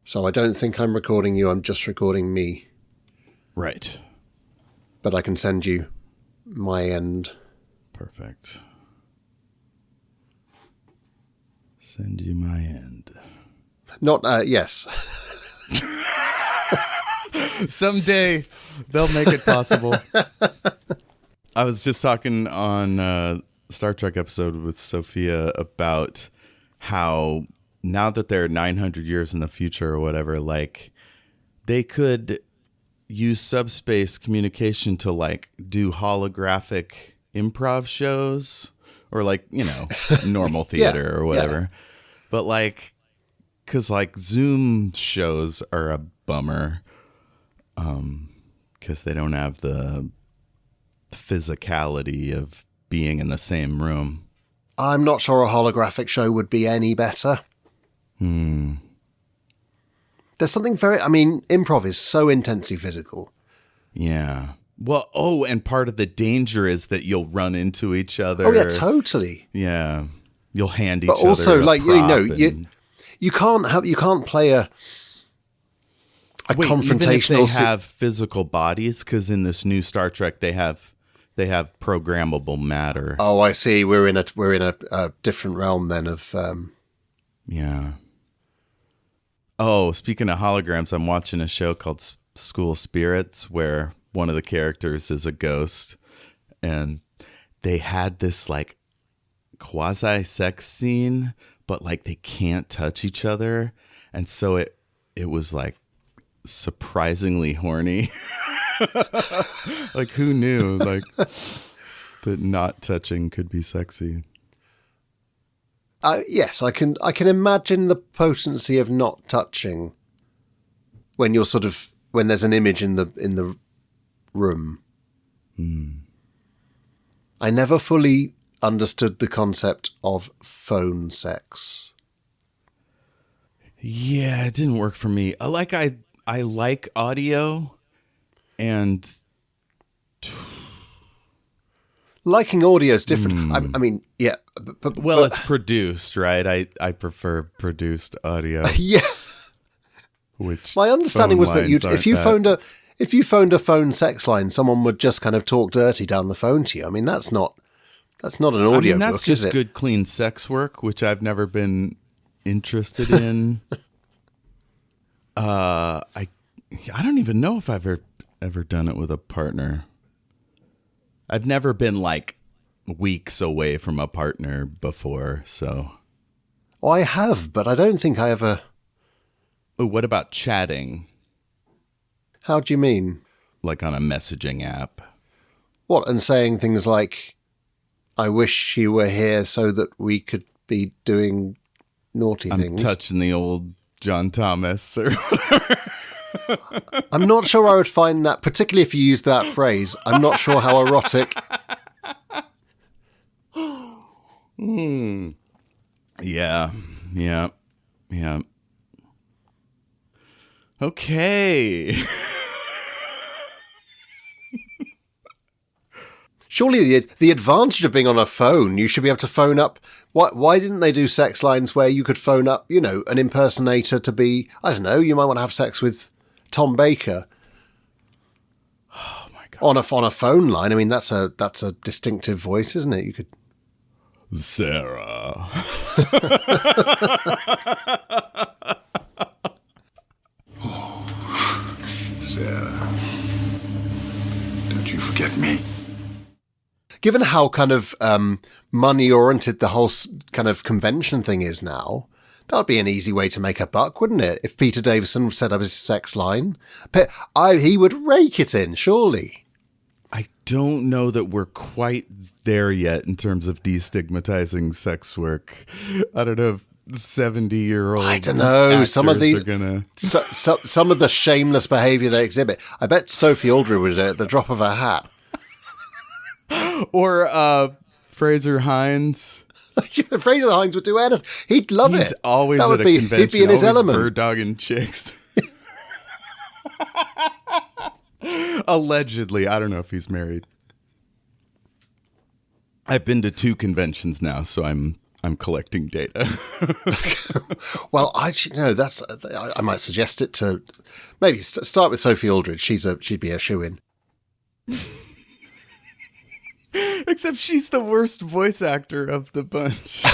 So I don't think I'm recording you, I'm just recording me. Right. But I can send you my end. Perfect. Send you my end. Not, yes. Someday they'll make it possible. I was just talking on Star Trek episode with Sophia about how now that they're 900 years in the future or whatever, like they could use subspace communication to like do holographic improv shows or like, you know, normal theater or whatever. Yeah. But like, cause like Zoom shows are a bummer. Cause they don't have the physicality of being in the same room. I'm not sure a holographic show would be any better. There's something improv is so intensely physical. Yeah. Well, and part of the danger is that you'll run into each other. Oh, yeah, totally. Yeah. You'll hand each other. But also, like, you can't play a confrontational. Even if they have physical bodies, because in this new Star Trek they have programmable matter. Oh, I see. We're in a different realm then of. Yeah. Oh, speaking of holograms, I'm watching a show called School Spirits where one of the characters is a ghost, and they had this like quasi sex scene, but like they can't touch each other, and so it was like surprisingly horny. Like who knew like that not touching could be sexy. Yes, I can imagine the potency of not touching when you're when there's an image in the room. I never fully understood the concept of phone sex. Yeah, it didn't work for me. I like audio, and liking audio is different. I mean, yeah. But it's produced, right? I prefer produced audio. Yeah. Which my understanding was that if you phoned a phone sex line, someone would just kind of talk dirty down the phone to you. I mean, that's not an audio book, that's just is it? Good, clean sex work, which I've never been interested in. I don't even know if I've ever done it with a partner. I've never been like weeks away from a partner before, so. Oh, I have, but I don't think I ever. Oh, what about chatting? How do you mean? Like on a messaging app. What, and saying things like, I wish you were here so that we could be doing naughty things. Touching the old John Thomas or whatever. I'm not sure I would find that, particularly if you use that phrase, I'm not sure how erotic. Yeah. Okay. Surely the advantage of being on a phone, you should be able to phone up. Why didn't they do sex lines where you could phone up, an impersonator to be, I don't know, you might want to have sex with Tom Baker. Oh my God. On a phone line. I mean, that's a distinctive voice, isn't it? You could. Sarah. Sarah, don't you forget me. Given how kind of money-oriented the whole kind of convention thing is now, that would be an easy way to make a buck, wouldn't it? If Peter Davison set up his sex line, he would rake it in, surely. I don't know that we're quite there yet in terms of destigmatizing sex work. I don't know if 70-year-old. I don't know. Some of these are gonna. Some of the shameless behaviour they exhibit. I bet Sophie Aldred would do it at the drop of a hat. Or Fraser Hines. Fraser Hines would do anything. He'd love it. He's always at a convention. He'd be in his element. Birddoggin chicks. Allegedly. I don't know if he's married. I've been to 2 conventions now, so I'm I'm collecting data. Well, I might suggest it to maybe start with Sophie Aldred. She'd be a shoo-in. Except she's the worst voice actor of the bunch.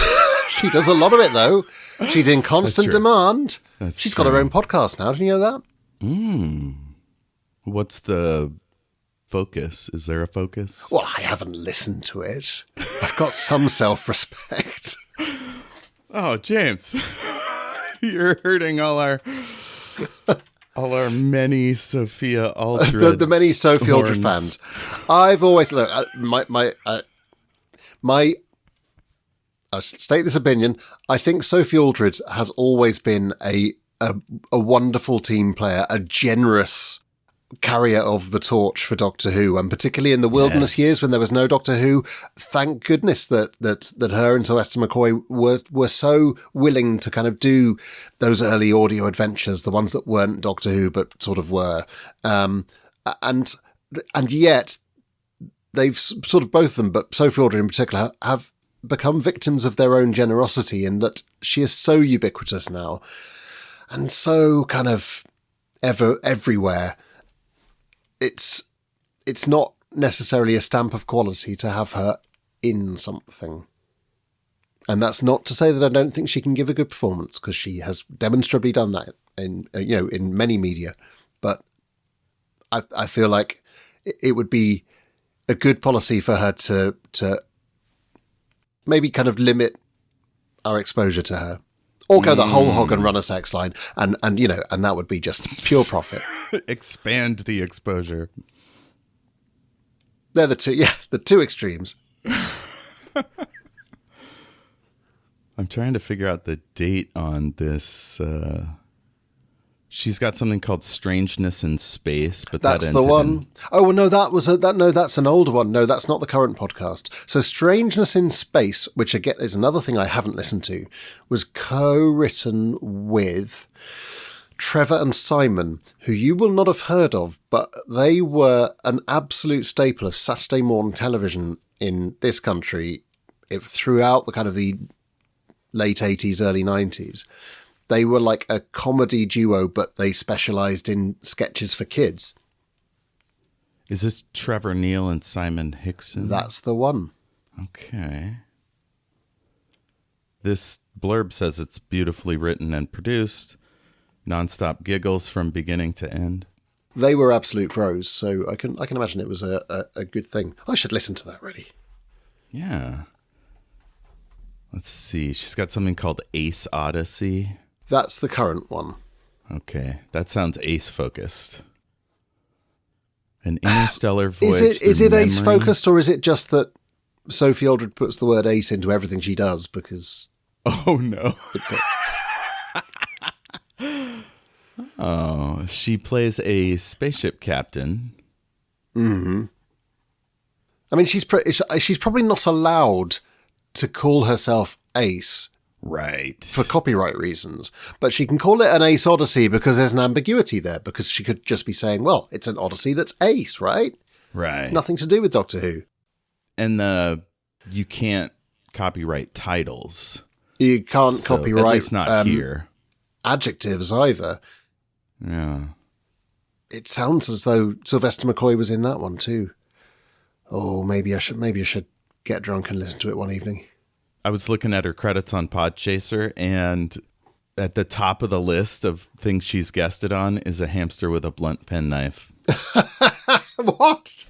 She does a lot of it, though. She's in constant true. demand. That's She's true. got her own podcast now. Did you know that? What's the focus? Is there a focus? Well, I haven't listened to it. I've got some self-respect. Oh, James, you're hurting all our many Sophia Aldred the many Sophie Aldred horns. fans. I've always I'll state this opinion. I think Sophie Aldred has always been a wonderful team player, a generous carrier of the torch for Doctor Who, and particularly in the wilderness years when there was no Doctor Who. Thank goodness that her and Sylvester McCoy were so willing to kind of do those early audio adventures, the ones that weren't Doctor Who but sort of were, and yet they've sort of, both of them, but Sophie Aldred in particular, have become victims of their own generosity, in that she is so ubiquitous now and so kind of everywhere. It's not necessarily a stamp of quality to have her in something. And that's not to say that I don't think she can give a good performance, because she has demonstrably done that in many media. But I feel like it would be a good policy for her to maybe kind of limit our exposure to her, or go the whole hog and run a sex line, and that would be just pure profit. Expand the exposure. They're the two extremes. I'm trying to figure out the date on this. She's got something called Strangeness in Space, but That's the one. Oh, well, no, that's an older one. No, that's not the current podcast. So Strangeness in Space, which again is another thing I haven't listened to, was co-written with Trevor and Simon, who you will not have heard of, but they were an absolute staple of Saturday morning television in this country throughout the kind of the late 80s, early 90s. They were like a comedy duo, but they specialised in sketches for kids. Is this Trevor Neal and Simon Hickson? That's the one. Okay. This blurb says it's beautifully written and produced. Nonstop giggles from beginning to end. They were absolute pros, so I can imagine it was a good thing. I should listen to that, really. Yeah. Let's see. She's got something called Ace Odyssey. That's the current one. Okay. That sounds ace-focused. An interstellar voyage. Is through it ace memory. focused, or is it just that Sophie Aldred puts the word ace into everything she does? Because Oh, no. it's Oh, she plays a spaceship captain. I mean, she's probably not allowed to call herself Ace Right. for copyright reasons, but she can call it an Ace Odyssey because there's an ambiguity there, because she could just be saying, well, it's an Odyssey that's Ace, right? Right. Nothing to do with Doctor Who. And you can't copyright titles. You can't So, copyright At least not here. adjectives either. Yeah. It sounds as though Sylvester McCoy was in that one too. Oh, maybe I should get drunk and listen to it one evening. I was looking at her credits on Podchaser, and at the top of the list of things she's guested on is a hamster with a blunt penknife. What?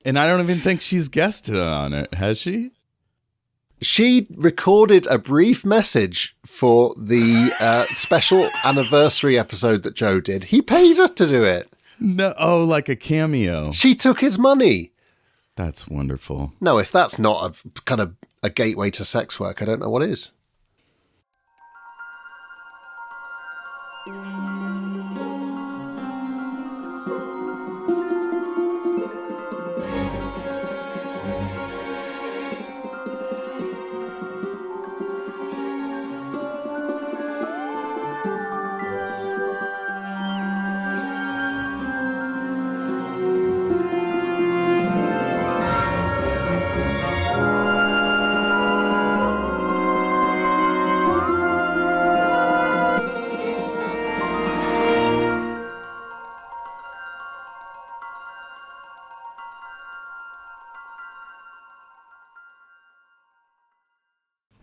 And I don't even think she's guested on it, has she? She recorded a brief message for the special anniversary episode that Joe did. He paid her to do it. No, oh, like a cameo. She took his money. That's wonderful. No, if that's not a kind of a gateway to sex work, I don't know what is.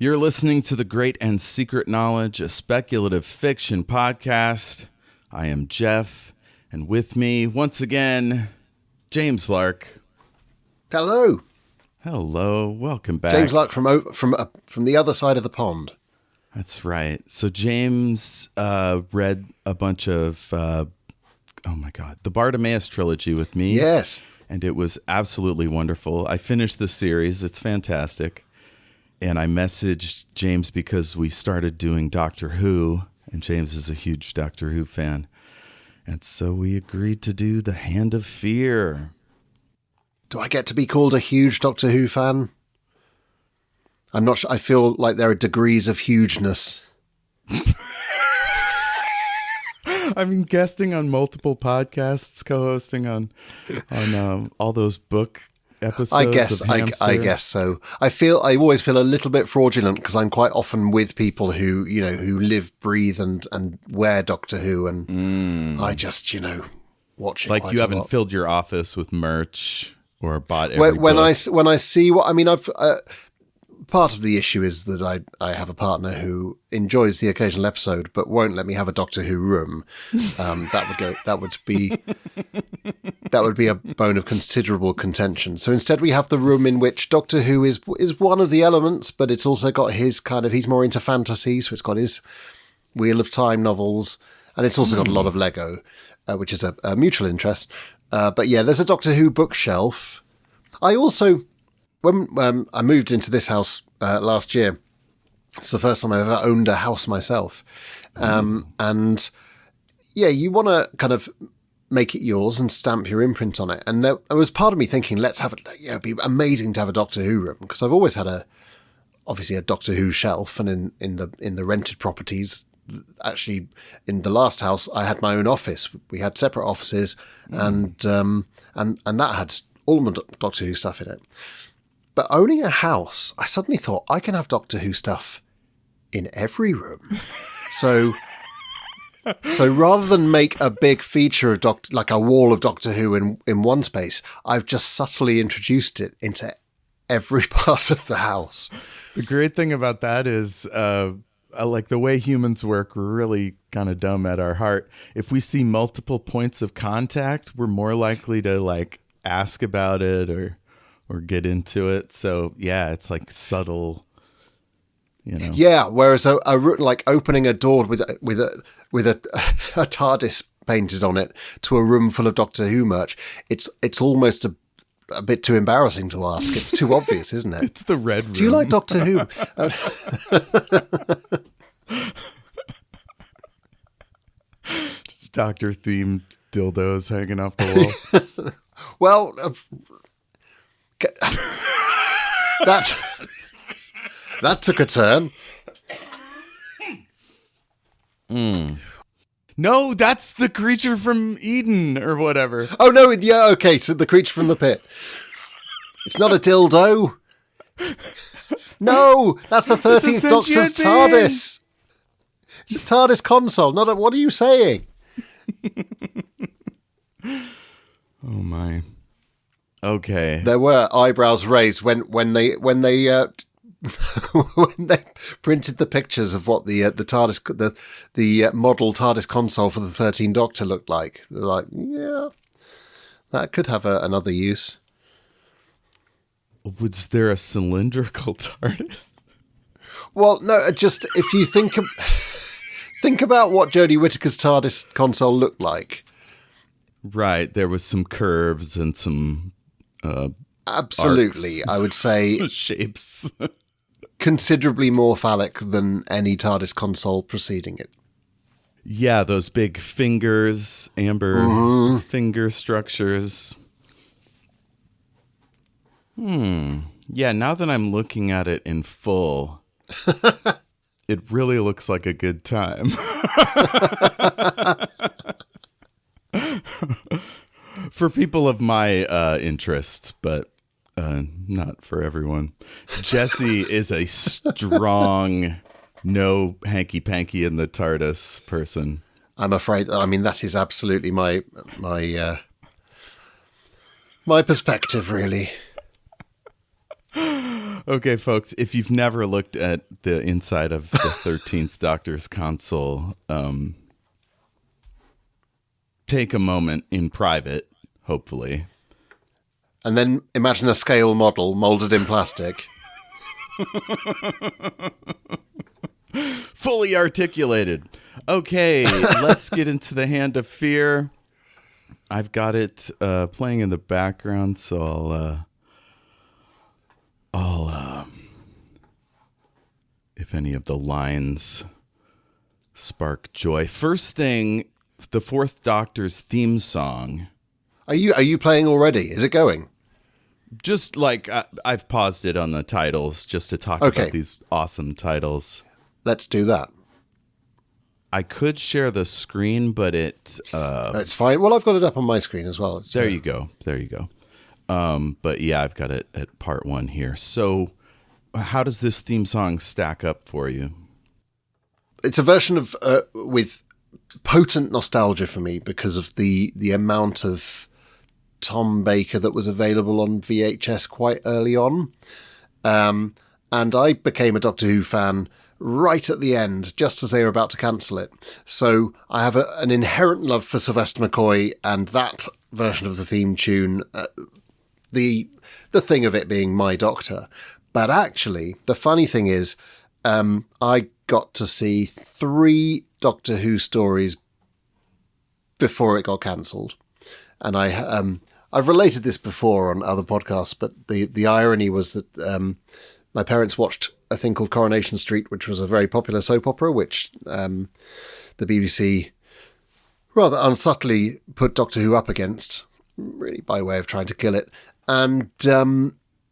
You're listening to The Great and Secret Knowledge, a speculative fiction podcast. I am Jeff, and with me, once again, James Lark. Hello. Hello, welcome back. James Lark from the other side of the pond. That's right. So James read a bunch of, the Bartimaeus trilogy with me. Yes. And it was absolutely wonderful. I finished the series. It's fantastic. And I messaged James because we started doing Doctor Who, and James is a huge Doctor Who fan. And so we agreed to do The Hand of Fear. Do I get to be called a huge Doctor Who fan? I'm not sure. I feel like there are degrees of hugeness. I mean, guesting on multiple podcasts, co-hosting on all those book episodes. I guess so. I always feel a little bit fraudulent because I'm quite often with people who live, breathe, and wear Doctor Who, and I just watch it. Like quite you a haven't lot. filled your office with merch or bought every when book. when I see what I mean, I've. Part of the issue is that I have a partner who enjoys the occasional episode, but won't let me have a Doctor Who room. That would be a bone of considerable contention. So instead, we have the room in which Doctor Who is one of the elements, but it's also got his he's more into fantasy, so it's got his Wheel of Time novels, and it's also got a lot of Lego, which is a mutual interest. But yeah, there's a Doctor Who bookshelf. I also. When I moved into this house last year, it's the first time I've ever owned a house myself. And yeah, you want to kind of make it yours and stamp your imprint on it. And there was part of me thinking, let's have it. It'd be amazing to have a Doctor Who room, because I've always had obviously a Doctor Who shelf, and in the rented properties. Actually, in the last house, I had my own office. We had separate offices, and that had all my Doctor Who stuff in it. But owning a house, I suddenly thought I can have Doctor Who stuff in every room. So rather than make a big feature of like a wall of Doctor Who in one space, I've just subtly introduced it into every part of the house. The great thing about that is, like the way humans work, we're really kind of dumb at our heart. If we see multiple points of contact, we're more likely to like ask about it or get into it. So yeah, it's like subtle, Yeah, whereas like opening a door with a TARDIS painted on it to a room full of Doctor Who merch, it's almost a bit too embarrassing to ask. It's too obvious, isn't it? It's the red room. Do you like Doctor Who? Just Doctor themed dildos hanging off the wall. Well, that took a turn. No, that's the creature from Eden or whatever. Oh no, yeah, okay, so the creature from the pit. It's not a dildo. No, that's the 13th Doctor's TARDIS. It's a TARDIS console, not a... What are you saying? Oh my. Okay. There were eyebrows raised when they when they printed the pictures of what the TARDIS the model TARDIS console for the 13th Doctor looked like. They're like, yeah, that could have another use. Was there a cylindrical TARDIS? Well, no, just if you think about what Jodie Whittaker's TARDIS console looked like. Right, there was some curves and some absolutely, arcs. I would say shapes. Considerably more phallic than any TARDIS console preceding it. Yeah, those big fingers, amber finger structures. Yeah, now that I'm looking at it in full, it really looks like a good time. For people of my interest, but not for everyone. Jesse is a strong, no hanky-panky in the TARDIS person. I'm afraid. I mean, that is absolutely my perspective, really. Okay, folks, if you've never looked at the inside of the 13th Doctor's console, take a moment in private, hopefully. And then imagine a scale model molded in plastic. Fully articulated. Okay, let's get into the Hand of Fear. I've got it playing in the background, so I'll if any of the lines spark joy. First thing, the Fourth Doctor's theme song. Are you playing already? Is it going? Just like I've paused it on the titles just to talk about these awesome titles. Let's do that. I could share the screen, but it's fine. Well, I've got it up on my screen as well. There you go. But yeah, I've got it at part 1 here. So how does this theme song stack up for you? It's a version of with potent nostalgia for me because of the amount of Tom Baker that was available on VHS quite early on. And I became a Doctor Who fan right at the end, just as they were about to cancel it. So I have an inherent love for Sylvester McCoy and that version of the theme tune, the thing of it being My Doctor. But actually, the funny thing is, I got to see 3 Doctor Who stories before it got cancelled. And I've related this before on other podcasts, but the irony was that my parents watched a thing called Coronation Street, which was a very popular soap opera, which the BBC rather unsubtly put Doctor Who up against, really by way of trying to kill it. And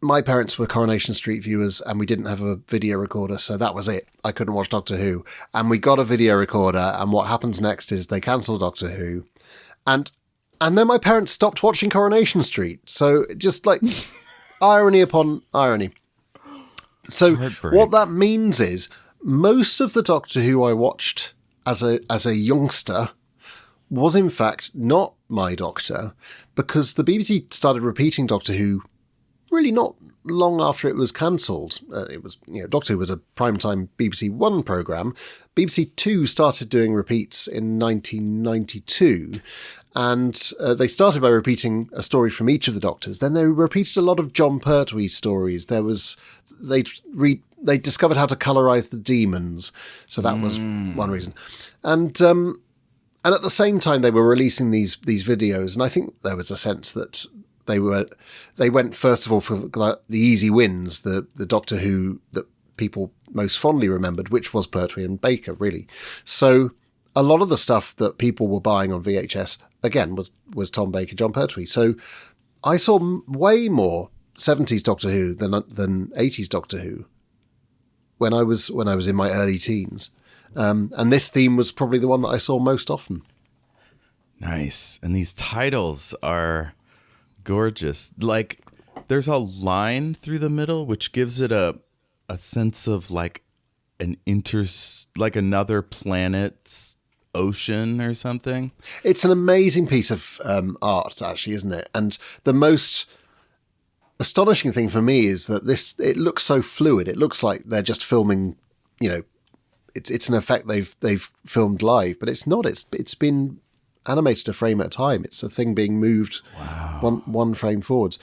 my parents were Coronation Street viewers, and we didn't have a video recorder, so that was it. I couldn't watch Doctor Who. And we got a video recorder, and what happens next is they cancel Doctor Who. And then my parents stopped watching Coronation Street. So just like irony upon irony. So what that means is most of the Doctor Who I watched as a youngster was in fact not My Doctor, because the BBC started repeating Doctor Who really not long after it was cancelled. It was, Doctor Who was a primetime BBC One programme. BBC Two started doing repeats in 1992. And they started by repeating a story from each of the Doctors. Then they repeated a lot of John Pertwee stories. They discovered how to colorise the demons, so that was one reason. And at the same time, they were releasing these videos, and I think there was a sense that they went first of all for the easy wins, the Doctor Who that people most fondly remembered, which was Pertwee and Baker, really. So a lot of the stuff that people were buying on VHS, again, was Tom Baker, John Pertwee. So I saw way more 70s Doctor Who than 80s Doctor Who when I was in my early teens. And this theme was probably the one that I saw most often. Nice. And these titles are gorgeous. Like, there's a line through the middle, which gives it a sense of like like another planet's ocean or something. It's an amazing piece of art, actually, isn't it? And the most astonishing thing for me is that it looks so fluid. It looks like they're just filming, it's an effect they've filmed live, but it's not. It's been animated a frame at a time. It's a thing being moved one frame forwards,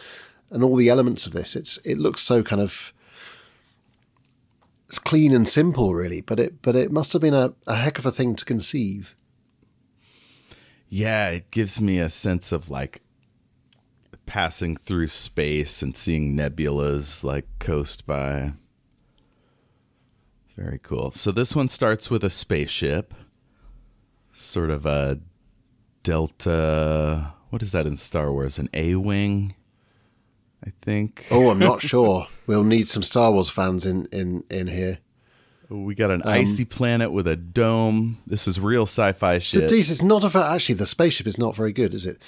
and all the elements of this. It looks so kind of, it's clean and simple, really, but it must have been a heck of a thing to conceive. Yeah, it gives me a sense of like passing through space and seeing nebulas like coast by. Very cool. So this one starts with a spaceship, sort of a Delta. What is that in Star Wars? An A-wing, I think. Oh, I'm not sure. We'll need some Star Wars fans in here. We got an icy planet with a dome. This is real sci-fi shit. So, it's not actually, the spaceship is not very good, is it?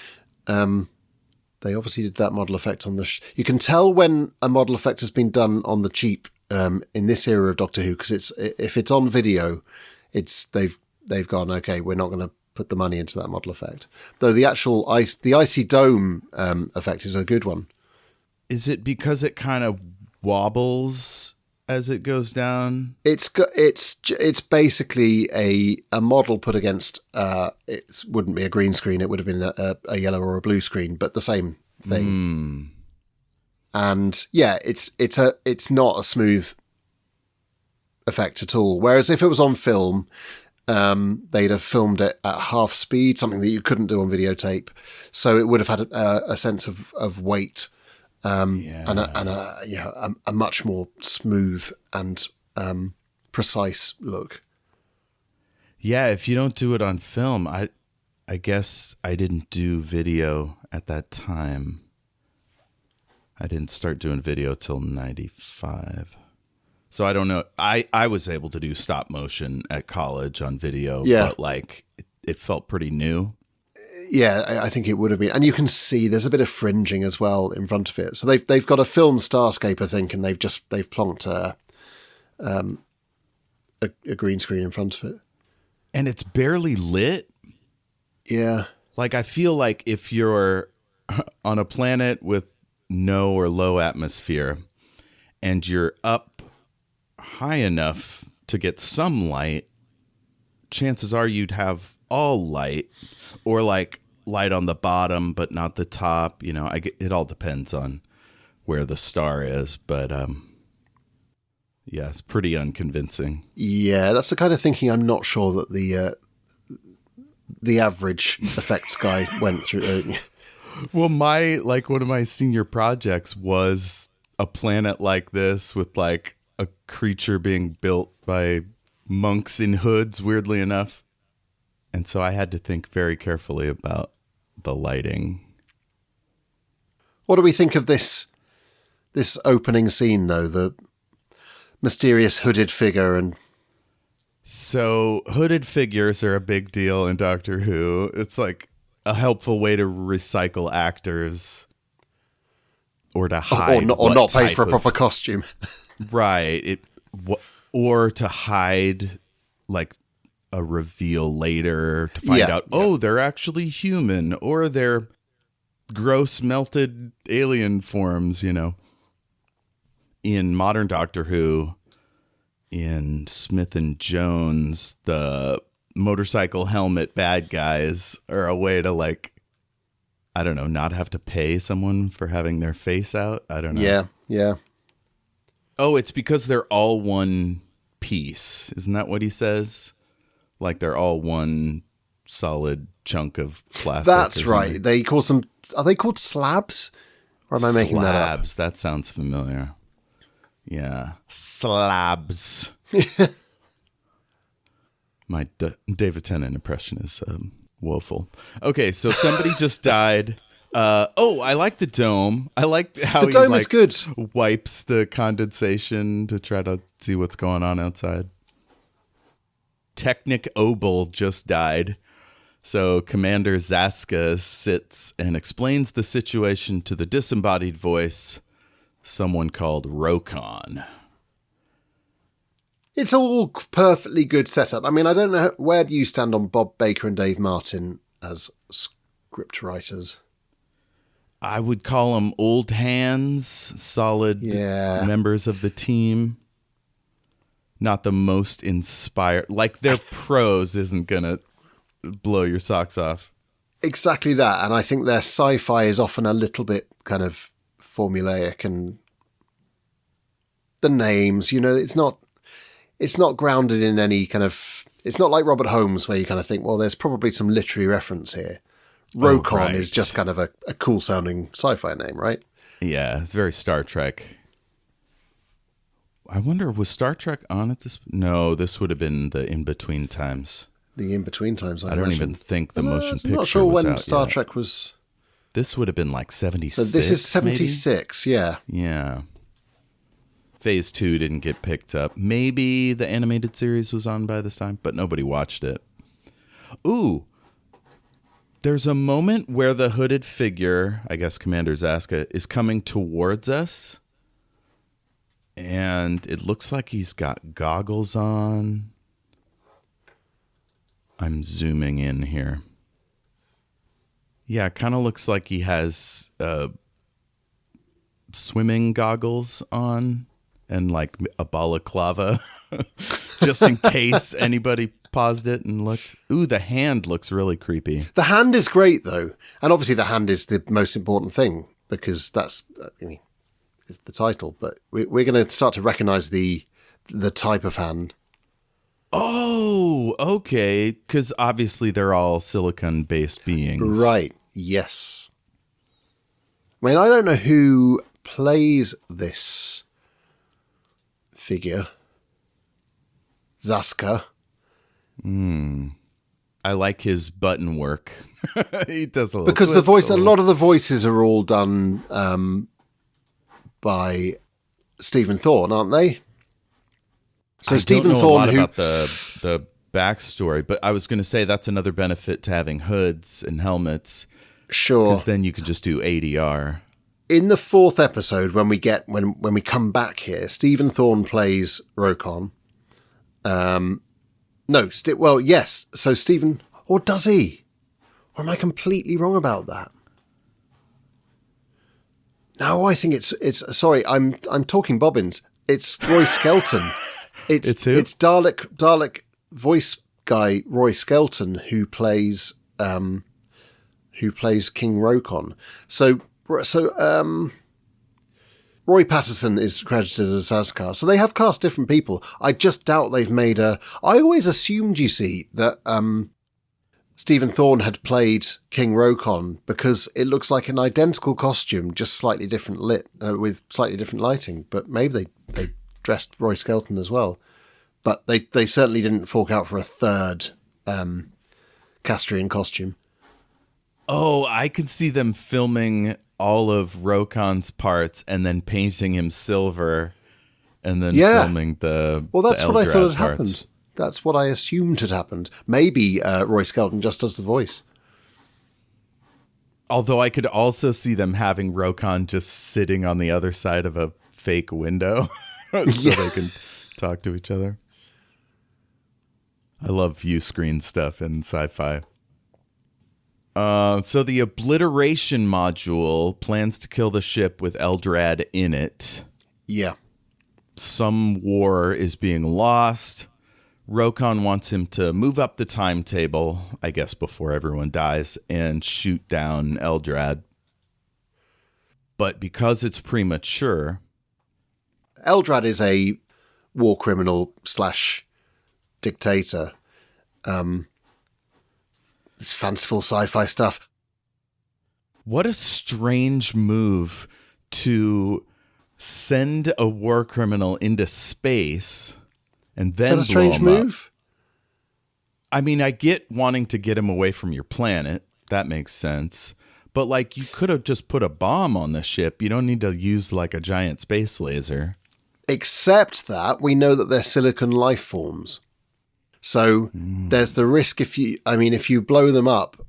They obviously did that model effect on the... You can tell when a model effect has been done on the cheap in this era of Doctor Who, because if it's on video, they've gone, okay, we're not going to put the money into that model effect. Though the actual icy dome effect is a good one. Is it because it kind of wobbles as it goes down. It's basically a model put against. It wouldn't be a green screen. It would have been a yellow or a blue screen, but the same thing. And yeah, it's not a smooth effect at all. Whereas if it was on film, they'd have filmed it at half speed, something that you couldn't do on videotape. So it would have had a sense of weight. And a much more smooth and precise look. Yeah, if you don't do it on film, I guess I didn't do video at that time. I didn't start doing video till 95. So I don't know. I was able to do stop motion at college on video, but like it felt pretty new. Yeah, I think it would have been. And you can see there's a bit of fringing as well in front of it. So they've got a film starscape, I think, and they've plonked a green screen in front of it. And it's barely lit. Yeah. Like I feel like if you're on a planet with no or low atmosphere and you're up high enough to get some light, chances are you'd have all light. Or like light on the bottom, but not the top. You know, it all depends on where the star is. But yeah, it's pretty unconvincing. Yeah, that's the kind of thinking I'm not sure that the average effects guy went through. Well, one of my senior projects was a planet like this with like a creature being built by monks in hoods, weirdly enough. And so I had to think very carefully about the lighting. What do we think of this opening scene, though? The mysterious hooded figure and... So hooded figures are a big deal in Doctor Who. It's like a helpful way to recycle actors or to hide or not pay for a proper costume. Right. Or to hide like a reveal later to find out, they're actually human or they're gross melted alien forms, you know. In modern Doctor Who, in Smith and Jones, the motorcycle helmet bad guys are a way to like, I don't know, not have to pay someone for having their face out. I don't know. Yeah. Oh, it's because they're all one piece. Isn't that what he says? Like they're all one solid chunk of plastic. That's right. Are they called slabs? Or am I making that up? Slabs. That sounds familiar. Yeah. Slabs. My David Tennant impression is woeful. Okay, so somebody just died. I like the dome. I like how the dome is good. Wipes the condensation to try to see what's going on outside. Technic Obel just died. So Commander Zaska sits and explains the situation to the disembodied voice, someone called Rokon. It's all perfectly good setup. I mean, I don't know, where do you stand on Bob Baker and Dave Martin as script writers? I would call them old hands, solid members of the team. Not the most inspired. Like their prose isn't going to blow your socks off. Exactly that. And I think their sci-fi is often a little bit kind of formulaic, and the names, you know, it's not grounded in any kind of, it's not like Robert Holmes where you kind of think, well, there's probably some literary reference here. Rokon is just kind of a cool sounding sci-fi name, right? Yeah, it's very Star Trek. I wonder, was Star Trek on at this? No, this would have been the in-between times. The in-between times, I don't even think the motion picture was out. I'm not sure when Star Trek was... This would have been like 76. So this is 76, maybe? Yeah. Yeah. Phase 2 didn't get picked up. Maybe the animated series was on by this time, but nobody watched it. Ooh. There's a moment where the hooded figure, I guess Commander Zaska, is coming towards us. And it looks like he's got goggles on. I'm zooming in here. Yeah, it kind of looks like he has swimming goggles on and like a balaclava just in case anybody paused it and looked. Ooh, the hand looks really creepy. The hand is great, though. And obviously the hand is the most important thing because that's it's the title. But we're going to start to recognize the type of hand. Oh, okay. Because obviously they're all silicon-based beings. Right. Yes. I mean, I don't know who plays this figure. Zaska. I like his button work. He does a little because the voice, a lot of the voices are all done by Stephen Thorne, aren't they? So Stephen Thorne, who about the backstory, but I was going to say that's another benefit to having hoods and helmets. Sure, because then you could just do ADR. In the 4th episode, when we come back here, Stephen Thorne plays Rokon. Yes. So Stephen, or does he? Or am I completely wrong about that? No, I think it's. Sorry, I'm talking Bobbins. It's Roy Skelton. It's who? It's Dalek voice guy Roy Skelton who plays King Rokon. So Roy Patterson is credited as Azkar. So they have cast different people. I just doubt they've made I always assumed, you see, that Stephen Thorne had played King Rokon because it looks like an identical costume, just slightly different with slightly different lighting. But maybe they dressed Roy Skelton as well. But they certainly didn't fork out for a third Castrian costume. Oh, I could see them filming all of Rokon's parts and then painting him silver and then filming the that's what I thought had parts. happened. That's what I assumed had happened. Maybe Roy Skelton just does the voice. Although I could also see them having Rokon just sitting on the other side of a fake window so they can talk to each other. I love view screen stuff in sci-fi. So the obliteration module plans to kill the ship with Eldrad in it. Yeah. Some war is being lost. Rokon wants him to move up the timetable, I guess before everyone dies, and shoot down Eldrad. But because it's premature... Eldrad is a war criminal / dictator. This fanciful sci-fi stuff. What a strange move to send a war criminal into space and then Is that a strange move? I mean, I get wanting to get him away from your planet. That makes sense. But like, you could have just put a bomb on the ship. You don't need to use like a giant space laser. Except that we know that they're silicon life forms. So there's the risk if you blow them up,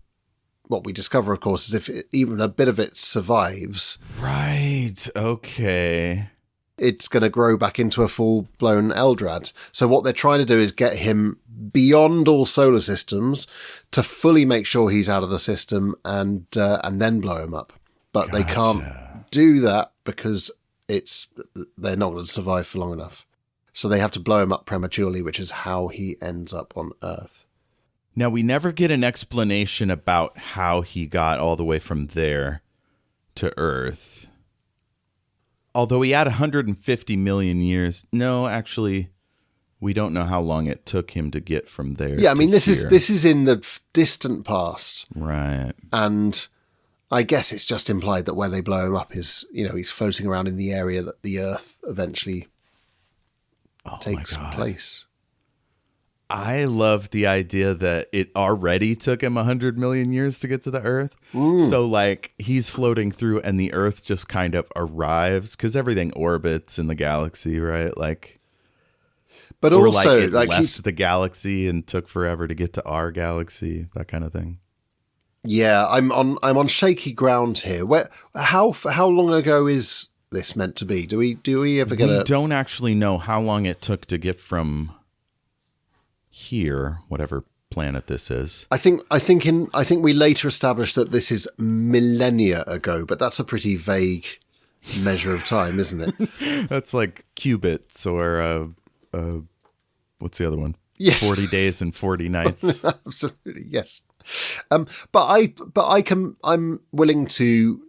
what we discover, of course, is if even a bit of it survives. Right. Okay. It's going to grow back into a full-blown Eldrad. So what they're trying to do is get him beyond all solar systems to fully make sure he's out of the system and then blow him up. But They can't do that because they're not going to survive for long enough. So they have to blow him up prematurely, which is how he ends up on Earth. Now, we never get an explanation about how he got all the way from there to Earth. Although he had 150 million years. No, actually, we don't know how long it took him to get from there. Yeah, I mean, this is in the distant past. Right. And I guess it's just implied that where they blow him up is, he's floating around in the area that the Earth eventually takes place. I love the idea that it already took him 100 million years to get to the Earth. So like he's floating through and the Earth just kind of arrives because everything orbits in the galaxy, right? Like, but or also it left the galaxy and took forever to get to our galaxy, that kind of thing. Yeah, I'm on shaky ground here. How long ago is this meant to be? Do we ever get We don't actually know how long it took to get from here, whatever planet this is. I think we later established that this is millennia ago, but that's a pretty vague measure of time, isn't it? That's like cubits or what's the other one? Yes. 40 days and 40 nights. Absolutely, yes. I'm willing to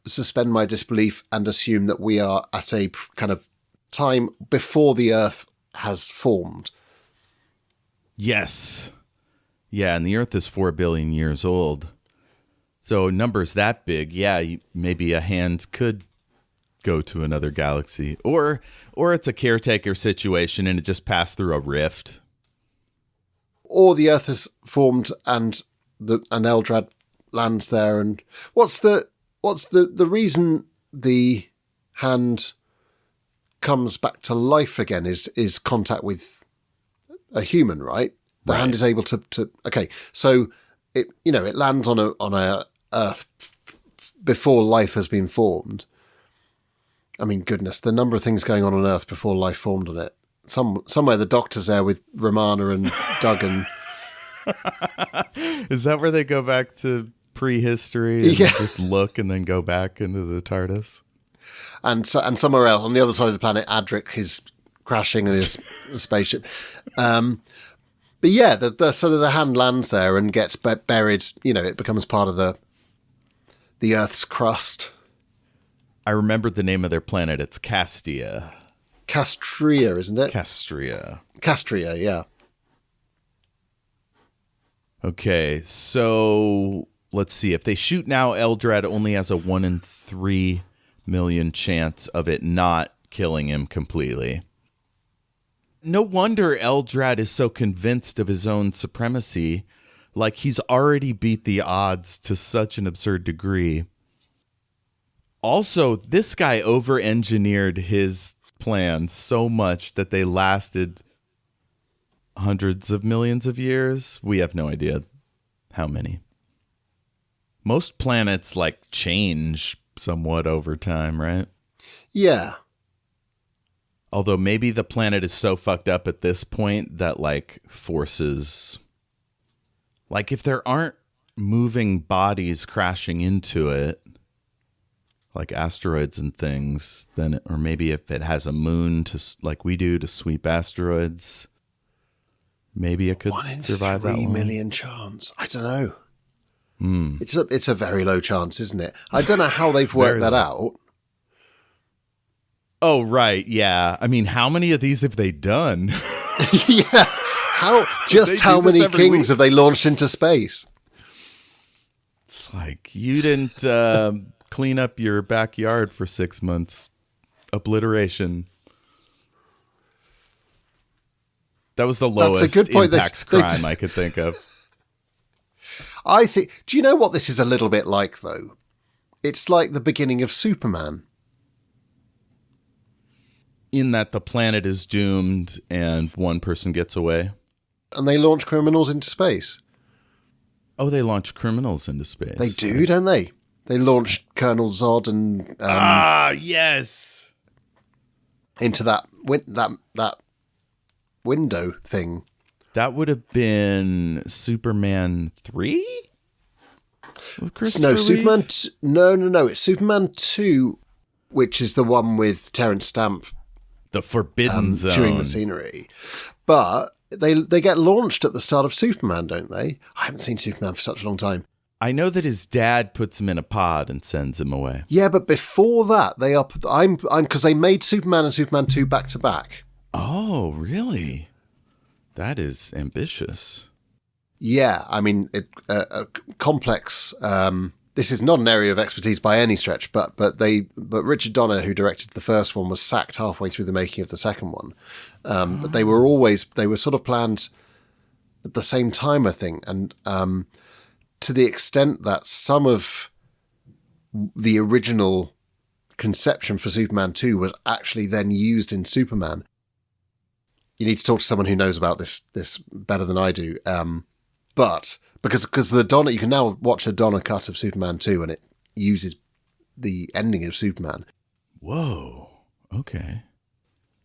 suspend my disbelief and assume that we are at a kind of time before the Earth has formed. Yes. Yeah, and the Earth is 4 billion years old. So numbers that big, yeah, maybe a hand could go to another galaxy. Or it's a caretaker situation and it just passed through a rift. Or the Earth has formed and Eldrad lands there. And what's the reason the hand comes back to life again is contact with a human, right? The hand is able to okay, so it lands on a Earth before life has been formed. I mean, goodness, the number of things going on Earth before life formed on it. Somewhere the Doctor's there with Romana and Duggan. Is that where they go back to prehistory and just look and then go back into the TARDIS? And somewhere else on the other side of the planet, Adric is crashing in his spaceship. But yeah, the hand lands there and gets buried. It becomes part of the Earth's crust. I remembered the name of their planet. It's Castria. Castria, isn't it? Castria, yeah. Okay, so let's see. If they shoot now, Eldrad only has a 1 in 3 million chance of it not killing him completely. No wonder Eldrad is so convinced of his own supremacy. Like, he's already beat the odds to such an absurd degree. Also, this guy over-engineered his plans so much that they lasted hundreds of millions of years. We have no idea how many. Most planets, change somewhat over time, right? Yeah. Although maybe the planet is so fucked up at this point that, forces... if there aren't moving bodies crashing into it, like asteroids and things, then, or maybe if it has a moon like we do to sweep asteroids, maybe it could survive that 1 in 3 long. million chance. I don't know. It's a very low chance, isn't it? I don't know how they've worked that out. Oh, right. Yeah. I mean, how many of these have they done? Yeah. How many kings have they launched into space? It's you didn't clean up your backyard for 6 months. Obliteration. That was the lowest That's a good point. impact crime I could think of. I think. Do you know what this is a little bit like, though? It's like the beginning of Superman. In that the planet is doomed and one person gets away. And they launch criminals into space. Oh, they launch criminals into space. They do, don't they? They launch Colonel Zod and yes, into that window thing. That would have been Superman 3? No, Superman. No. It's Superman 2, which is the one with Terrence Stamp, the Forbidden Zone, chewing the scenery. But they get launched at the start of Superman, don't they? I haven't seen Superman for such a long time. I know that his dad puts him in a pod and sends him away. Yeah, but before that, I'm because they made Superman and Superman 2 back to back. Oh, really? That is ambitious. Yeah, I mean, complex. This is not an area of expertise by any stretch, but Richard Donner, who directed the first one, was sacked halfway through the making of the second one. But they were sort of planned at the same time, I think, and to the extent that some of the original conception for Superman 2 was actually then used in Superman. You need to talk to someone who knows about this better than I do. But because the Donner, you can now watch a Donner cut of Superman 2 and it uses the ending of Superman. Whoa. Okay.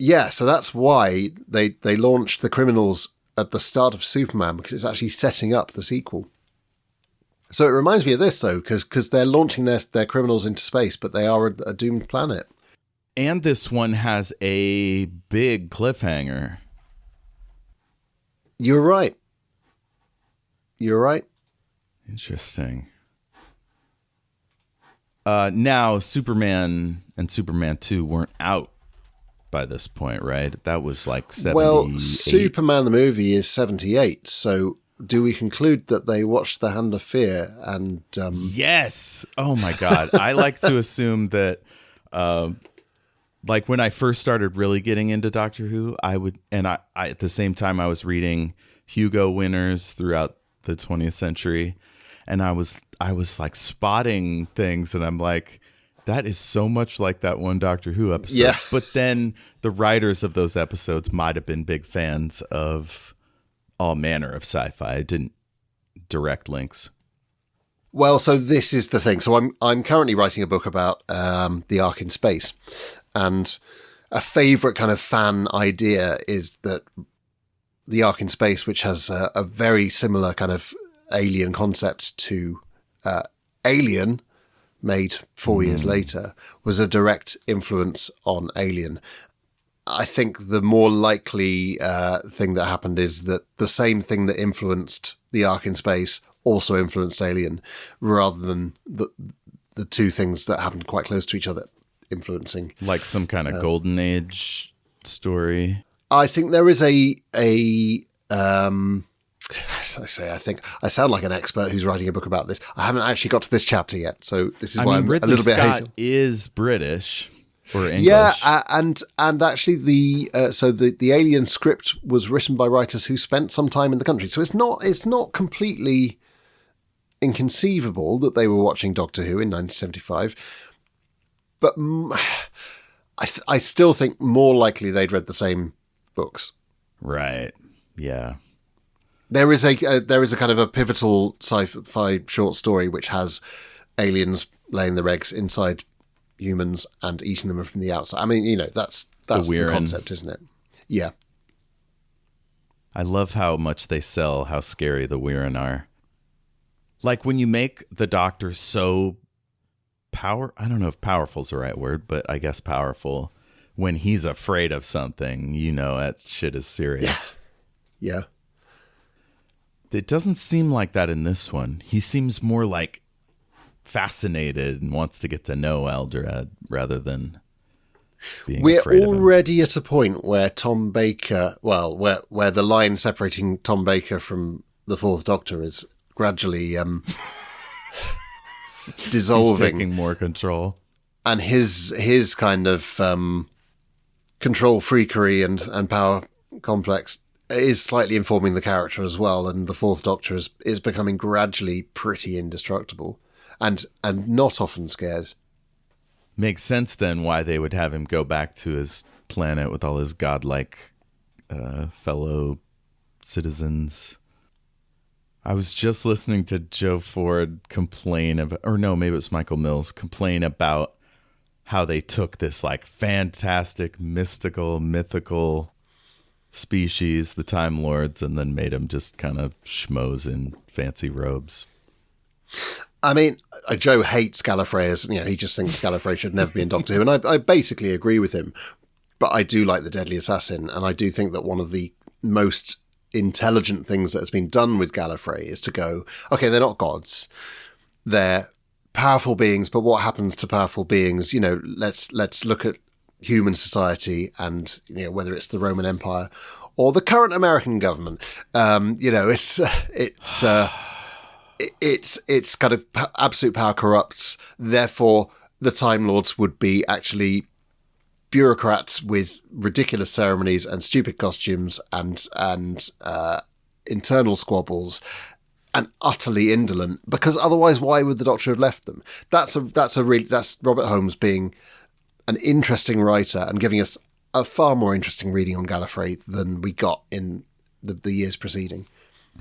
Yeah, so that's why they launched the criminals at the start of Superman, because it's actually setting up the sequel. So it reminds me of this, though, because they're launching their criminals into space, but they are a doomed planet. And this one has a big cliffhanger. You're right. Interesting. Now, Superman and Superman 2 weren't out by this point, right? That was like 78. Well, Superman the movie is 78, so do we conclude that they watched The Hand of Fear and... Yes! Oh my God. I like to assume that... like when I first started really getting into Doctor Who, I at the same time I was reading Hugo winners throughout the 20th century, and I was like spotting things, and I'm like, that is so much like that one Doctor Who episode. Yeah. But then the writers of those episodes might have been big fans of all manner of sci-fi. I didn't direct links. Well, so this is the thing. So I'm currently writing a book about the Ark in space. And a favorite kind of fan idea is that the Ark in space, which has a very similar kind of alien concept to Alien, made 4 years later, was a direct influence on Alien. I think the more likely thing that happened is that the same thing that influenced the Ark in space also influenced Alien, rather than the two things that happened quite close to each other influencing. Like some kind of golden age story. I think there is as I say, I think I sound like an expert who's writing a book about this. I haven't actually got to this chapter yet, so this is why I'm Ridley a little bit Scott hazy. is British or English. Yeah, and actually the Alien script was written by writers who spent some time in the country, so it's not completely inconceivable that they were watching Doctor Who in 1975. But I still think more likely they'd read the same books. Right. Yeah. There is a kind of a pivotal sci-fi short story which has aliens laying their eggs inside humans and eating them from the outside. I mean, that's the concept, isn't it? Yeah. I love how much they sell how scary the Wirren are. Like when you make the Doctor so I don't know if powerful is the right word, but I guess powerful. When he's afraid of something, that shit is serious. Yeah. It doesn't seem like that in this one. He seems more like fascinated and wants to get to know Eldrad rather than being afraid of him. We're already at a point where Tom Baker, where the line separating Tom Baker from the Fourth Doctor is gradually dissolving. He's taking more control. And his kind of control freakery and power complex is slightly informing the character as well. And the Fourth Doctor is becoming gradually pretty indestructible and not often scared. Makes sense then why they would have him go back to his planet with all his godlike fellow citizens. I was just listening to Joe Ford complain maybe it was Michael Mills complain about how they took this like fantastic, mystical, mythical species, the Time Lords, and then made them just kind of schmoes in fancy robes. I mean, Joe hates Gallifreyers. He just thinks Gallifrey should never be in Doctor Who, and I basically agree with him. But I do like the Deadly Assassin, and I do think that one of the most intelligent things that has been done with Gallifrey is to go, okay, they're not gods, they're powerful beings, but what happens to powerful beings? Let's look at human society and whether it's the Roman Empire or the current American government. It's kind of absolute power corrupts. Therefore, the Time Lords would be actually bureaucrats with ridiculous ceremonies and stupid costumes and internal squabbles and utterly indolent, because otherwise why would the Doctor have left them? That's Robert Holmes being an interesting writer and giving us a far more interesting reading on Gallifrey than we got in the years preceding.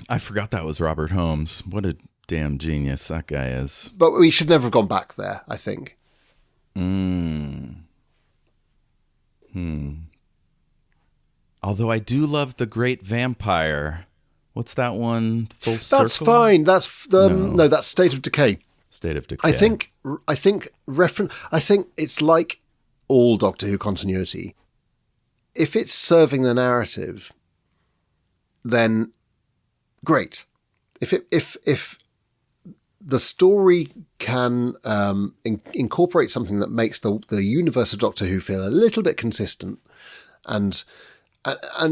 I forgot that was Robert Holmes. What a damn genius that guy is. But we should never have gone back there, I think. Although I do love the Great Vampire What's that one? Full Circle? That's fine. That's no, that's State of Decay. State of Decay. I think it's like all Doctor Who continuity. If it's serving the narrative, then great. If the story can incorporate something that makes the universe of Doctor Who feel a little bit consistent, and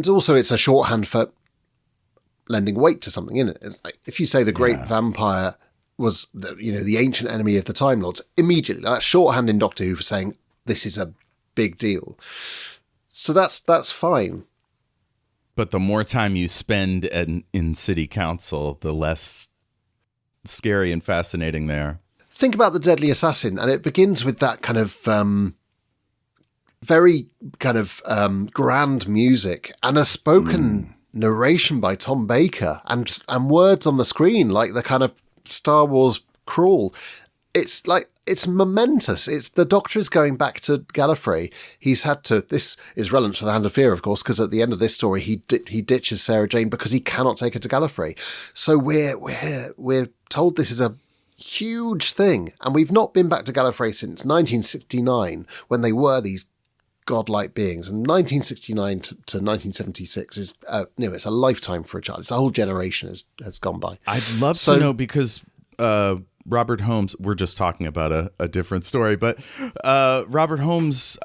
also it's a shorthand for lending weight to something, isn't it? Like, if you say the great vampire was the ancient enemy of the Time Lords, immediately that's shorthand in Doctor Who for saying this is a big deal. So that's fine. But the more time you spend in city council, the less scary and fascinating they are. Think about The Deadly Assassin, and it begins with that kind of very kind of grand music and a spoken narration by Tom Baker and words on the screen like the kind of Star Wars crawl. It's like, it's momentous. It's the Doctor is going back to Gallifrey. He's had to. This is relevant to the Hand of Fear, of course, because at the end of this story, he ditches Sarah Jane because he cannot take her to Gallifrey. So we're told this is a huge thing, and we've not been back to Gallifrey since 1969 when they were these godlike beings. And 1969 to 1976 is it's a lifetime for a child. It's a whole generation has gone by. I'd love to know, because Robert Holmes, we're just talking about a different story, but Robert Holmes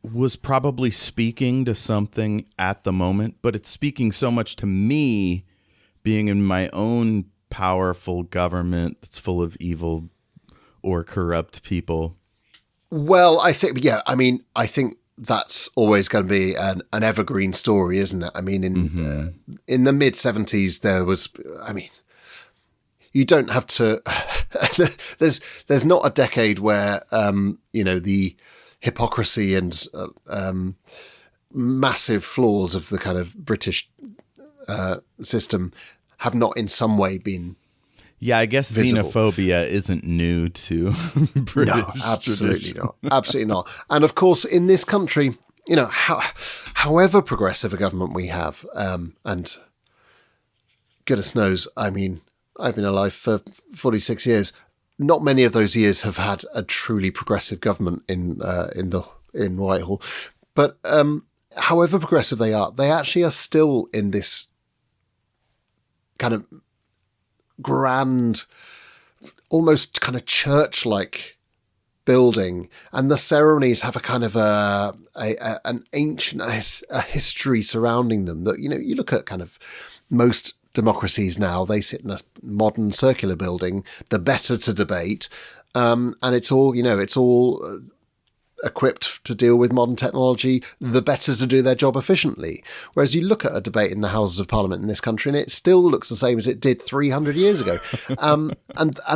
was probably speaking to something at the moment, but it's speaking so much to me being in my own powerful government that's full of evil or corrupt people. Well, I think that's always going to be an evergreen story, isn't it? I mean, in the mid-70s, there was, you don't have to. there's not a decade where the hypocrisy and massive flaws of the kind of British system have not in some way been. Yeah, I guess visible. Xenophobia isn't new to British. No, absolutely not. Absolutely not. And of course, in this country, however progressive a government we have, and goodness knows, I've been alive for 46 years. Not many of those years have had a truly progressive government in Whitehall. But however progressive they actually are still in this kind of grand, almost kind of church-like building, and the ceremonies have a kind of an ancient history surrounding them. That you look at kind of most democracies now, they sit in a modern circular building, the better to debate, and it's all equipped to deal with modern technology, the better to do their job efficiently. Whereas you look at a debate in the Houses of Parliament in this country and it still looks the same as it did 300 years ago. And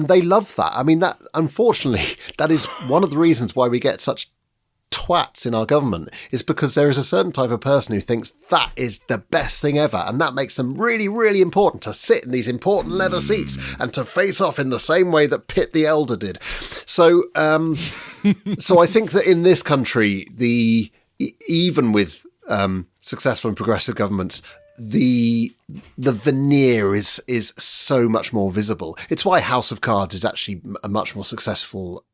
they love that. I mean, that, unfortunately, that is one of the reasons why we get such twats in our government, is because there is a certain type of person who thinks that is the best thing ever, and that makes them really, really important to sit in these important leather seats and to face off in the same way that Pitt the Elder did. So so I think that in this country, even with successful and progressive governments, the veneer is so much more visible. It's why House of Cards is actually a much more successful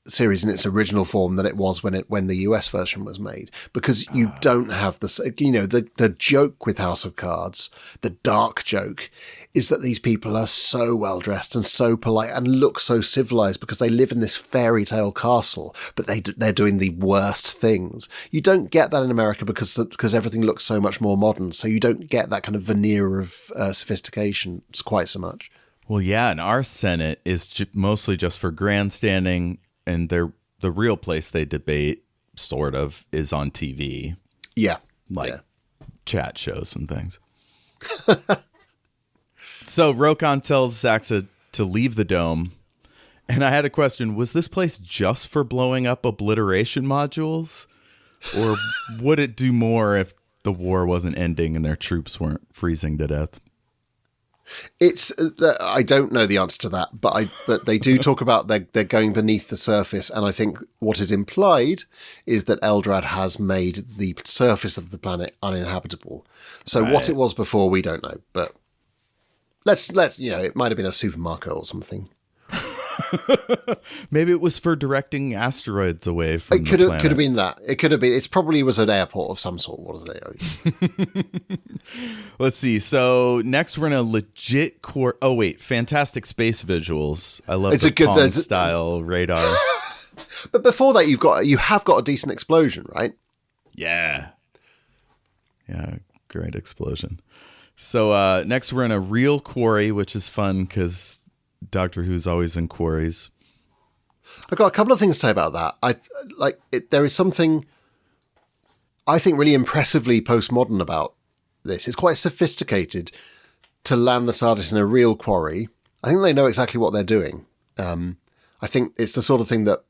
series in its original form than it was when the US version was made, because you don't have the joke with House of Cards, the dark joke, is that these people are so well dressed and so polite and look so civilized because they live in this fairy tale castle, but they're doing the worst things. You don't get that in America because everything looks so much more modern, so you don't get that kind of veneer of sophistication quite so much. Well, yeah, and our Senate is mostly just for grandstanding. And the real place they debate, sort of, is on TV. Yeah. Chat shows and things. So Rokon tells Saxa to leave the dome. And I had a question. Was this place just for blowing up obliteration modules? Or would it do more if the war wasn't ending and their troops weren't freezing to death? It's I don't know the answer to that, but they do talk about they're going beneath the surface, and I think what is implied is that Eldrad has made the surface of the planet uninhabitable. So What it was before, we don't know, but Let's it might have been a supermarket or something. Maybe it was for directing asteroids away from It could the have planet. could have been that. It could have been. It probably was an airport of some sort. What is it? Let's see. So next we're in a legit core. Oh wait, fantastic space visuals. I love the Pong style radar. But before that, you have got a decent explosion, right? Yeah, great explosion. So next we're in a real quarry, which is fun because Doctor Who's always in quarries. I've got a couple of things to say about that. There is something I think really impressively postmodern about this. It's quite sophisticated to land the TARDIS in a real quarry. I think they know exactly what they're doing. I think it's the sort of thing that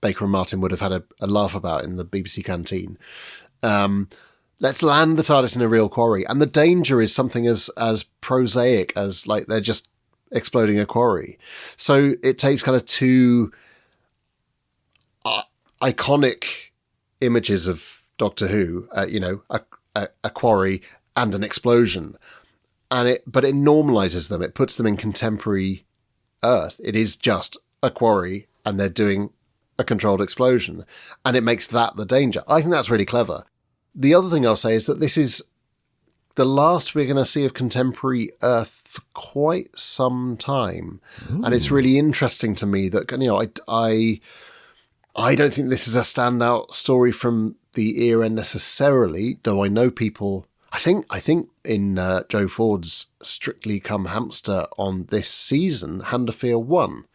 Baker and Martin would have had a laugh about in the BBC canteen. Let's land the TARDIS in a real quarry. And the danger is something as prosaic as like they're just exploding a quarry. So it takes kind of two iconic images of Doctor Who, a quarry and an explosion. But it normalizes them. It puts them in contemporary Earth. It is just a quarry and they're doing a controlled explosion. And it makes that the danger. I think that's really clever. The other thing I'll say is that this is the last we're going to see of contemporary Earth for quite some time. Ooh. And it's really interesting to me that, I don't think this is a standout story from the era necessarily, though I know people, I think in Joe Ford's Strictly Come Hamster on this season, Hand of Fear won,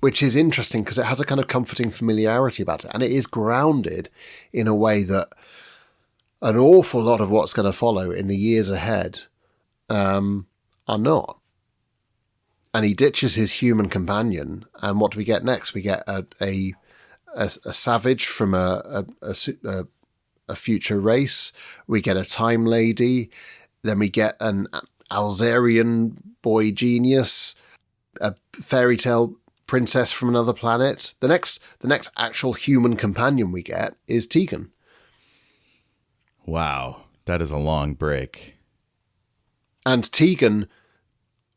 which is interesting because it has a kind of comforting familiarity about it. And it is grounded in a way that an awful lot of what's going to follow in the years ahead are not. And he ditches his human companion. And what do we get next? We get a savage from a future race. We get a time lady. Then we get an Alzarian boy genius, a fairy tale princess from another planet. The next actual human companion we get is Tegan. Wow, that is a long break. And Tegan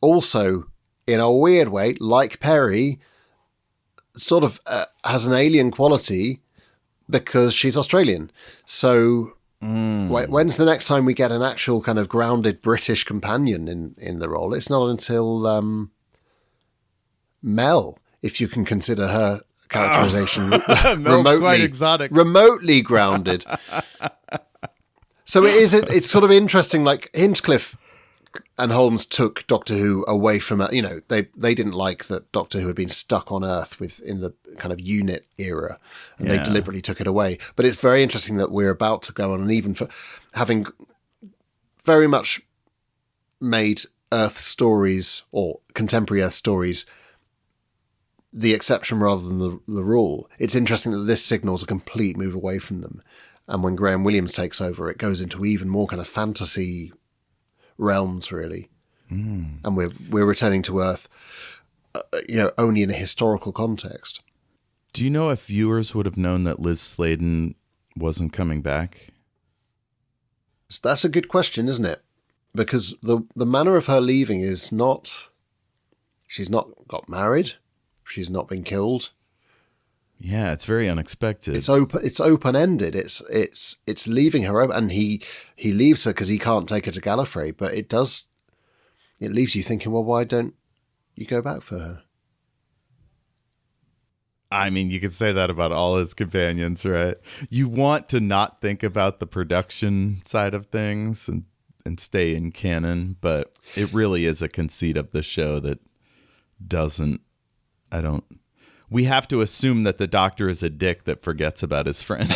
also, in a weird way, like Perry, sort of has an alien quality because she's Australian. So when's the next time we get an actual kind of grounded British companion in the role? It's not until Mel, if you can consider her characterization quite exotic. Remotely grounded. So it's sort of interesting, like Hinchcliffe and Holmes took Doctor Who away from it. They didn't like that Doctor Who had been stuck on Earth in the kind of unit era, and they deliberately took it away. But it's very interesting that we're about to go on, and even for having very much made Earth stories or contemporary Earth stories the exception rather than the rule. It's interesting that this signals a complete move away from them. And when Graham Williams takes over, it goes into even more kind of fantasy realms, really. And we're returning to Earth, only in a historical context. Do you know if viewers would have known that Liz Sladen wasn't coming back? So that's a good question, isn't it? Because the manner of her leaving is not... She's not got married. She's not been killed. Yeah, it's very unexpected. It's open-ended. It's leaving her open, and he leaves her because he can't take her to Gallifrey. But it leaves you thinking, well, why don't you go back for her? I mean, you could say that about all his companions, right? You want to not think about the production side of things and stay in canon, but it really is a conceit of the show that doesn't. We have to assume that the Doctor is a dick that forgets about his friend.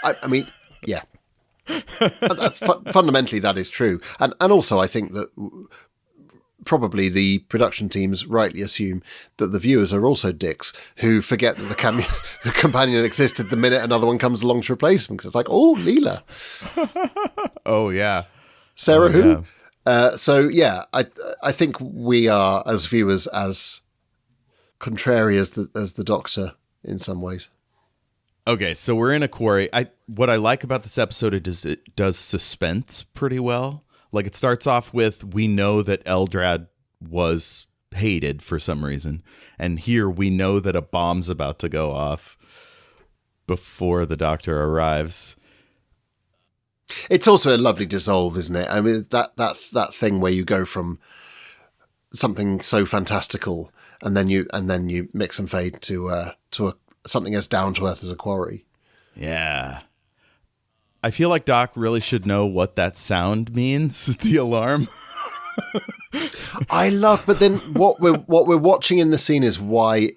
I mean, yeah. Fundamentally, that is true. And also, I think that probably the production teams rightly assume that the viewers are also dicks who forget that the companion existed the minute another one comes along to replace them. Because it's like, oh, Leela. Oh, yeah. Sarah who? Yeah. I think we are, as viewers, as contrary as the Doctor in some ways. Okay, so we're in a quarry. What I like about this episode is it does suspense pretty well. Like, it starts off with, we know that Eldrad was hated for some reason. And here we know that a bomb's about to go off before the Doctor arrives. It's also a lovely dissolve, isn't it? I mean, that thing where you go from something so fantastical and then you mix and fade to something as down to earth as a quarry. Yeah. I feel like Doc really should know what that sound means, the alarm. But then what we're watching in the scene is why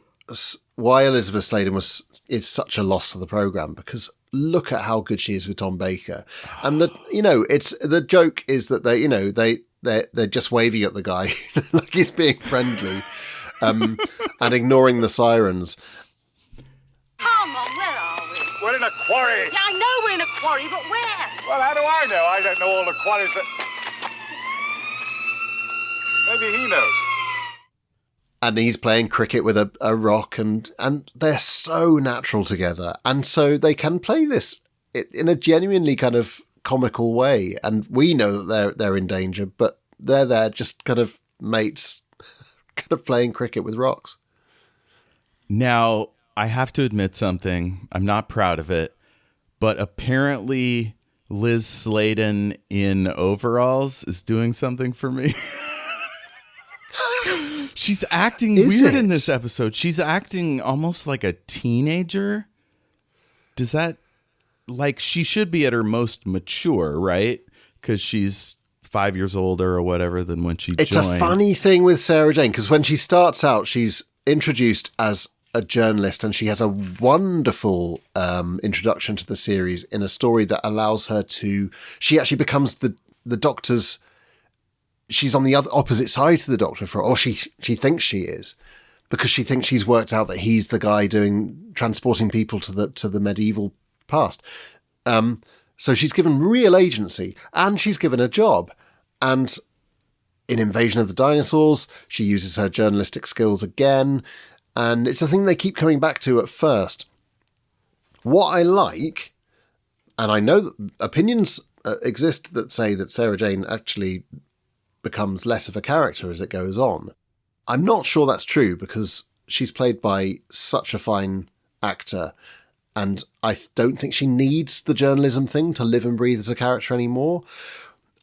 Elizabeth Sladen is such a loss to the program, because look at how good she is with Tom Baker. And the joke is that they're just waving at the guy like he's being friendly, and ignoring the sirens. Come on, where are we? We're in a quarry. Yeah, I know we're in a quarry, but where? Well, how do I know? I don't know all the quarries that... Maybe he knows. And he's playing cricket with a rock, and they're so natural together. And so they can play this in a genuinely kind of comical way. And we know that they're in danger, but they're there just kind of mates, kind of playing cricket with rocks. Now, I have to admit something. I'm not proud of it, but apparently Liz Sladen in overalls is doing something for me. She's acting weird in this episode. She's acting almost like a teenager. Does that, like, she should be at her most mature, right? Because she's 5 years older or whatever than when she joined. It's a funny thing with Sarah Jane, because when she starts out, she's introduced as a journalist, and she has a wonderful introduction to the series in a story that allows her to... She actually becomes the Doctor's... She's on the opposite side to the Doctor, or she thinks she is, because she thinks she's worked out that he's the guy transporting people to the medieval past. So she's given real agency, and she's given a job. And in Invasion of the Dinosaurs, she uses her journalistic skills again, and it's a thing they keep coming back to at first. What I like, and I know that opinions exist that say that Sarah Jane actually becomes less of a character as it goes on. I'm not sure that's true, because she's played by such a fine actor, and I don't think she needs the journalism thing to live and breathe as a character anymore.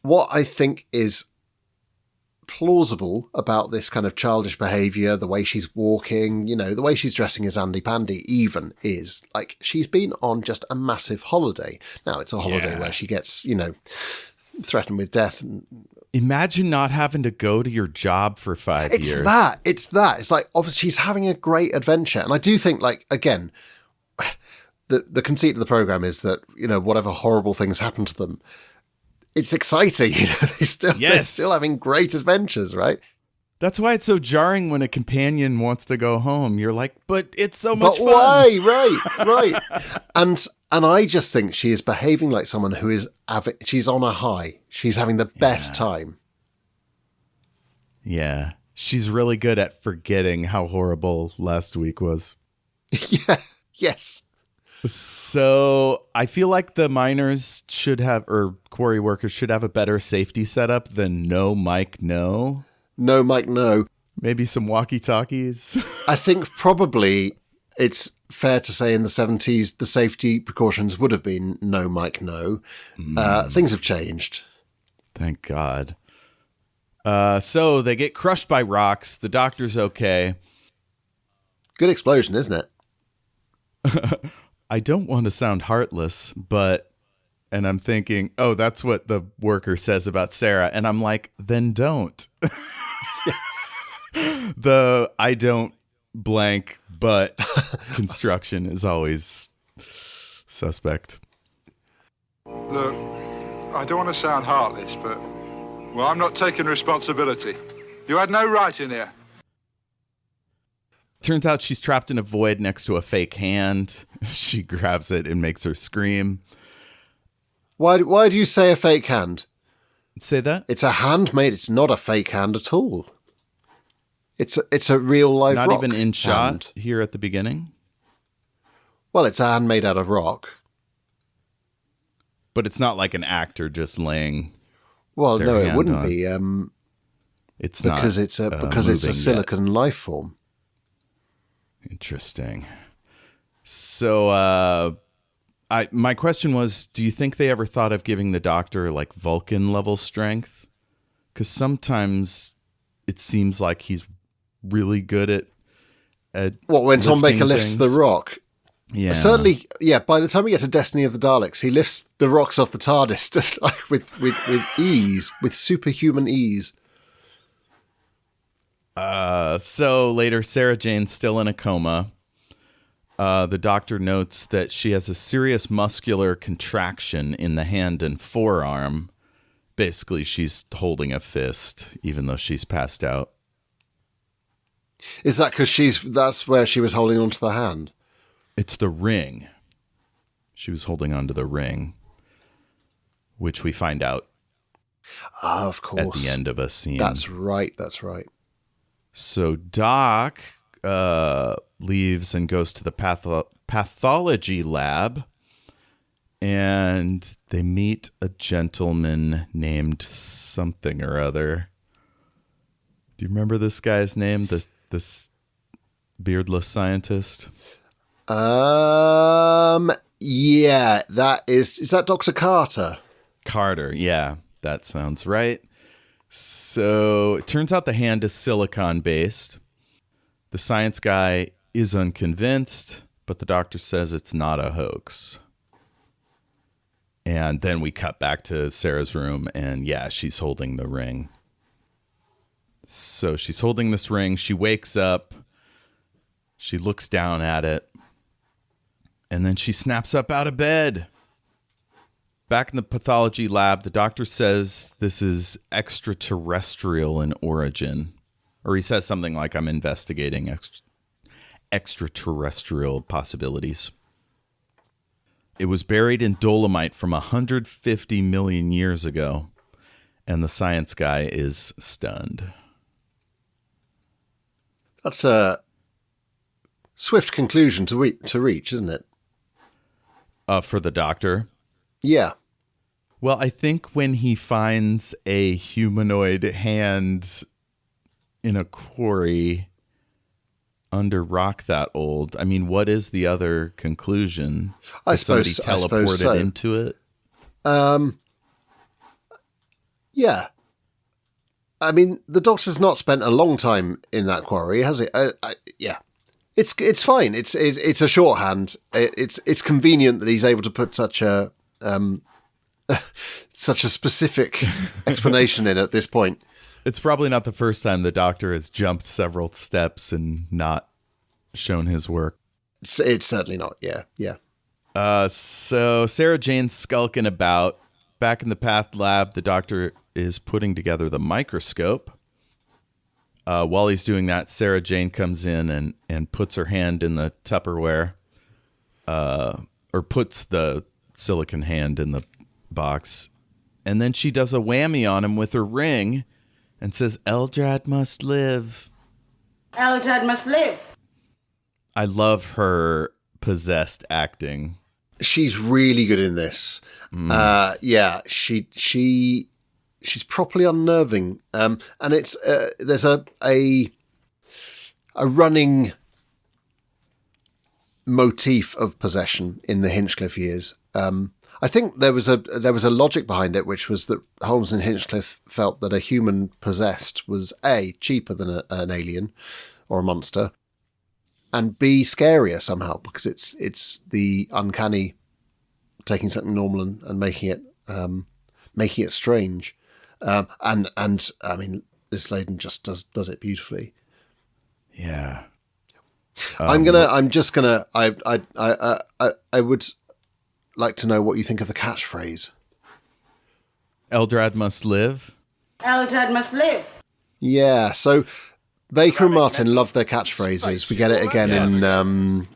What I think is plausible about this kind of childish behaviour, the way she's walking, the way she's dressing as Andy Pandy even, is like she's been on just a massive holiday. Now, it's a holiday where she gets, threatened with death. Imagine not having to go to your job for 5 years. It's that. It's like, obviously, she's having a great adventure. And I do think, like, again, the conceit of the program is that, whatever horrible things happen to them, it's exciting. They're still having great adventures, right? That's why it's so jarring when a companion wants to go home. You're like, but it's so much fun. Why? Right. And I just think she is behaving like someone who is she's on a high. She's having the best time. Yeah. She's really good at forgetting how horrible last week was. Yeah. Yes. So I feel like the miners should have, or quarry workers should have, a better safety setup than no mic, no. No mic, no. Maybe some walkie-talkies. I think probably it's fair to say in the 70s, the safety precautions would have been no mic, no. Things have changed. Thank God. So they get crushed by rocks. The Doctor's okay. Good explosion, isn't it? I don't want to sound heartless, and I'm thinking, oh, that's what the worker says about Sarah. And I'm like, then don't. The I don't blank, but construction is always suspect. Look, I don't want to sound heartless, but, well, I'm not taking responsibility. You had no right in here. Turns out she's trapped in a void next to a fake hand. She grabs it and makes her scream. Why do you say a fake hand? Say that? It's a handmade. It's not a fake hand at all. It's a real life rock. Not even in shot hand. Here at the beginning? Well, it's a hand made out of rock. But it's not like an actor just laying. Well, their no, it hand wouldn't on. be. It's because not, it's a moving silicon life form. yet. Interesting. So, my question was, do you think they ever thought of giving the Doctor like Vulcan level strength? Because sometimes it seems like he's really good at What, when Tom lifting Baker lifts things. the rock? Yeah, Certainly, yeah. By the time we get to Destiny of the Daleks, he lifts the rocks off the TARDIS just like with ease, with superhuman ease. So later, Sarah Jane's still in a coma. The Doctor notes that she has a serious muscular contraction in the hand and forearm. Basically, she's holding a fist, even though she's passed out. Is that because that's where she was holding onto the hand? It's the ring. She was holding onto the ring, which we find out Of course. at the end of a scene. That's right. That's right. So Doc leaves and goes to the pathology lab, and they meet a gentleman named something or other. Do you remember this guy's name? This beardless scientist? Yeah, is that Dr. Carter? Carter, yeah, that sounds right. So it turns out the hand is silicon based. The science guy is unconvinced, but the Doctor says it's not a hoax. And then we cut back to Sarah's room, and yeah, she's holding the ring. So she's holding this ring. She wakes up. She looks down at it. And then she snaps up out of bed. Back in the pathology lab, the Doctor says this is extraterrestrial in origin. Or he says something like, I'm investigating extraterrestrial possibilities. It was buried in dolomite from 150 million years ago. And the science guy is stunned. That's a swift conclusion to reach, isn't it? For the Doctor. Yeah. Well, I think when he finds a humanoid hand in a quarry under rock that old, I mean, what is the other conclusion? I Did somebody suppose teleported so. into it? Yeah. I mean, the Doctor's not spent a long time in that quarry, has it? Yeah. It's fine. It's a shorthand. It's convenient that he's able to put such a specific explanation in at this point. It's probably not the first time the Doctor has jumped several steps and not shown his work. It's certainly not. Yeah. So Sarah Jane's skulking about. Back in the Path Lab, the Doctor is putting together the microscope. While he's doing that, Sarah Jane comes in and puts her hand in the Tupperware, or puts the silicon hand in the box. And then she does a whammy on him with her ring and says, Eldrad must live. Eldrad must live. I love her possessed acting. She's really good in this. Yeah, she's properly unnerving. And it's there's a running motif of possession in the Hinchcliffe years. I think there was a logic behind it, which was that Holmes and Hinchcliffe felt that a human possessed was A, cheaper than an alien or a monster, and B, scarier somehow, because it's the uncanny taking something normal and making it strange. And I mean, this lady just does it beautifully. Yeah. I would like to know what you think of the catchphrase. Eldrad must live. Eldrad must live. Yeah, so Baker and Martin love their catchphrases. We get it again in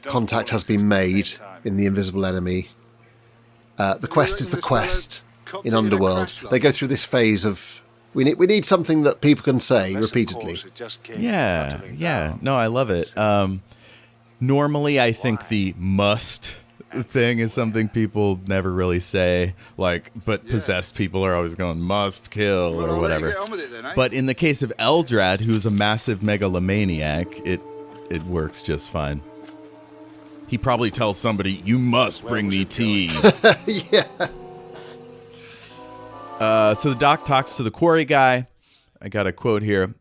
Contact Has Been Made in The Invisible Enemy. The Quest is the Quest in Underworld. They go through this phase of we need something that people can say repeatedly. Yeah. No, I love it. Normally, I think the must thing is something people never really say. Like, but possessed people are always going, must kill, Well, or I'll let you whatever. get on with it then, eh? But in the case of Eldrad, who's a massive megalomaniac, it works just fine. He probably tells somebody, you must bring me tea. Yeah. So the doc talks to the quarry guy. I got a quote here.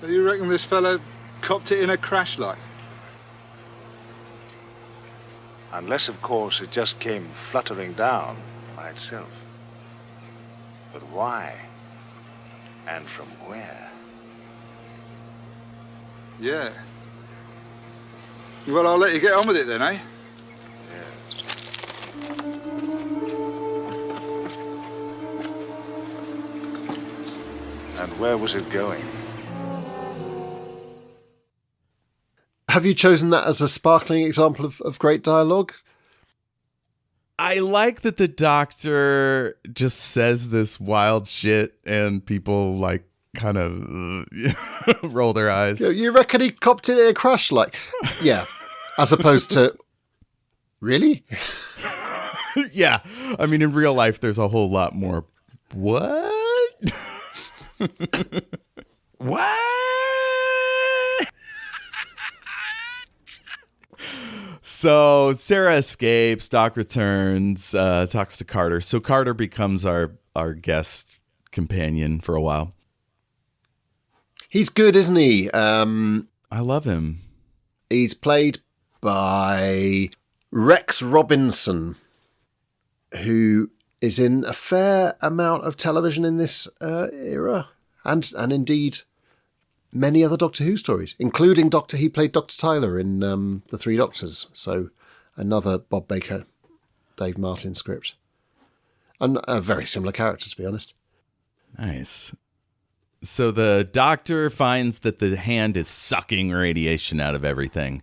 So you reckon this fella copped it in a crash like? Unless, of course, it just came fluttering down by itself. But why? And from where? Yeah. Well, I'll let you get on with it then, eh? And where was it going? Have you chosen that as a sparkling example of great dialogue? I like that the doctor just says this wild shit and people like kind of roll their eyes. You reckon he copped it in a crash like? Yeah. As opposed to, really? Yeah. I mean, in real life, there's a whole lot more. What? What? So Sarah escapes. Doc returns, talks to Carter. So Carter becomes our guest companion for a while. He's good, isn't he? I love him. He's played by Rex Robinson, who is in a fair amount of television in this era, and indeed many other Doctor Who stories, including he played Dr. Tyler in The Three Doctors, so another Bob Baker, Dave Martin script. And a very similar character, to be honest. Nice. So the doctor finds that the hand is sucking radiation out of everything.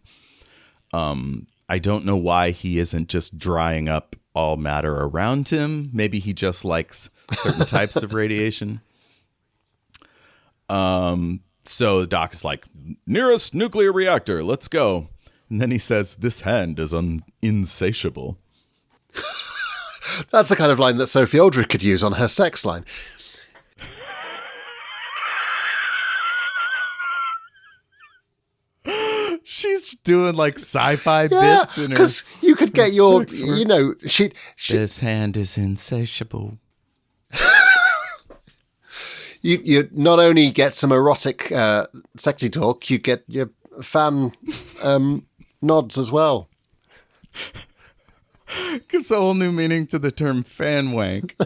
I don't know why he isn't just drying up all matter around him. Maybe he just likes certain types of radiation. So the doc is like, nearest nuclear reactor, let's go. And then he says, this hand is insatiable. That's the kind of line that Sophie Aldred could use on her sex line. She's doing like sci-fi bits in her. Because you could get your, sex work. you know, she This hand is insatiable. you not only get some erotic, sexy talk, you get your fan nods as well. Gives a whole new meaning to the term fan wank.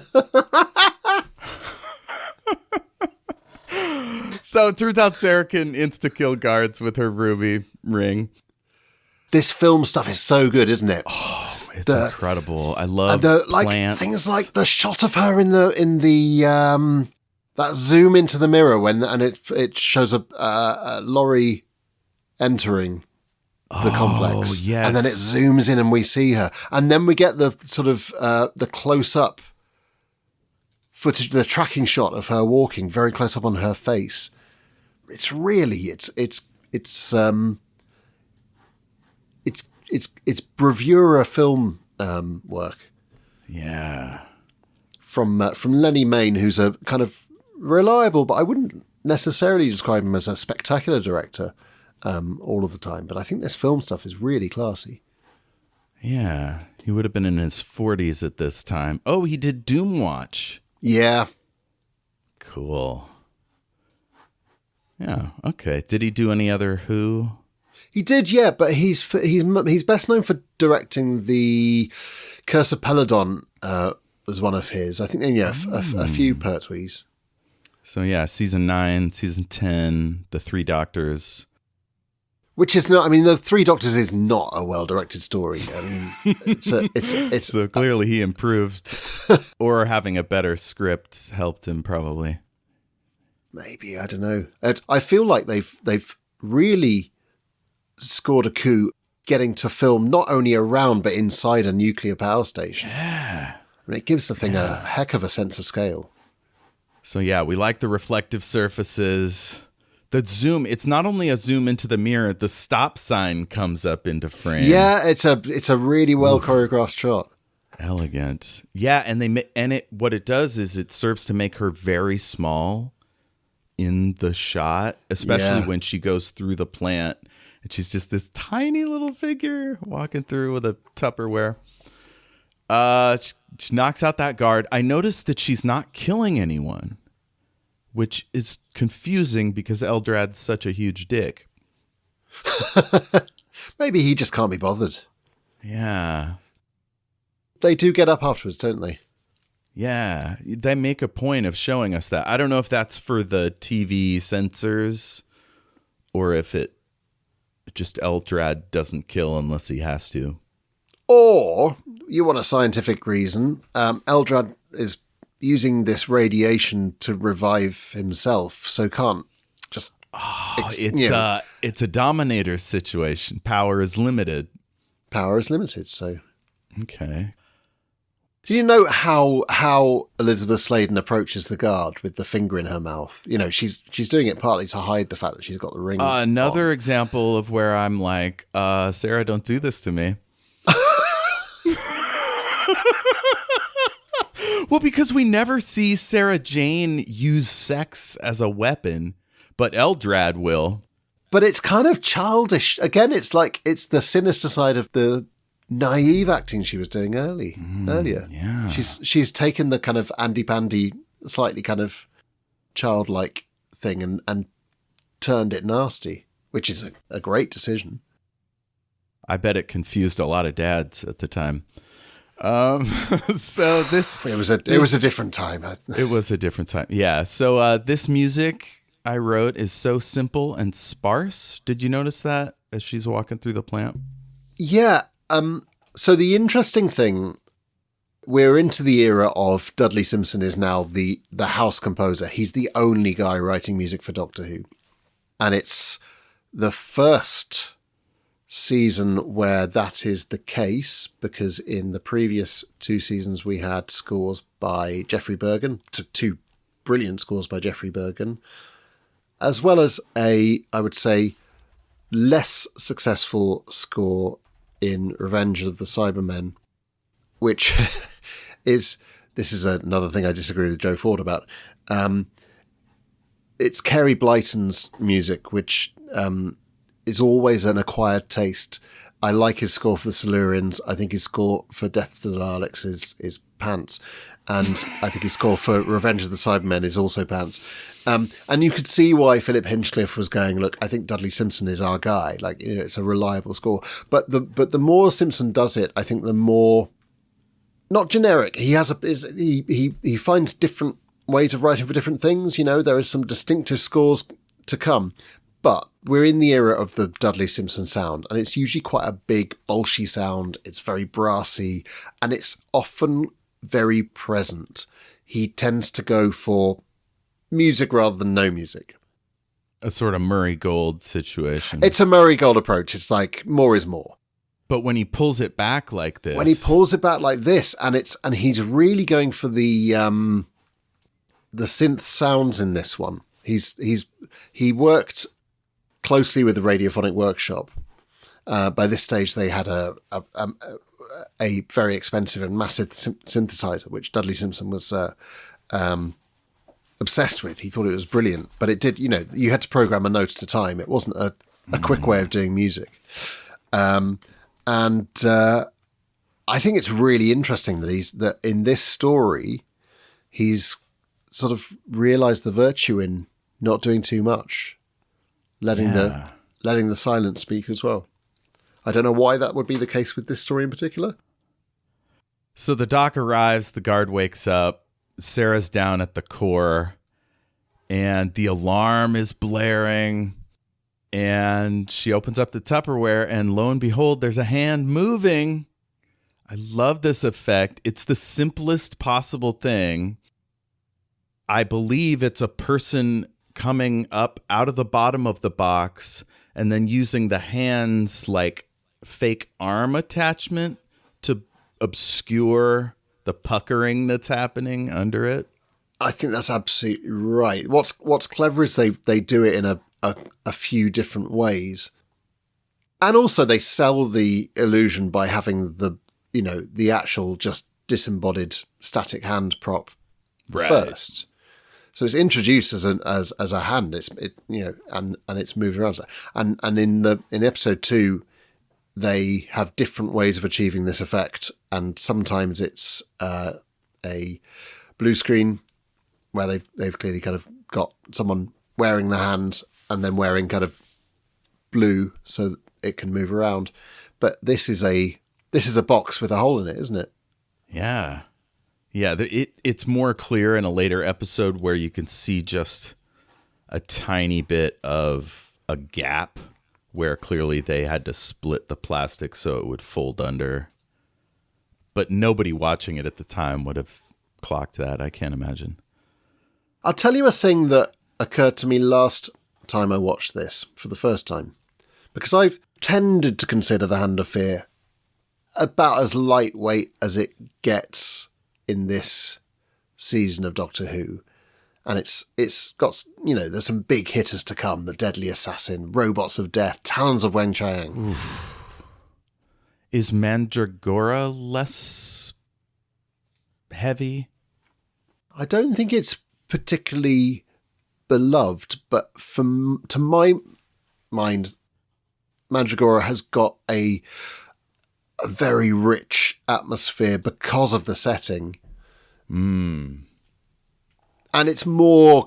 So it turns out Sarah can insta-kill guards with her ruby ring. This film stuff is so good, isn't it? It's incredible. I love plants. Things like the shot of her in the that zoom into the mirror and it shows a lorry entering the complex. Yes. And then it zooms in and we see her. And then we get the sort of the close-up footage, the tracking shot of her walking very close up on her face. It's really, it's bravura film work. Yeah. From Lenny Mayne, who's a kind of reliable, but I wouldn't necessarily describe him as a spectacular director all of the time. But I think this film stuff is really classy. Yeah. He would have been in his 40s at this time. Oh, he did Doomwatch. Yeah. Cool. Yeah. Okay. Did he do any other Who? He did, yeah, but he's best known for directing the Curse of Peladon as one of his. I think, a few Pertwees. So yeah, season 9, season 10, The Three Doctors. Which is not. I mean, The Three Doctors is not a well-directed story. I mean, it's So clearly he improved, or having a better script helped him probably. Maybe, I don't know. I feel like they've really scored a coup getting to film not only around but inside a nuclear power station. Yeah. I mean, it gives the thing a heck of a sense of scale. So yeah, we like the reflective surfaces. The zoom, it's not only a zoom into the mirror, the stop sign comes up into frame. Yeah, it's a really well choreographed shot. Elegant. Yeah, and what it does is it serves to make her very small in the shot, especially when she goes through the plant and she's just this tiny little figure walking through with a Tupperware. She knocks out that guard. I noticed that she's not killing anyone, which is confusing because Eldrad's such a huge dick. Maybe he just can't be bothered. Yeah. They do get up afterwards, don't they? Yeah. They make a point of showing us that. I don't know if that's for the TV censors or if it just Eldrad doesn't kill unless he has to. Or, you want a scientific reason, Eldrad is using this radiation to revive himself, so can't just... It's a Dominator situation. Power is limited. Power is limited, so... Okay. Do you know how Elizabeth Sladen approaches the guard with the finger in her mouth? You know, she's doing it partly to hide the fact that she's got the ring Another on. example of where I'm like, Sarah, don't do this to me. Well, because we never see Sarah Jane use sex as a weapon, but Eldrad will. But it's kind of childish. Again, it's like it's the sinister side of the naive acting she was doing earlier. Yeah. She's taken the kind of Andy-pandy, slightly kind of childlike thing and turned it nasty, which is a great decision. I bet it confused a lot of dads at the time. So it was a different time. It was a different time. Yeah. So this music I wrote is so simple and sparse. Did you notice that as she's walking through the plant? Yeah. So the interesting thing, we're into the era of Dudley Simpson is now the house composer. He's the only guy writing music for Doctor Who. And it's the first season where that is the case, because in the previous 2 seasons we had scores by Geoffrey Bergen, 2 brilliant scores by Geoffrey Bergen, as well as I would say, less successful score in Revenge of the Cybermen, which this is another thing I disagree with Joe Ford about. It's Kerry Blyton's music, which is always an acquired taste. I like his score for the Silurians. I think his score for Death to the Daleks is pants. And I think his score for Revenge of the Cybermen is also pants. And you could see why Philip Hinchcliffe was going, look, I think Dudley Simpson is our guy. Like, you know, it's a reliable score. But the more Simpson does it, I think the more, not generic. He has he finds different ways of writing for different things. You know, there are some distinctive scores to come. But we're in the era of the Dudley Simpson sound, and it's usually quite a big, bolshy sound. It's very brassy, and it's often very present. He tends to go for music rather than no music. A sort of Murray Gold situation. It's a Murray Gold approach. It's like more is more. But when he pulls it back like this, and he's really going for the synth sounds in this one. He worked closely with the Radiophonic Workshop. By this stage, they had a very expensive and massive synthesizer, which Dudley Simpson was obsessed with. He thought it was brilliant, but it did. You know, you had to program a note at a time. It wasn't a quick way of doing music. And I think it's really interesting that in this story, he's sort of realized the virtue in not doing too much, letting the silence speak as well. I don't know why that would be the case with this story in particular. So the doc arrives, the guard wakes up, Sarah's down at the core, and the alarm is blaring, and she opens up the Tupperware, and lo and behold, there's a hand moving. I love this effect. It's the simplest possible thing. I believe it's a person coming up out of the bottom of the box and then using the hands like fake arm attachment to obscure the puckering that's happening under it. I think that's absolutely right. What's clever is they do it a few different ways. And also they sell the illusion by having the actual just disembodied static hand prop first. So it's introduced as a hand. And it's moved around. And in episode 2, they have different ways of achieving this effect, and sometimes it's a blue screen where they've clearly kind of got someone wearing the hand and then wearing kind of blue so that it can move around. But this is a box with a hole in it, isn't it? Yeah. Yeah, it's more clear in a later episode where you can see just a tiny bit of a gap where clearly they had to split the plastic so it would fold under. But nobody watching it at the time would have clocked that, I can't imagine. I'll tell you a thing that occurred to me last time I watched this for the first time. Because I've tended to consider the Hand of Fear about as lightweight as it gets in this season of Doctor Who. And it's got, there's some big hitters to come. The Deadly Assassin, Robots of Death, Talons of Weng Chiang. Is Mandragora less heavy? I don't think it's particularly beloved, but to my mind, Mandragora has got a very rich atmosphere because of the setting. And it's more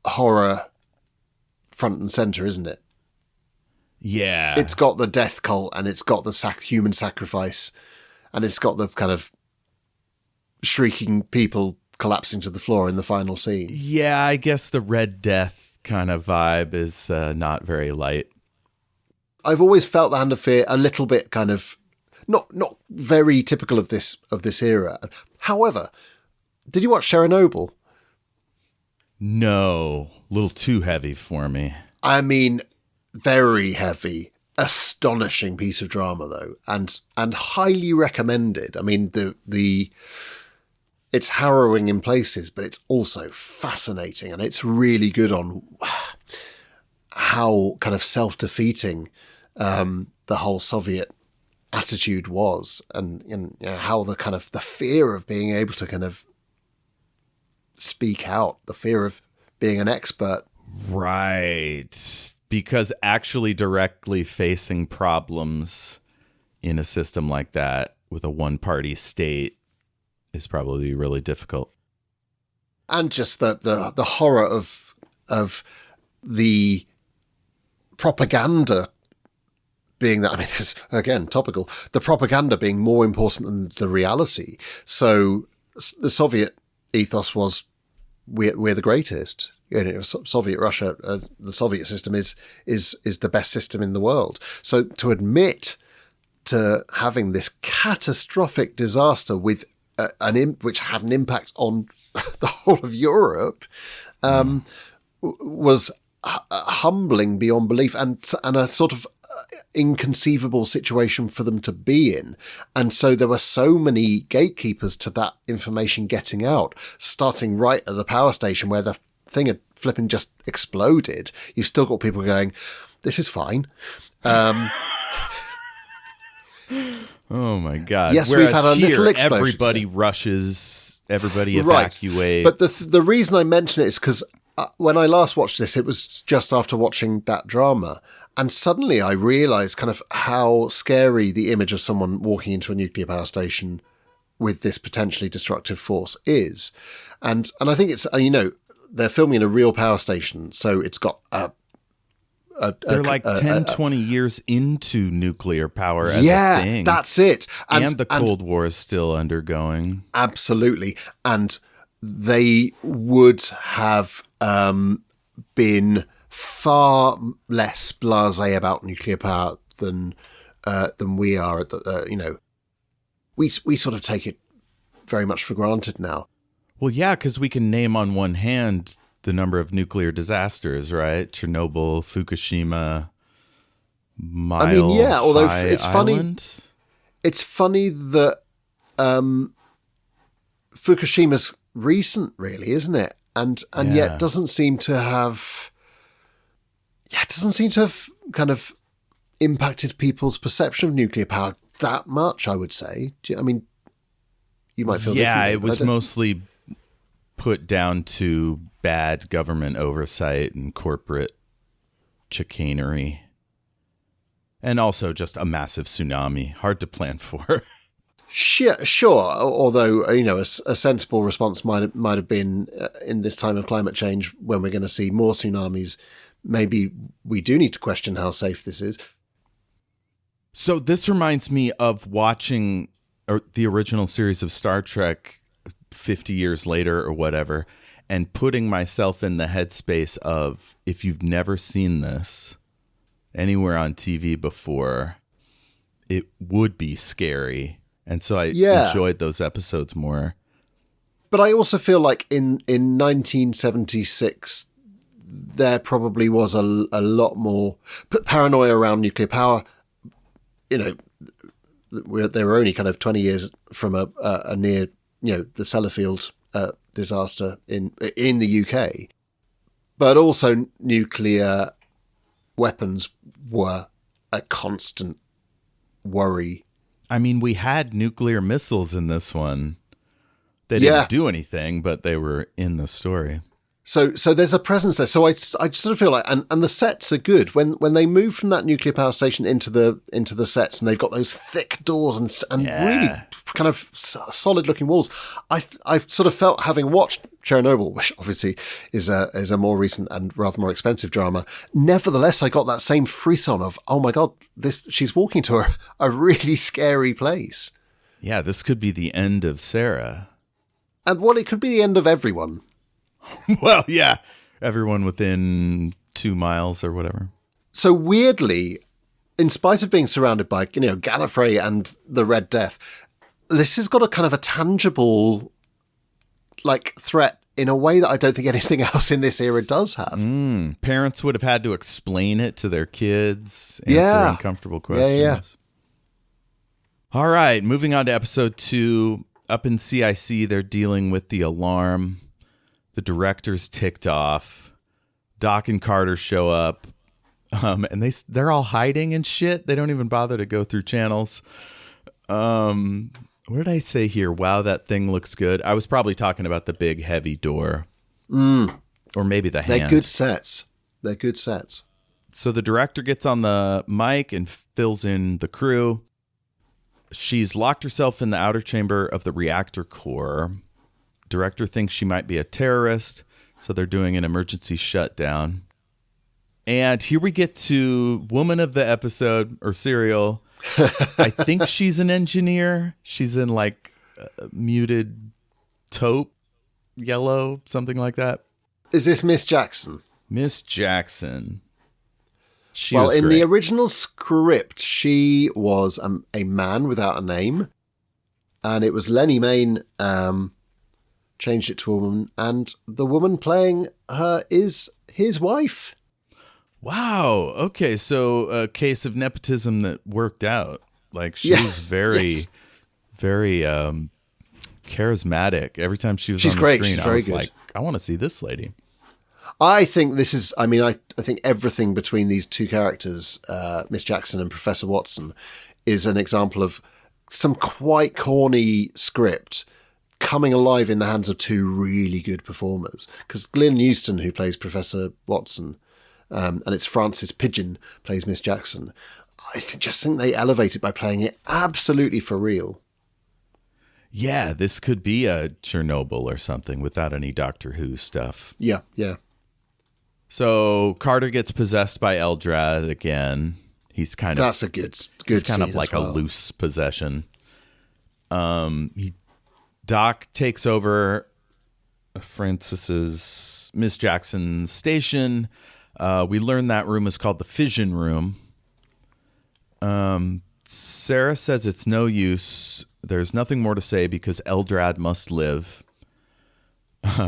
horror front and center, isn't it? Yeah. It's got the death cult, and it's got the human sacrifice, and it's got the kind of shrieking people collapsing to the floor in the final scene. Yeah, I guess the Red Death kind of vibe is not very light. I've always felt the Hand of Fear a little bit kind of not very typical of this era. However, did you watch Chernobyl? No, a little too heavy for me. I mean, very heavy, astonishing piece of drama though, and highly recommended. I mean, it's harrowing in places, but it's also fascinating, and it's really good on how kind of self-defeating the whole Soviet attitude was, and how the kind of the fear of being able to kind of speak out, the fear of being an expert. Right. Because actually directly facing problems in a system like that with a one-party state is probably really difficult. And just the horror of the propaganda being that, I mean, this is, again, topical, the propaganda being more important than the reality. So the Soviet ethos was, we're the greatest. Soviet Russia, the Soviet system is the best system in the world. So to admit to having this catastrophic disaster with which had an impact on the whole of Europe, was humbling beyond belief, and a sort of inconceivable situation for them to be in. And so there were so many gatekeepers to that information getting out, starting right at the power station where the thing had flipping just exploded. You've still got people going, this is fine. Oh my God. Yes, whereas we've had a here, little explosion. Everybody rushes, everybody evacuates. Right. But the reason I mention it is because when I last watched this, it was just after watching that drama. And suddenly I realised kind of how scary the image of someone walking into a nuclear power station with this potentially destructive force is. And I think it's, they're filming in a real power station, so it's got they're like 10, 20 years into nuclear power as a thing. Yeah, that's it. And the Cold War is still undergoing. Absolutely. And they would have been far less blasé about nuclear power than we are. We sort of take it very much for granted now. Well, yeah, because we can name on one hand the number of nuclear disasters, right? Chernobyl, Fukushima, although it's Island. Funny. It's funny that Fukushima's recent, really, isn't it? and Yeah. yet doesn't seem to have kind of impacted people's perception of nuclear power that much, I would say. I mean, you might feel differently. It was mostly put down to bad government oversight and corporate chicanery. And also just a massive tsunami. Hard to plan for. Sure. Although, a sensible response might have been in this time of climate change when we're going to see more tsunamis, maybe we do need to question how safe this is. So this reminds me of watching the original series of Star Trek 50 years later or whatever, and putting myself in the headspace of, if you've never seen this anywhere on TV before, it would be scary. And so I enjoyed those episodes more. But I also feel like in 1976, there probably was a lot more paranoia around nuclear power. They were only kind of 20 years from a near, the Sellafield disaster in the UK. But also nuclear weapons were a constant worry. I mean, we had nuclear missiles in this one. They didn't do anything, but they were in the story. So there's a presence there. So I sort of feel like, and the sets are good when they move from that nuclear power station into the sets, and they've got those thick doors and really kind of solid looking walls. I sort of felt, having watched Chernobyl, which obviously is a more recent and rather more expensive drama. Nevertheless, I got that same frisson of, oh my God, she's walking to a really scary place. Yeah, this could be the end of Sarah. And it could be the end of everyone. Well, yeah, everyone within 2 miles or whatever. So weirdly, in spite of being surrounded by, Gallifrey and the Red Death, this has got a kind of a tangible, threat in a way that I don't think anything else in this era does have. Parents would have had to explain it to their kids, answer uncomfortable questions. Yeah. All right, moving on to episode 2. Up in CIC, they're dealing with the alarm. The director's ticked off. Doc and Carter show up, and they're all hiding and shit. They don't even bother to go through channels. What did I say here? Wow, that thing looks good. I was probably talking about the big heavy door, or maybe the hand. They're good sets. So the director gets on the mic and fills in the crew. She's locked herself in the outer chamber of the reactor core. Director thinks she might be a terrorist, so they're doing an emergency shutdown. And here we get to woman of the episode, or serial. I think she's an engineer. She's in muted taupe, yellow, something like that. Is this Miss Jackson? Miss Jackson. Well, in the original script, she was a man without a name. And it was Lenny Mayne changed it to a woman, and the woman playing her is his wife. Wow. Okay, so a case of nepotism that worked out. She's very charismatic. Every time she was on the great. screen, She's I was good. like, I want to see this lady. I think this is, I think everything between these two characters, Miss Jackson and Professor Watson, is an example of some quite corny script coming alive in the hands of two really good performers. Because Glyn Houston, who plays Professor Watson, and it's Frances Pidgeon plays Miss Jackson, I just think they elevate it by playing it absolutely for real. Yeah, this could be a Chernobyl or something without any Doctor Who stuff. Yeah. So Carter gets possessed by Eldrad again. He's kind of... That's a good He's kind of scene like as well. a loose possession. Doc takes over Francis's Miss Jackson's station. We learn that room is called the fission room. Sarah says it's no use. There's nothing more to say because Eldrad must live.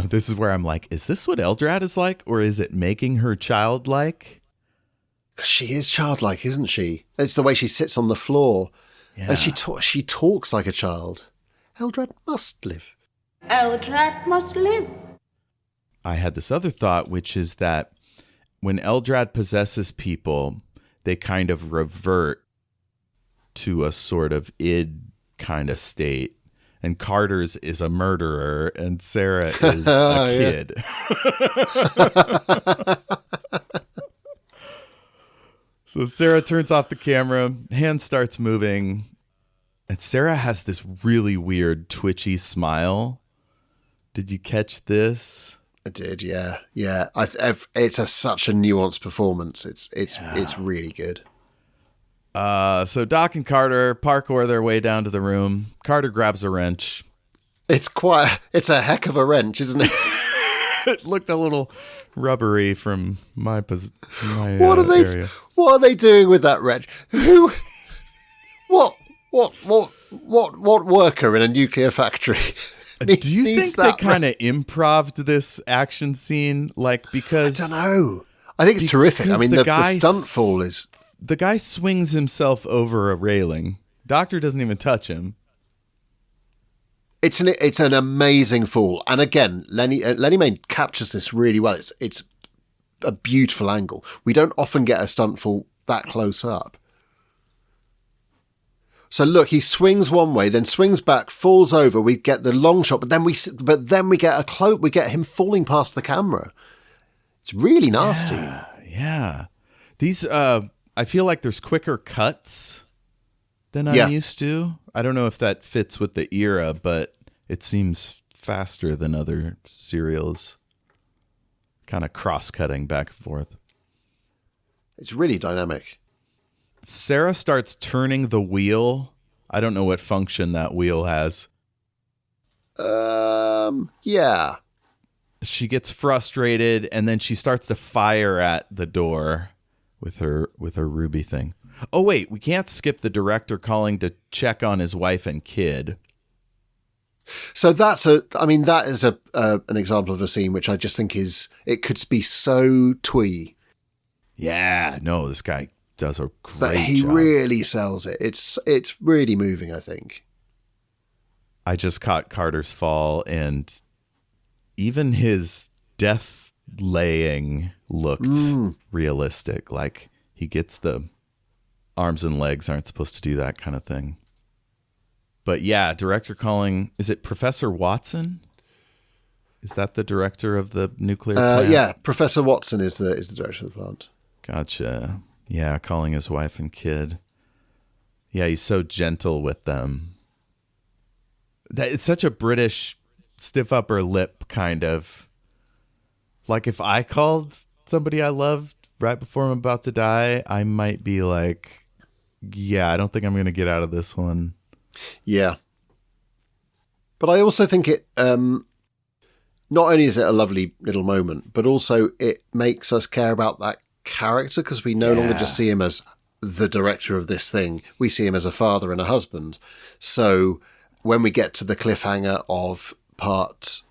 This is where I'm like, is this what Eldrad is like? Or is it making her childlike? She is childlike, isn't she? It's the way she sits on the floor. Yeah. And she talks like a child. Eldrad must live. Eldrad must live. I had this other thought, which is that when Eldrad possesses people, they kind of revert to a sort of id kind of state. And Carter's is a murderer, and Sarah is a kid. So Sarah turns off the camera, hand starts moving, and Sarah has this really weird twitchy smile. Did you catch this? I did, yeah. It's such a nuanced performance. It's really good. So Doc and Carter parkour their way down to the room. Carter grabs a wrench. It's a heck of a wrench, isn't it? It looked a little rubbery from my area. What are they doing with that wrench? What worker in a nuclear factory? Do you think they kind of improv'd this action scene? Because I don't know. I think it's terrific. I mean, the stunt fall is. The guy swings himself over a railing. Doctor doesn't even touch him. It's an amazing fall, and again, Lenny May captures this really well. It's a beautiful angle. We don't often get a stunt fall that close up. So look, he swings one way, then swings back, falls over. We get the long shot, but then we get we get him falling past the camera. It's really nasty. Yeah. These I feel like there's quicker cuts than I'm used to. I don't know if that fits with the era, but it seems faster than other serials. Kind of cross-cutting back and forth. It's really dynamic. Sarah starts turning the wheel. I don't know what function that wheel has. Yeah. She gets frustrated, and then she starts to fire at the door with her ruby thing. Oh, wait, we can't skip the director calling to check on his wife and kid. So that is an example of a scene which I just think it could be so twee. Yeah, no, this guy does a great but he job. Really sells it. It's really moving, I think. I just caught Carter's fall, and even his death laying looked realistic. Like he gets the arms and legs aren't supposed to do that kind of thing. But yeah, director calling, is it Professor Watson? Is that the director of the nuclear plant? Yeah, Professor Watson is the director of the plant. Gotcha. Yeah, calling his wife and kid. Yeah, he's so gentle with them. It's such a British stiff upper lip kind of. Like if I called somebody I loved right before I'm about to die, I might be like, yeah, I don't think I'm going to get out of this one. Yeah. But I also think it, not only is it a lovely little moment, but also it makes us care about that character because we no longer just see him as the director of this thing. We see him as a father and a husband. So when we get to the cliffhanger of part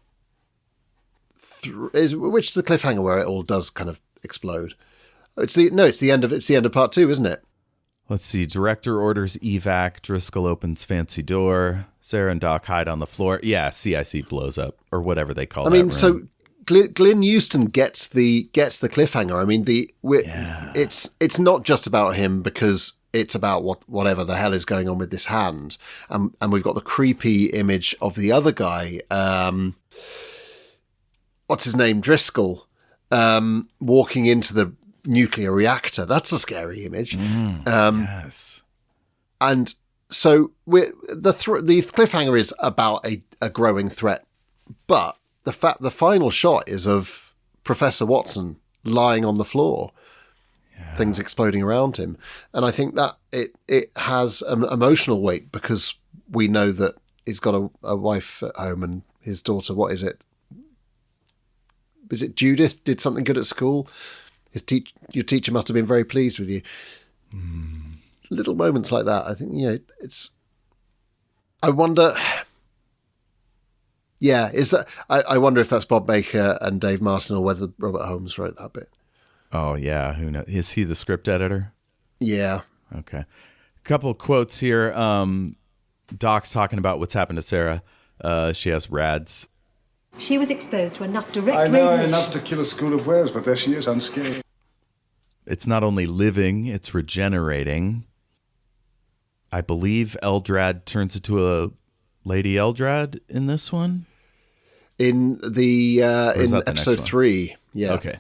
which is the cliffhanger where it all does kind of explode. It's the end of part 2, isn't it? Let's see. Director orders evac. Driscoll opens fancy door. Sarah and Doc hide on the floor. Yeah, CIC blows up or whatever they call it. I mean, so Glyn Houston gets the cliffhanger. I mean, it's not just about him because it's about whatever the hell is going on with this hand, and we've got the creepy image of the other guy. What's his name? Driscoll walking into the nuclear reactor. That's a scary image. Yes. And so the cliffhanger is about a growing threat, but the final shot is of Professor Watson lying on the floor, things exploding around him. And I think that it has an emotional weight because we know that he's got a wife at home and his daughter, what is it? Is it Judith? Did something good at school? Your teacher must have been very pleased with you. Little moments like that. I think, I wonder. Yeah, I wonder if that's Bob Baker and Dave Martin or whether Robert Holmes wrote that bit. Oh, yeah. Who knows? Is he the script editor? Yeah. Okay. A couple of quotes here. Doc's talking about what's happened to Sarah. She has RADS. She was exposed to enough direct I know radiation. enough to kill a school of whales, but there she is, unscathed. It's not only living, it's regenerating. I believe Eldrad turns into a Lady Eldrad in this one. In the is in that the next episode one? 3. Yeah. Okay.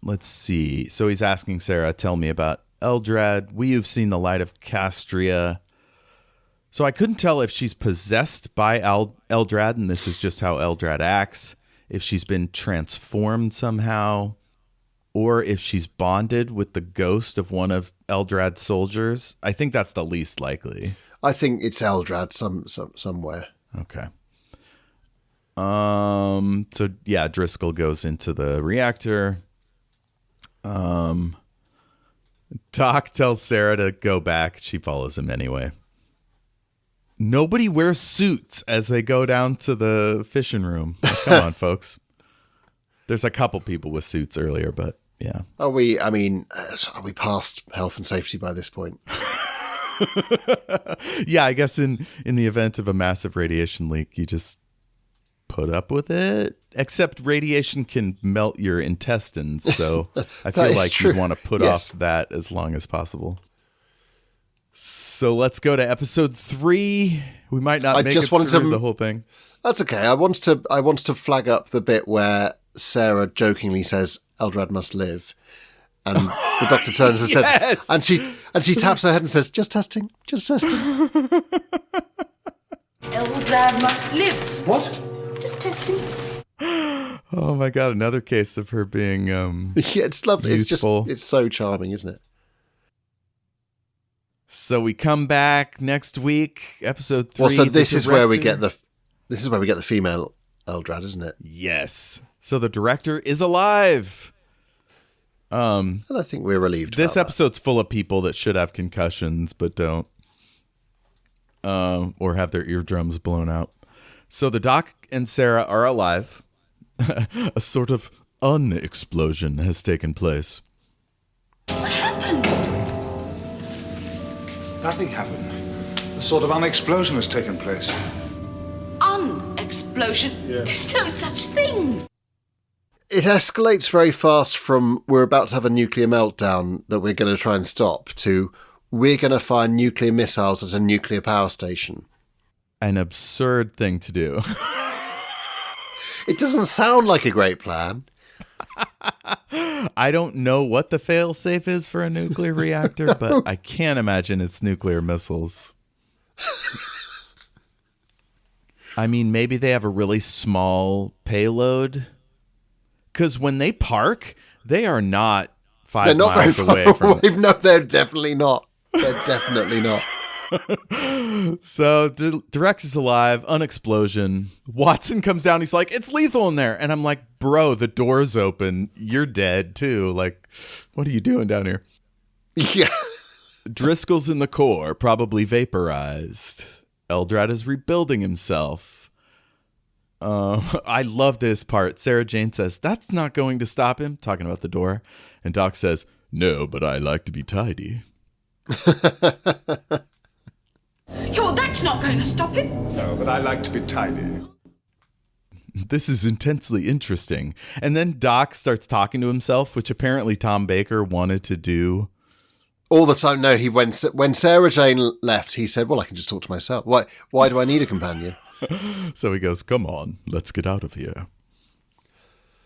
Let's see. So he's asking Sarah, tell me about Eldrad. We have seen the light of Castria. So I couldn't tell if she's possessed by Eldrad, and this is just how Eldrad acts, if she's been transformed somehow, or if she's bonded with the ghost of one of Eldrad's soldiers. I think that's the least likely. I think it's Eldrad somewhere. Okay. So yeah, Driscoll goes into the reactor. Doc tells Sarah to go back. She follows him anyway. Nobody wears suits as they go down to the fishing room. Like, come on, folks. There's a couple people with suits earlier, but yeah. Are we past health and safety by this point? Yeah, I guess in the event of a massive radiation leak, you just put up with it. Except radiation can melt your intestines, so I feel like true. you'd want to put off that as long as possible. So let's go to episode 3. We might not make it through the whole thing. That's okay. I wanted to flag up the bit where Sarah jokingly says Eldrad must live, and the doctor turns and Yes! says, and she taps her head and says, "Just testing, just testing." Eldrad must live. What? Just testing. Oh my god, another case of her being Yeah, it's lovely. Youthful. It's so charming, isn't it? So we come back next week, episode 3. Well, so this The is where we director- get the female Eldrad, isn't it? Yes. So the director is alive. And I think we're relieved. This about that. episode's full of people that should have concussions but don't, or have their eardrums blown out. So the Doc and Sarah are alive. A sort of un-explosion has taken place. What happened? Nothing happened. A sort of unexplosion has taken place. Explosion? Yeah. There's no such thing. It escalates very fast from we're about to have a nuclear meltdown that we're going to try and stop to we're going to fire nuclear missiles at a nuclear power station. An absurd thing to do. It doesn't sound like a great plan. I don't know what the fail-safe is for a nuclear reactor, but I can't imagine it's nuclear missiles. I mean, maybe they have a really small payload. Because when they park, they are not 5 They're not miles very far away from... No, they're definitely not. They're definitely not. So the director's alive, unexplosion. Watson comes down. He's like, it's lethal in there. And I'm like, bro, the door's open. You're dead too. Like, what are you doing down here? Yeah. Driscoll's in the core, probably vaporized. Eldrad is rebuilding himself. I love this part. Sarah Jane says, that's not going to stop him, talking about the door. And Doc says, no, but I like to be tidy. Yeah, well, that's not going to stop him. No, but I like to be tidy. This is intensely interesting. And then Doc starts talking to himself, which apparently Tom Baker wanted to do. All the time. No, when Sarah Jane left, he said, well, I can just talk to myself. Why do I need a companion? So he goes, come on, let's get out of here.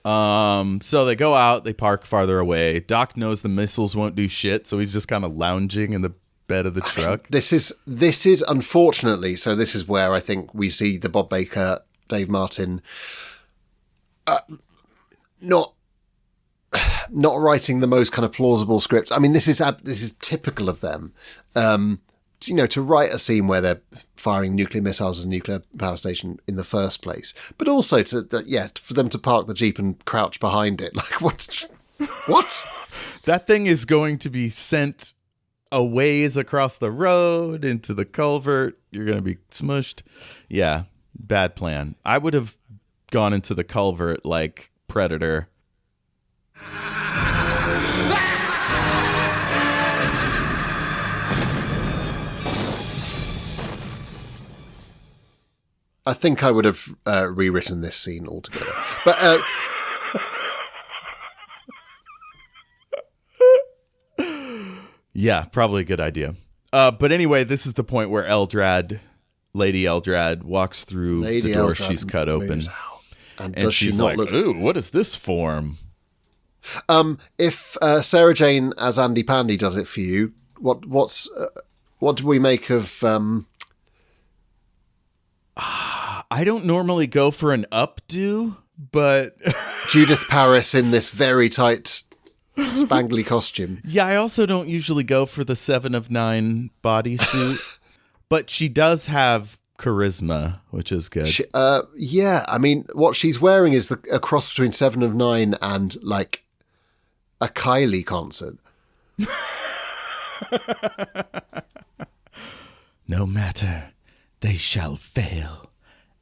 So they go out, they park farther away. Doc knows the missiles won't do shit, so he's just kind of lounging in the bed of the truck. This is unfortunately, so this is where I think we see the Bob Baker, Dave Martin, not writing the most kind of plausible script. I mean, this is typical of them. To write a scene where they're firing nuclear missiles at a nuclear power station in the first place, but also for them to park the Jeep and crouch behind it. Like, what? That thing is going to be sent a ways across the road into the culvert. You're going to be smushed. Yeah, bad plan. I would have gone into the culvert like Predator. I think I would have rewritten this scene altogether. But yeah, probably a good idea. But anyway, this is the point where Lady Eldrad, walks through the door she's cut open. And And she's like, ooh, what is this form? If Sarah Jane as Andy Pandy does it for you, what do we make of? I don't normally go for an updo, but Judith Paris in this very tight, spangly costume. yeah, I also don't usually go for the 7 of 9 bodysuit, but she does have charisma, which is good. Yeah, I mean, what she's wearing is a cross between 7 of 9 and like a Kylie concert. No matter, they shall fail,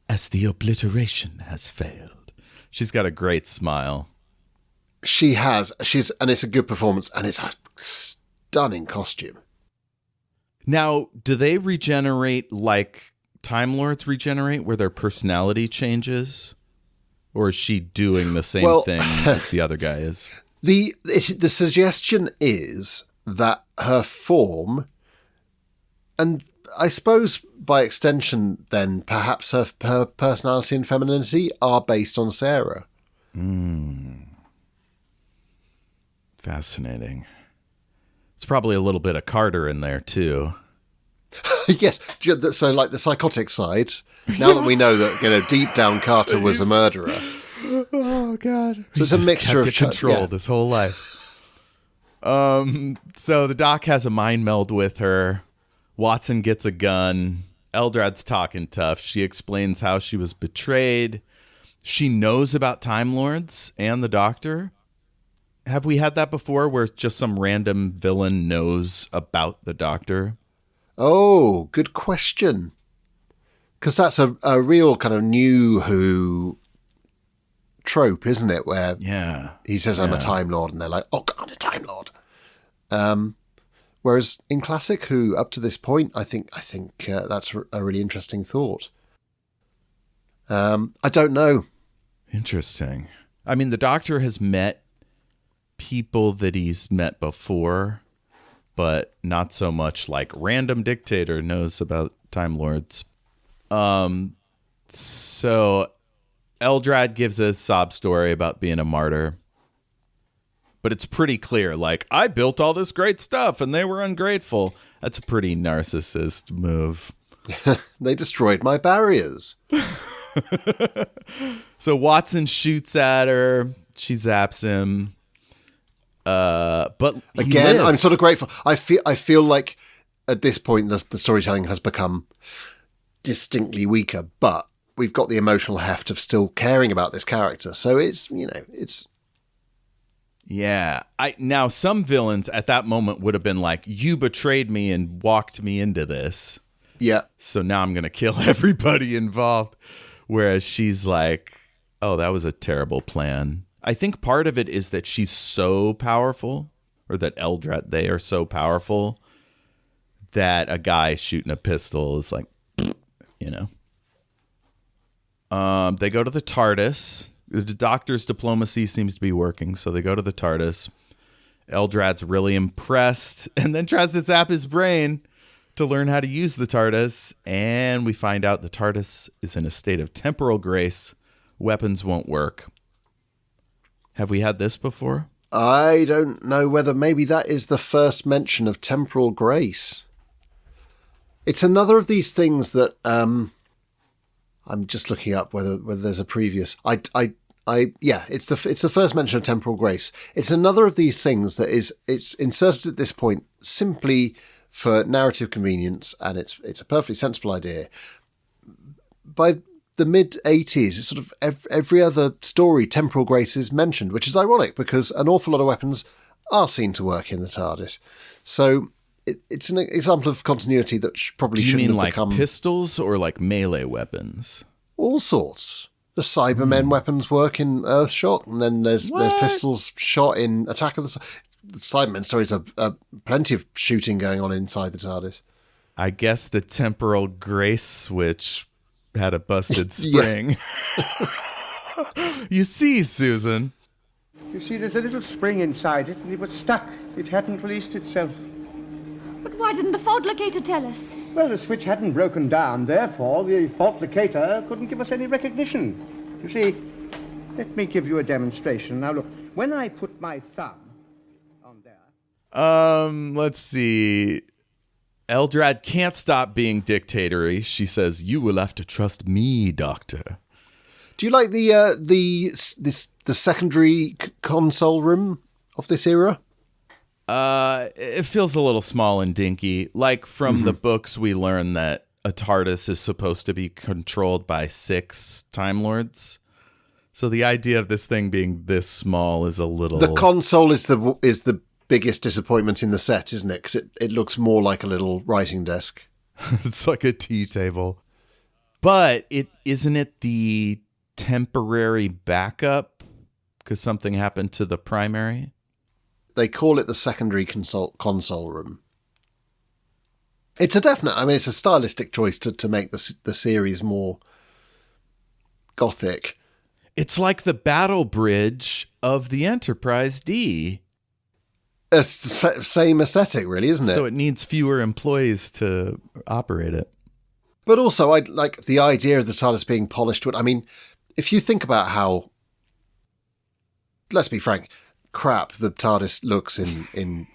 as the obliteration has failed. She's got a great smile. She has. And it's a good performance, and it's a stunning costume. Now, do they regenerate like Time Lords regenerate, where their personality changes? Or is she doing the same thing that the other guy is? The suggestion is that her form, and I suppose by extension then perhaps her personality and femininity are based on Sarah. Fascinating. It's probably a little bit of Carter in there too. Yes, so like the psychotic side, now that we know that, deep down Carter was a murderer. Oh God! So it's a mixture of control his whole life. So the doc has a mind meld with her. Watson gets a gun. Eldrad's talking tough. She explains how she was betrayed. She knows about Time Lords and the Doctor. Have we had that before, where just some random villain knows about the Doctor? Oh, good question. Because that's a real kind of new Who trope, isn't it? Where he says, I'm a Time Lord, and they're like, oh God, a Time Lord. Whereas in classic Who, up to this point, I think that's a really interesting thought. I don't know. Interesting. I mean, the Doctor has met people that he's met before, but not so much like random dictator knows about Time Lords. So Eldrad gives a sob story about being a martyr, but it's pretty clear, like, I built all this great stuff and they were ungrateful. That's a pretty narcissist move. They destroyed my barriers. So Watson shoots at her. She zaps him. But again, I'm sort of grateful. I feel like at this point the storytelling has become distinctly weaker, but we've got the emotional heft of still caring about this character. So it's yeah. Now some villains at that moment would have been like, you betrayed me and walked me into this. Yeah. So now I'm going to kill everybody involved. Whereas she's like, oh, that was a terrible plan. I think part of it is that she's so powerful, or that Eldrad, they are so powerful, that a guy shooting a pistol is like, They go to the TARDIS. The Doctor's diplomacy seems to be working, so they go to the TARDIS. Eldrad's really impressed, and then tries to zap his brain to learn how to use the TARDIS, and we find out the TARDIS is in a state of temporal grace. Weapons won't work. Have we had this before? I don't know whether maybe that is the first mention of temporal grace. It's another of these things that I'm just looking up whether there's a previous. It's the first mention of temporal grace. It's another of these things that it's inserted at this point simply for narrative convenience, and it's a perfectly sensible idea. By the mid-'80s, it's sort of every other story, temporal grace is mentioned, which is ironic because an awful lot of weapons are seen to work in the TARDIS. So it's an example of continuity that probably shouldn't have become... Do you mean like pistols or like melee weapons? All sorts. The Cybermen weapons work in Earthshot, and then there's pistols shot in Attack of the Cybermen stories are plenty of shooting going on inside the TARDIS. I guess the temporal grace switch had a busted spring. You see, Susan. You see, there's a little spring inside it, and it was stuck. It hadn't released itself. But why didn't the fault locator tell us? Well, the switch hadn't broken down. Therefore, the fault locator couldn't give us any recognition. You see, let me give you a demonstration. Now, look, when I put my thumb on there... Let's see. Eldrad can't stop being dictatory. She says, "You will have to trust me, Doctor." Do you like the secondary console room of this era? It feels a little small and dinky. Like from the books, we learn that a TARDIS is supposed to be controlled by 6 Time Lords. So the idea of this thing being this small is a little... The console is the biggest disappointment in the set, isn't it? Because it looks more like a little writing desk. It's like a tea table. But isn't it the temporary backup because something happened to the primary? They call it the secondary console room. It's a definite... I mean, it's a stylistic choice to make the series more gothic. It's like the battle bridge of the Enterprise D. It's the same aesthetic, really, isn't it? So it needs fewer employees to operate it. But also, I like the idea of the TARDIS being polished. I mean, if you think about how, let's be frank, crap the TARDIS looks in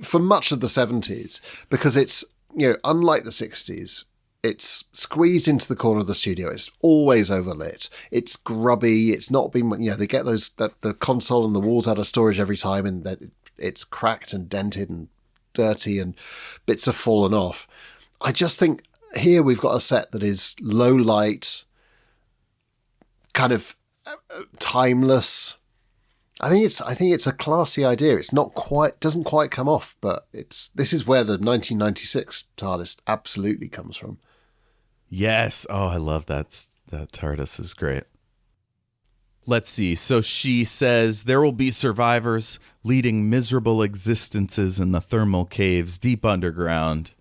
for much of the 70s, because it's, unlike the 60s, it's squeezed into the corner of the studio. It's always overlit. It's grubby. It's not been, they get the console and the walls out of storage every time, and that it's cracked and dented and dirty and bits have fallen off. I just think here we've got a set that is low light, kind of timeless. I think it's a classy idea. It's doesn't quite come off, but this is where the 1996 TARDIS absolutely comes from. Yes. Oh, I love that. That TARDIS is great. Let's see. So she says there will be survivors leading miserable existences in the thermal caves deep underground.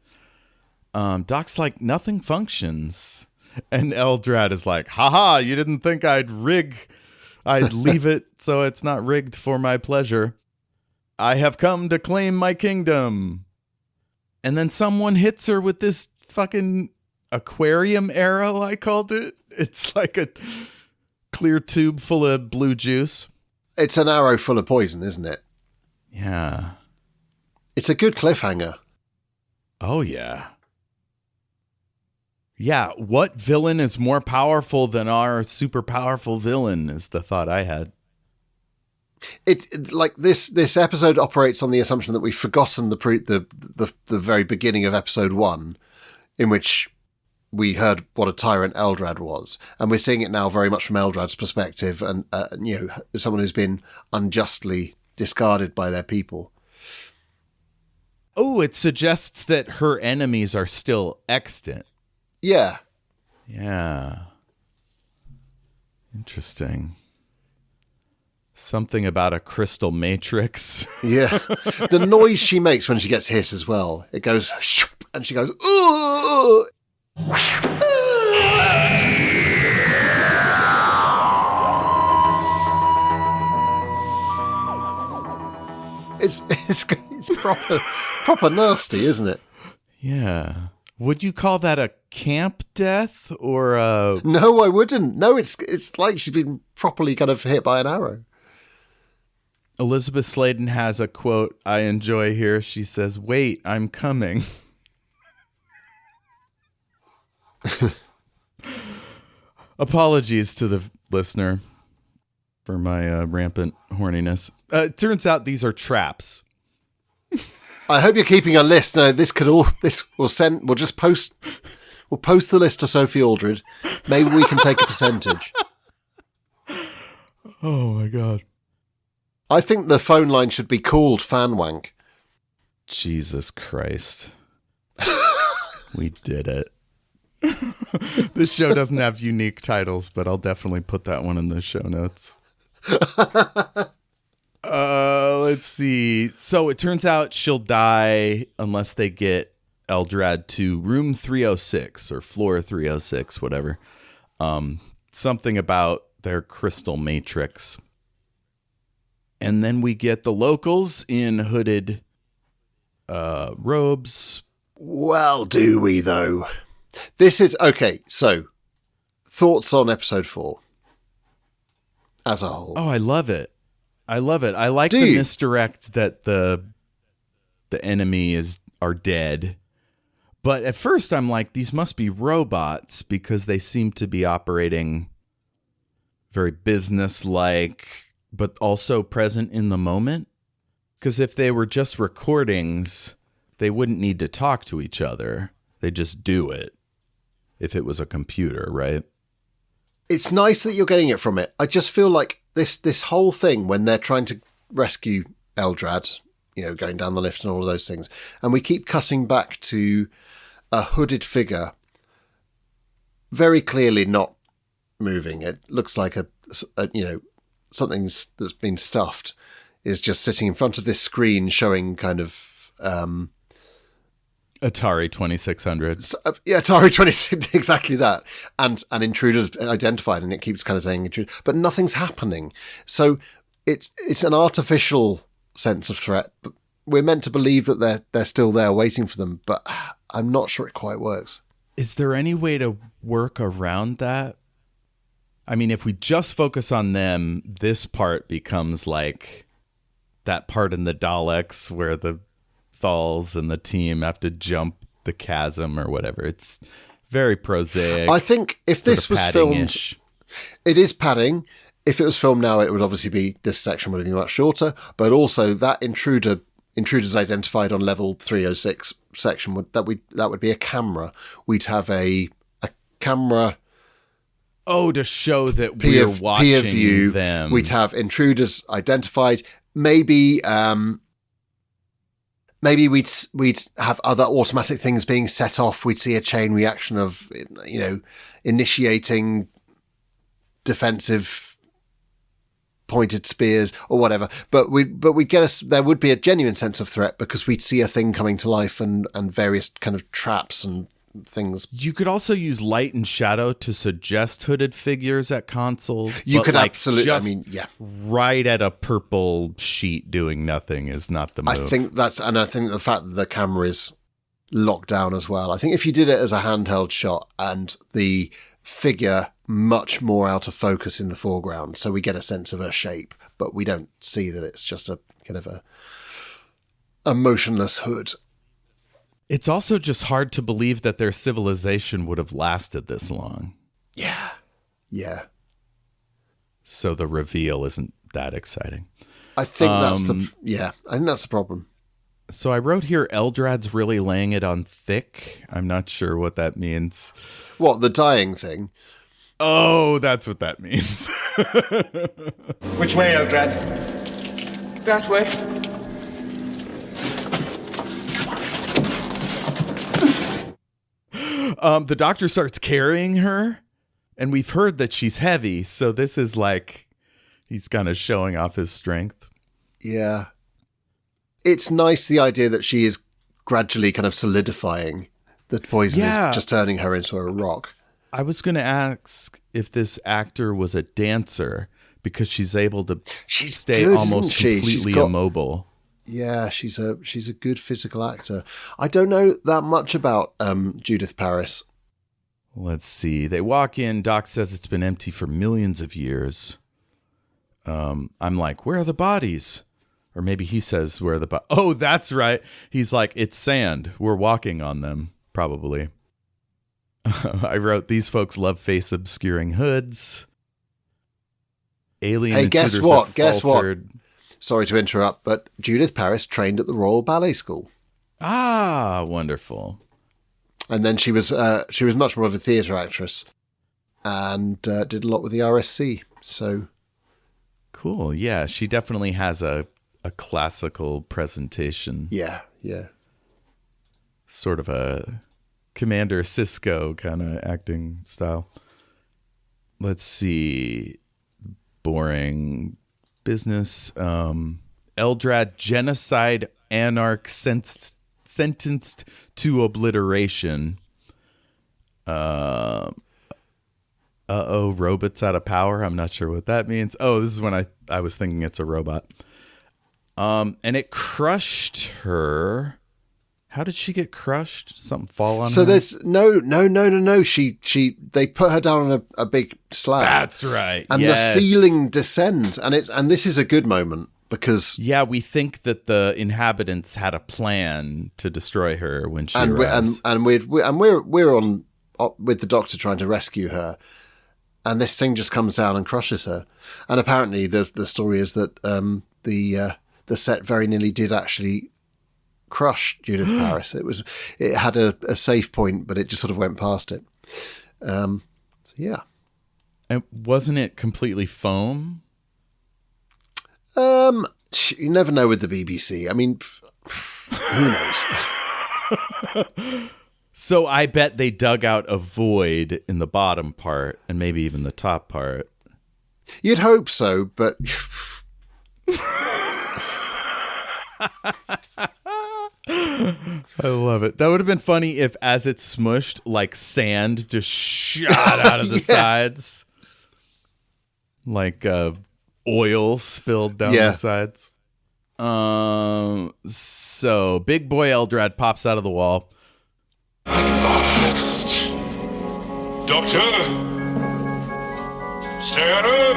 Doc's like, nothing functions. And Eldrad is like, haha, you didn't think I'd leave it so it's not rigged for my pleasure. I have come to claim my kingdom. And then someone hits her with this fucking aquarium arrow, I called it. It's like a clear tube full of blue juice. It's an arrow full of poison, isn't it? Yeah. It's a good cliffhanger. Oh, yeah. Yeah, what villain is more powerful than our super powerful villain is the thought I had. It like this episode operates on the assumption that we've forgotten the very beginning of episode 1, in which we heard what a tyrant Eldrad was, and we're seeing it now very much from Eldrad's perspective, and someone who's been unjustly discarded by their people. Oh, it suggests that her enemies are still extant. Yeah. Yeah. Interesting. Something about a crystal matrix. Yeah. The noise she makes when she gets hit as well. It goes, shoop, and she goes, ooh. It's proper nasty, isn't it? Yeah. Would you call that a camp death or a... No, I wouldn't. No, it's like she's been properly kind of hit by an arrow. Elizabeth Sladen has a quote I enjoy here. She says, "Wait, I'm coming." Apologies to the listener for my rampant horniness. It turns out these are traps. I hope you're keeping a list. No, we'll just post. We'll post the list to Sophie Aldred. Maybe we can take a percentage. Oh my God. I think the phone line should be called Fanwank. Jesus Christ. We did it. This show doesn't have unique titles, but I'll definitely put that one in the show notes. Let's see. So it turns out she'll die unless they get Eldrad to room 306 or floor 306, whatever. Something about their crystal matrix. And then we get the locals in hooded robes. Well, do we, though? This is... Okay, so, thoughts on episode 4 as a whole? Oh, I love it. I love it. I like the misdirect that the enemy are dead. But at first I'm like, these must be robots because they seem to be operating very business-like, but also present in the moment. Because if they were just recordings, they wouldn't need to talk to each other. They just do it if it was a computer, right? It's nice that you're getting it from it. I just feel like this whole thing when they're trying to rescue Eldrad, going down the lift and all of those things, and we keep cutting back to a hooded figure very clearly not moving. It looks like something that's been stuffed is just sitting in front of this screen showing kind of Atari 2600. Atari 26, exactly that. And intruders identified, and it keeps kind of saying intruder, but nothing's happening. So it's an artificial sense of threat. But we're meant to believe that they're still there waiting for them, but I'm not sure it quite works. Is there any way to work around that? I mean, if we just focus on them, this part becomes like that part in the Daleks where the Thals and the team have to jump the chasm or whatever. It's very prosaic. I think if this was filmed, it is padding. If it was filmed now, it would obviously be, this section would be much shorter, but also that intruders identified on level 306 section that would be a camera. We'd have a camera. Oh, to show that we're watching view. Them. We'd have intruders identified. Maybe we'd have other automatic things being set off. We'd see a chain reaction of, initiating defensive pointed spears or whatever. But there would be a genuine sense of threat because we'd see a thing coming to life and various kind of traps and things. You could also use light and shadow to suggest hooded figures at consoles. You could absolutely, right at a purple sheet doing nothing is not the move. I think the fact that the camera is locked down as well. I think if you did it as a handheld shot and the figure much more out of focus in the foreground, so we get a sense of her shape, but we don't see that it's just a kind of a motionless hood. It's also just hard to believe that their civilization would have lasted this long. Yeah. Yeah. So the reveal isn't that exciting. I think that's the problem. So I wrote here, Eldrad's really laying it on thick. I'm not sure what that means. What, the dying thing? Oh, that's what that means. Which way, Eldrad? That way. The doctor starts carrying her, and we've heard that she's heavy, so this is like he's kind of showing off his strength. Yeah. It's nice, the idea that she is gradually kind of solidifying. The poison is just turning her into a rock. I was going to ask if this actor was a dancer, because she's able to stay good, almost completely immobile. Yeah, she's a good physical actor. I don't know that much about Judith Paris. Let's see. They walk in. Doc says it's been empty for millions of years. I'm like, where are the bodies? Or maybe he says, where are the bodies? Oh, that's right. He's like, it's sand. We're walking on them, probably. I wrote, these folks love face obscuring hoods. Alien intruders. Hey, guess what? Sorry to interrupt, but Judith Paris trained at the Royal Ballet School. Ah, wonderful. And then she was much more of a theatre actress and did a lot with the RSC. So cool. Yeah, she definitely has a classical presentation. Yeah, yeah. Sort of a Commander Sisko kind of acting style. Let's see. Boring business. Eldrad genocide anarch sentenced to obliteration. robot's out of power. I'm not sure what that means. Oh, this is when I was thinking it's a robot. And it crushed her. How did she get crushed? Something fall on her? So there's no. They put her down on a big slab. That's right. And yes. the ceiling descends, and this is a good moment because we think that the inhabitants had a plan to destroy her when she arrives. we're on with the doctor trying to rescue her, and this thing just comes down and crushes her. And apparently the story is that the set very nearly did actually crush Judith Paris. It had a safe point, but it just sort of went past it. So yeah. And wasn't it completely foam? You never know with the BBC. I mean, who knows? So I bet they dug out a void in the bottom part and maybe even the top part. You'd hope so, but I love it. That would have been funny if, as it smushed, like sand just shot out of the sides. Like oil spilled down the sides. So big boy Eldrad pops out of the wall. At last. Doctor? Sarah?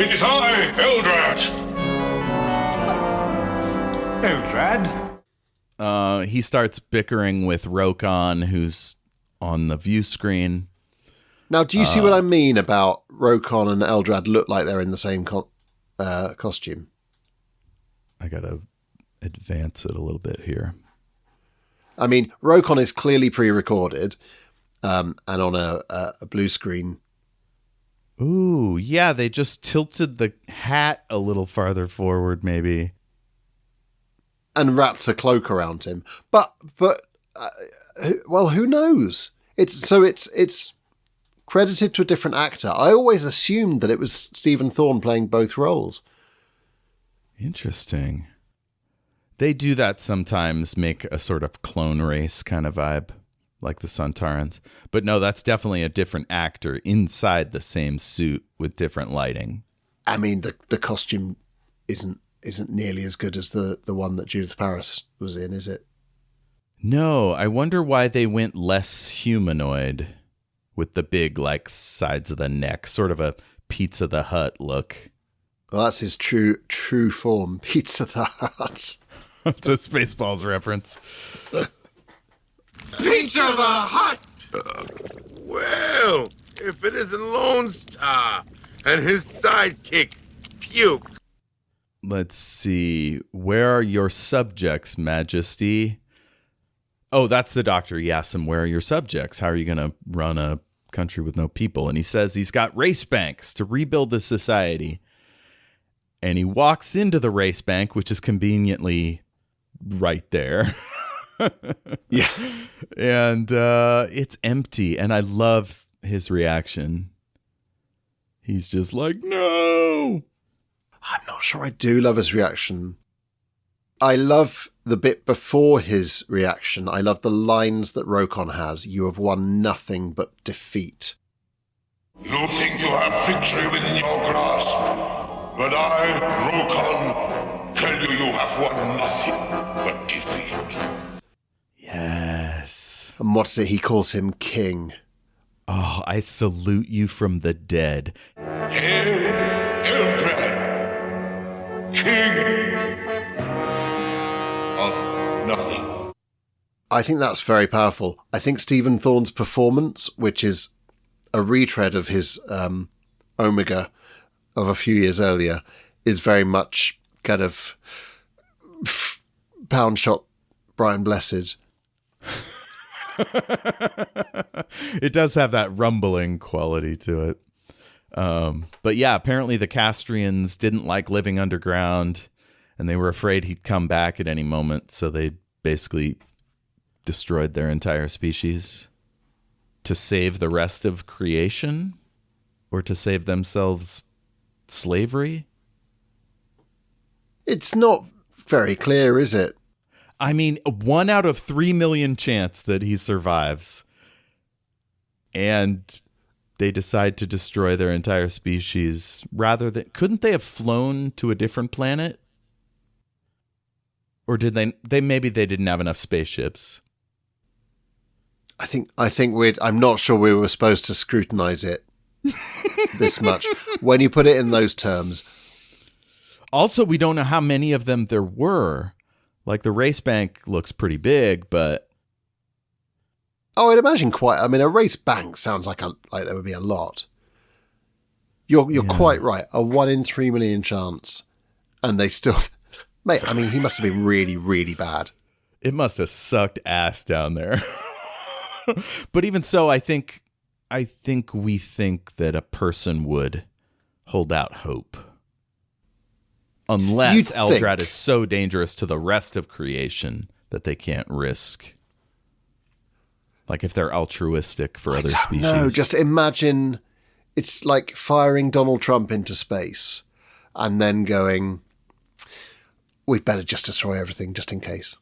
It is I, Eldrad. Eldrad? He starts bickering with Rokon, who's on the view screen. Now, do you see what I mean about Rokon and Eldrad look like they're in the same costume? I gotta advance it a little bit here. I mean, Rokon is clearly pre-recorded and on a blue screen. Ooh, yeah, they just tilted the hat a little farther forward, maybe. And wrapped a cloak around him. But who knows? It's credited to a different actor. I always assumed that it was Stephen Thorne playing both roles. Interesting. They do that sometimes, make a sort of clone race kind of vibe, like the Suntarans. But no, that's definitely a different actor inside the same suit with different lighting. I mean, the costume isn't nearly as good as the one that Judith Paris was in, is it? No, I wonder why they went less humanoid with the big, like, sides of the neck, sort of a Pizza the Hut look. Well, that's his true form, Pizza the Hut. It's a Spaceballs reference. Pizza the Hut! Well, if it isn't Lone Star and his sidekick, Puke. Let's see. Where are your subjects, Majesty? Oh, that's the doctor. He asks him, where are your subjects? How are you going to run a country with no people? And he says he's got race banks to rebuild the society. And he walks into the race bank, which is conveniently right there. Yeah. And it's empty. And I love his reaction. He's just like, no. I'm not sure I do love his reaction. I love the bit before his reaction. I love the lines that Rokon has. You have won nothing but defeat. You think you have victory within your grasp, but I, Rokon, tell you have won nothing but defeat. Yes. And what is it? He calls him king. Oh, I salute you from the dead. Hail, Eldrad, king of nothing. I think that's very powerful. I think Stephen Thorne's performance, which is a retread of his Omega of a few years earlier, is very much kind of pound shop Brian Blessed. It does have that rumbling quality to it. But yeah, apparently the Castrians didn't like living underground and they were afraid he'd come back at any moment. So they basically destroyed their entire species to save the rest of creation or to save themselves slavery. It's not very clear, is it? I mean, 1 out of 3 million chance that he survives. And they decide to destroy their entire species rather than... Couldn't they have flown to a different planet? Or did they maybe they didn't have enough spaceships? I think I'm not sure we were supposed to scrutinize it this much when you put it in those terms. Also, we don't know how many of them there were. Like, the race bank looks pretty big, but... Oh, I'd imagine quite. I mean, a race bank sounds like there would be a lot. You're quite right. A 1 in 3 million chance, and they still... Mate, I mean, he must have been really, really bad. It must have sucked ass down there. But even so, I think we think that a person would hold out hope. Unless Eldrad is so dangerous to the rest of creation that they can't risk. Like if they're altruistic for other species. No, just imagine it's like firing Donald Trump into space and then going, we'd better just destroy everything just in case.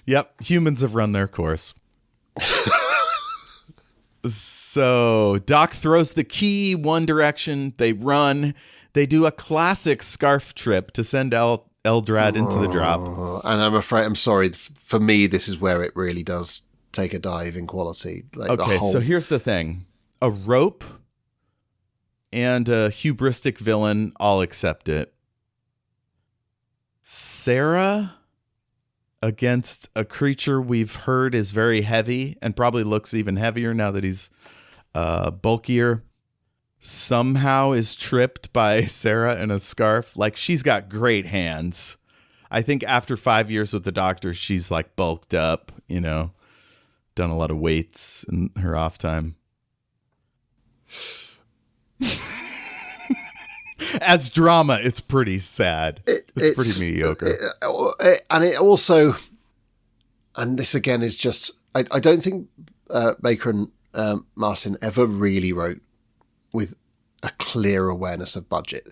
Yep, humans have run their course. So Doc throws the key one direction. They run. They do a classic scarf trip to send Eldrad into the drop. And I'm sorry, for me, this is where it really does take a dive in quality. Like okay, so here's the thing. A rope and a hubristic villain, I'll accept it. Sarah against a creature we've heard is very heavy and probably looks even heavier now that he's bulkier. Somehow is tripped by Sarah in a scarf. Like, she's got great hands. I think after 5 years with the doctor, she's like bulked up, done a lot of weights in her off time. As drama, it's pretty sad. It's pretty mediocre. And it also, and this again is just, I don't think Baker and Martin ever really wrote with a clear awareness of budget.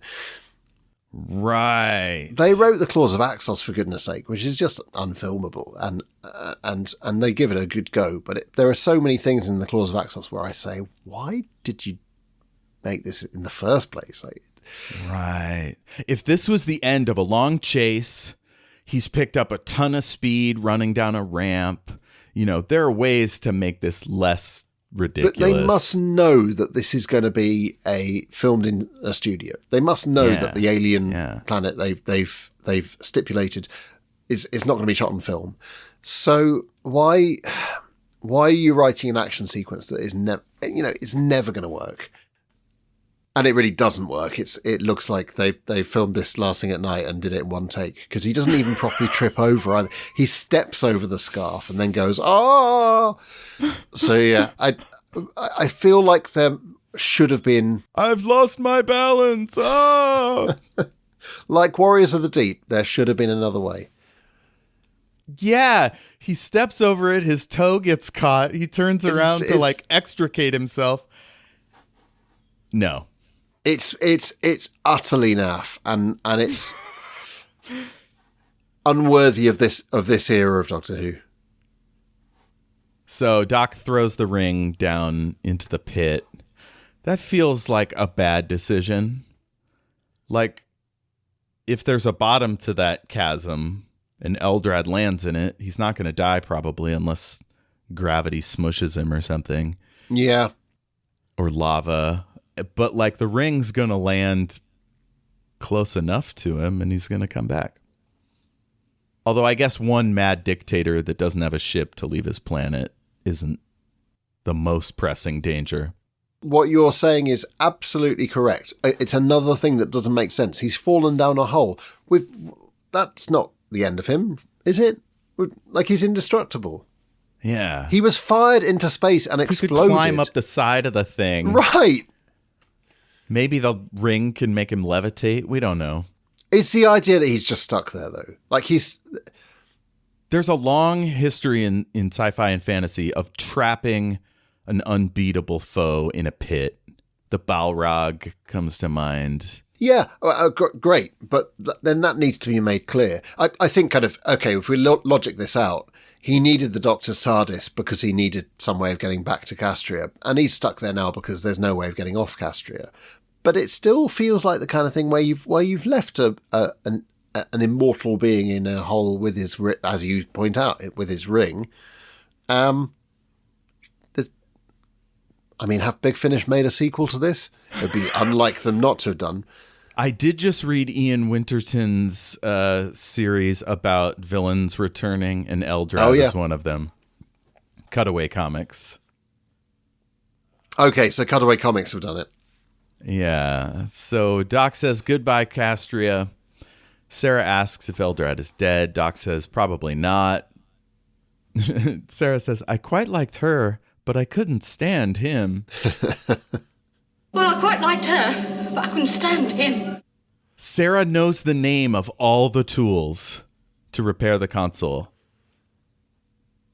Right. They wrote the Claws of Axos, for goodness sake, which is just unfilmable, and they give it a good go. But there are so many things in the Claws of Axos where I say, why did you make this in the first place? Right. If this was the end of a long chase, he's picked up a ton of speed running down a ramp. There are ways to make this less ridiculous. But they must know that this is going to be filmed in a studio. They must know that the alien planet they've stipulated is not going to be shot on film. So why are you writing an action sequence that is it's never going to work? And it really doesn't work. It looks like they filmed this last thing at night and did it in one take, because he doesn't even properly trip over either. He steps over the scarf and then goes, "Oh!" So yeah, I feel like there should have been. I've lost my balance. Oh! Like Warriors of the Deep, there should have been another way. Yeah, he steps over it. His toe gets caught. He turns around to extricate himself. No. It's utterly naff, and it's unworthy of this era of Doctor Who. So Doc throws the ring down into the pit. That feels like a bad decision. Like, if there's a bottom to that chasm and Eldrad lands in it, he's not going to die probably unless gravity smushes him or something. Yeah. Or lava. But the ring's going to land close enough to him and he's going to come back. Although I guess one mad dictator that doesn't have a ship to leave his planet isn't the most pressing danger. What you're saying is absolutely correct. It's another thing that doesn't make sense. He's fallen down a hole. That's not the end of him, is it? He's indestructible. Yeah. He was fired into space and exploded. He could climb up the side of the thing. Right. Maybe the ring can make him levitate. We don't know. It's the idea that he's just stuck there, though. There's a long history in sci-fi and fantasy of trapping an unbeatable foe in a pit. The Balrog comes to mind. Yeah, great. But then that needs to be made clear. I think if we logic this out, he needed the Doctor's TARDIS because he needed some way of getting back to Castria, and he's stuck there now because there's no way of getting off Castria. But it still feels like the kind of thing where you've left an immortal being in a hole with his, as you point out, with his ring. Have Big Finish made a sequel to this? It'd be unlike them not to have done. I did just read Ian Winterton's series about villains returning, and Eldrad is one of them. Cutaway Comics. Okay, so Cutaway Comics have done it. Yeah. So Doc says, goodbye, Castria. Sarah asks if Eldrad is dead. Doc says, probably not. Sarah says, I quite liked her, but I couldn't stand him. Well, I quite liked her, but I couldn't stand him. Sarah knows the name of all the tools to repair the console.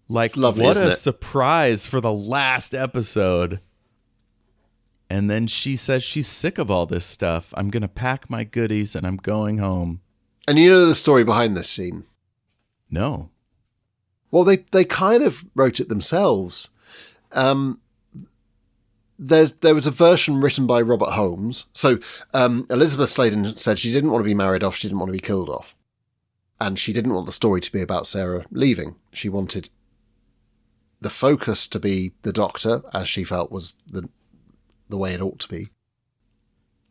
Like, lovely, what a it? surprise for the last episode. And then she says she's sick of all this stuff. I'm going to pack my goodies and I'm going home. And you know the story behind this scene? No. Well, they kind of wrote it themselves. There was a version written by Robert Holmes. So Elizabeth Sladen said she didn't want to be married off, she didn't want to be killed off. And she didn't want the story to be about Sarah leaving. She wanted the focus to be the Doctor, as she felt was the way it ought to be.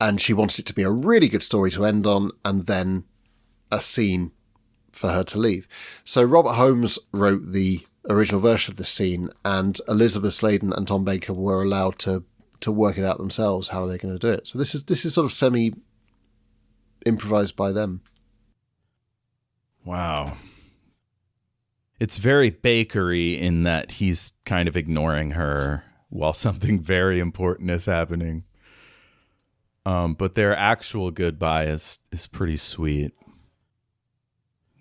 And she wanted it to be a really good story to end on, and then a scene for her to leave. So Robert Holmes wrote the original version of the scene, and Elizabeth Sladen and Tom Baker were allowed to work it out themselves how they're going to do it. So this is sort of semi improvised by them. Wow. It's very Bakery in that he's kind of ignoring her while something very important is happening. But their actual goodbye is pretty sweet.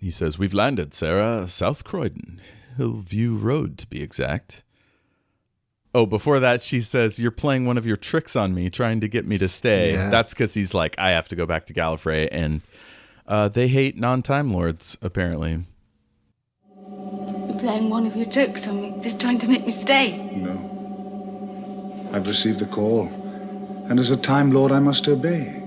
He says, we've landed, Sarah. South Croydon. Hillview Road, to be exact. Oh, before that, she says, you're playing one of your tricks on me, trying to get me to stay. Yeah. That's because he's like, I have to go back to Gallifrey. And they hate non-Time Lords, apparently. You're playing one of your tricks on me, just trying to make me stay. No. I've received a call, and as a Time Lord, I must obey.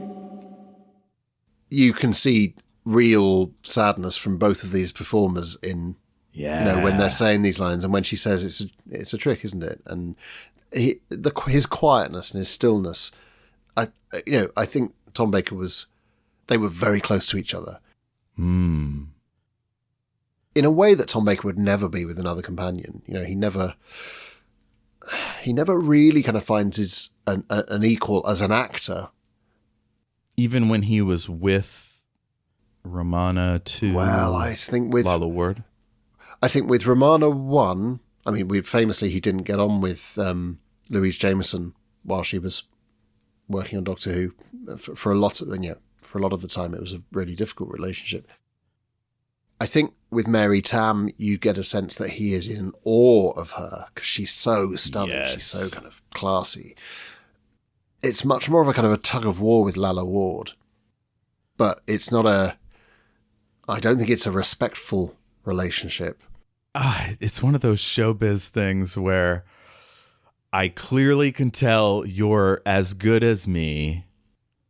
You can see real sadness from both of these performers in, when they're saying these lines, and when she says it's a trick, isn't it? And his quietness and his stillness. I think Tom Baker they were very close to each other. In a way that Tom Baker would never be with another companion. He never really kind of finds an equal as an actor. Even when he was with Romana 2. Well, I think with Lalla Ward. I think with Romana 1, famously he didn't get on with Louise Jameson while she was working on Doctor Who for a lot of the time. It was a really difficult relationship. I think with Mary Tam, you get a sense that he is in awe of her because she's so stunning. Yes. She's so kind of classy. It's much more of a kind of a tug of war with Lalla Ward, but it's not I don't think it's a respectful relationship. It's one of those showbiz things where I clearly can tell you're as good as me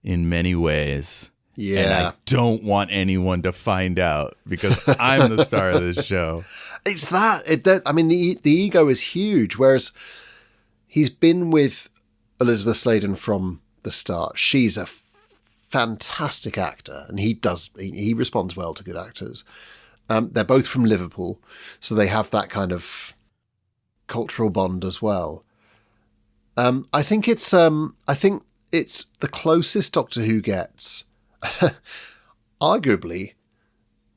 in many ways. Yeah. And I don't want anyone to find out because I'm the star of this show. It's that. The ego is huge, whereas he's been with Elizabeth Sladen from the start. She's a fantastic actor, and he responds well to good actors. They're both from Liverpool, so they have that kind of cultural bond as well. I think it's the closest Doctor Who gets, arguably,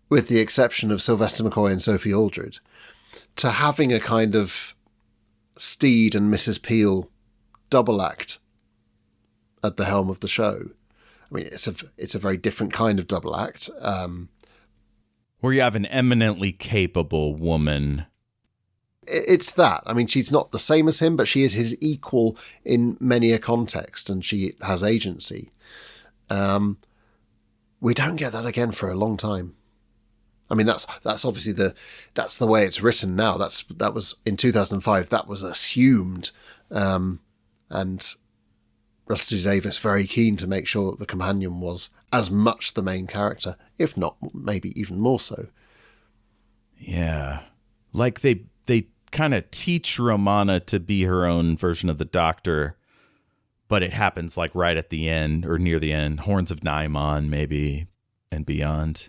with the exception of Sylvester McCoy and Sophie Aldred, to having a kind of Steed and Mrs. Peel double act at the helm of the show. It's a very different kind of double act. Where you have an eminently capable woman. It's that. She's not the same as him, but she is his equal in many a context, and she has agency. We don't get that again for a long time. I mean, that's obviously that's the way it's written now. That was in 2005. That was assumed, and Russell T Davies very keen to make sure that the companion was as much the main character, if not maybe even more so. Yeah, like they kind of teach Romana to be her own version of the Doctor, but it happens like right at the end or near the end, Horns of Naimon maybe and beyond.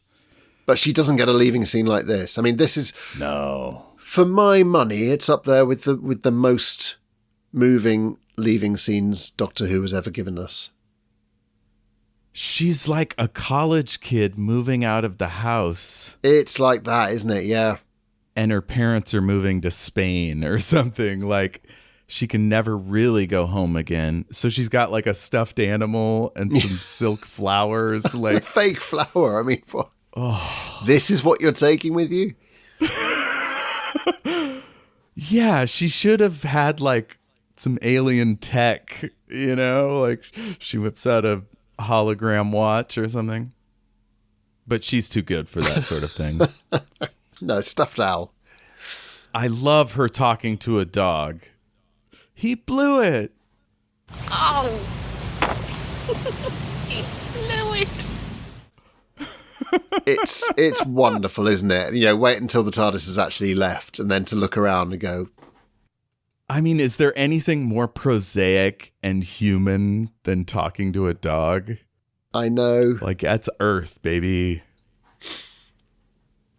But she doesn't get a leaving scene like this. I mean, this is, no, for my money, it's up there with the most moving leaving scenes Doctor Who has ever given us. She's like a college kid moving out of the house. It's like that, isn't it? Yeah. And her parents are moving to Spain or something. Like, she can never really go home again. So she's got like a stuffed animal and some silk flowers. Like fake flower. I mean, what? This is what you're taking with you? Yeah, she should have had like some alien tech, you know, like she whips out a hologram watch or something. But she's too good for that sort of thing. No, stuffed owl. I love her talking to a dog. He blew it. Oh. He blew it. It's wonderful, isn't it? You know, wait until the TARDIS has actually left and then to look around and go. I mean, is there anything more prosaic and human than talking to a dog? I know. Like, that's Earth, baby.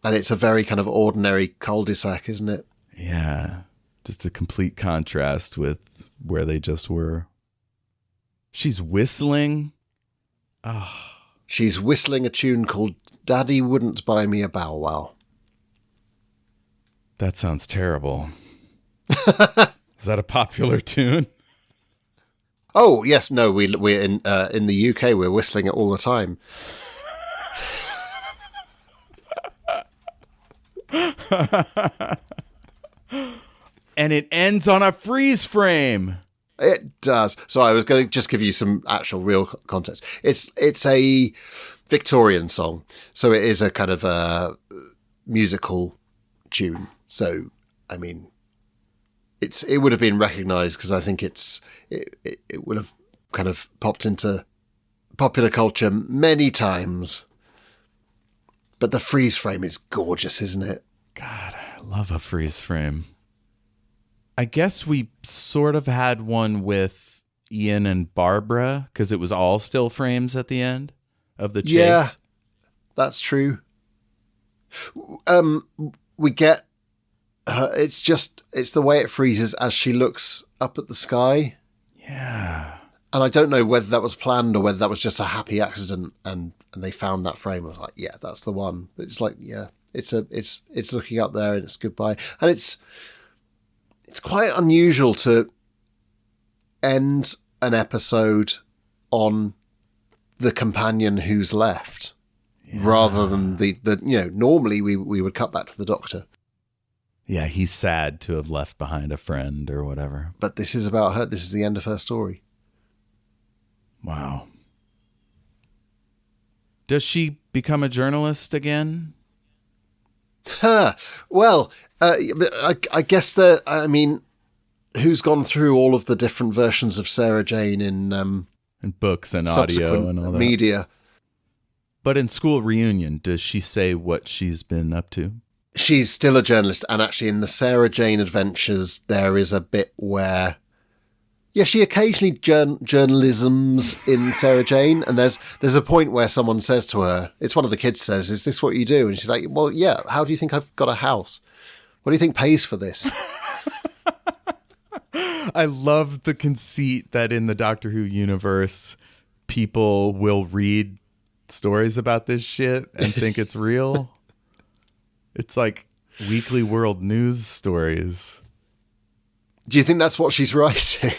And it's a very kind of ordinary cul-de-sac, isn't it? Yeah. Just a complete contrast with where they just were. She's whistling. Oh. She's whistling a tune called Daddy Wouldn't Buy Me a Bow Wow. That sounds terrible. Is that a popular tune? Oh, yes. No, we're in the UK. We're whistling it all the time. And it ends on a freeze frame. It does. So I was going to just give you some actual real context. It's a Victorian song, so it is a kind of a musical tune. So I mean, it would have been recognised because I think it would have kind of popped into popular culture many times. But the freeze frame is gorgeous, isn't it? God, I love a freeze frame. I guess we sort of had one with Ian and Barbara because it was all still frames at the end of the chase. Yeah, that's true. We get her, it's the way it freezes as she looks up at the sky. Yeah. And I don't know whether that was planned or whether that was just a happy accident and they found that frame. I was like, yeah, that's the one. But it's like, yeah, it's looking up there and it's goodbye. And it's quite unusual to end an episode on the companion who's left, rather than the normally we would cut back to the Doctor. Yeah, he's sad to have left behind a friend or whatever. But this is about her. This is the end of her story. Wow. Does she become a journalist again? Well, I guess that, I mean, who's gone through all of the different versions of Sarah Jane in books and audio and all that media? But in School Reunion, does she say what she's been up to? She's still a journalist, and actually in the Sarah Jane Adventures, there is a bit where, yeah, she occasionally journalisms in Sarah Jane, and there's a point where someone says to her, it's one of the kids says, "Is this what you do?" And she's like, "Well, yeah. How do you think I've got a house? What do you think pays for this?" I love the conceit that in the Doctor Who universe, people will read stories about this shit and think it's real. It's like Weekly World News stories. Do you think that's what she's writing?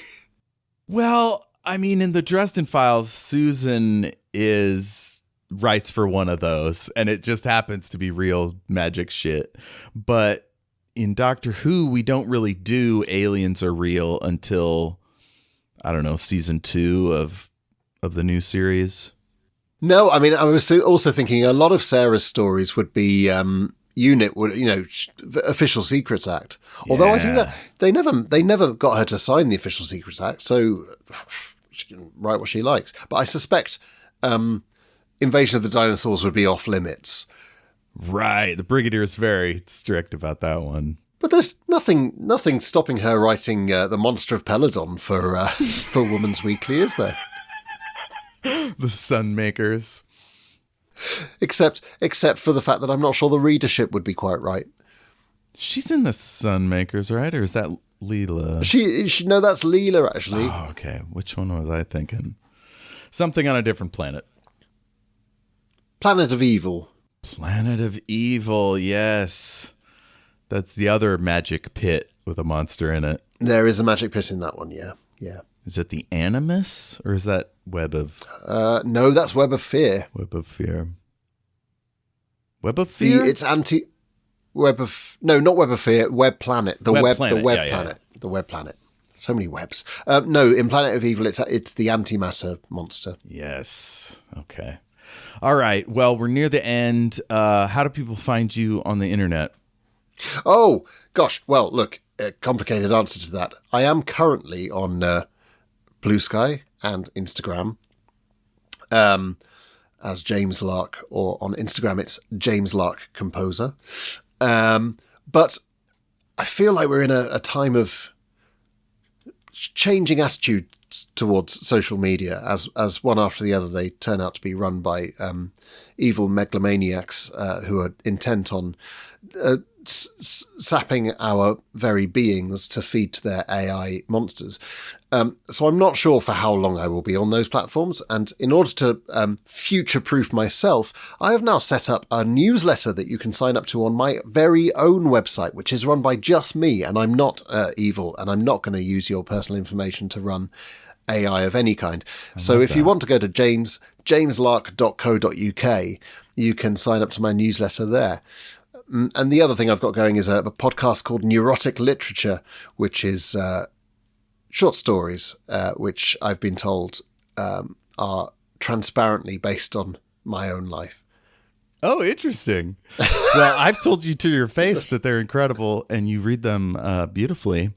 Well, I mean, in the Dresden Files, Susan writes for one of those, and it just happens to be real magic shit. But in Doctor Who, we don't really do aliens are real until, I don't know, season 2 of the new series. No, I mean, I was also thinking a lot of Sarah's stories would be unit, Official Secrets Act. Although I think that they never got her to sign the Official Secrets Act, so she can write what she likes. But I suspect Invasion of the Dinosaurs would be off limits. Right. The Brigadier is very strict about that one. But there's nothing stopping her writing The Monster of Peladon for Woman's Weekly, is there? The Sunmakers. Except for the fact that I'm not sure the readership would be quite right. She's in the Sunmakers, right? Or is that Leela? No, that's Leela, actually. Oh, okay. Which one was I thinking? Something on a different planet. Planet of Evil. Planet of Evil, yes. That's the other magic pit with a monster in it. There is a magic pit in that one, yeah. Is it the Animus, or is that Web of... No, that's Web of Fear. Web of Fear. Web of Fear? It's anti... Web of... No, not Web of Fear, Web Planet. The Web Planet. The Web Planet. So many webs. No, in Planet of Evil, it's the antimatter monster. Yes. Okay. All right. Well, we're near the end. How do people find you on the internet? Oh, gosh. Well, look, a complicated answer to that. I am currently on Blue Sky and Instagram as James Lark, or on Instagram it's James Lark Composer. But I feel like we're in a time of changing attitudes towards social media as one after the other they turn out to be run by evil megalomaniacs who are intent on sapping our very beings to feed to their AI monsters. So I'm not sure for how long I will be on those platforms. And in order to future-proof myself, I have now set up a newsletter that you can sign up to on my very own website, which is run by just me. And I'm not evil, and I'm not going to use your personal information to run AI of any kind. So if you want to go to jameslark.co.uk, you can sign up to my newsletter there. And the other thing I've got going is a podcast called Neurotic Literature, which is short stories, which I've been told are transparently based on my own life. Oh, interesting. Well, I've told you to your face that they're incredible, and you read them beautifully.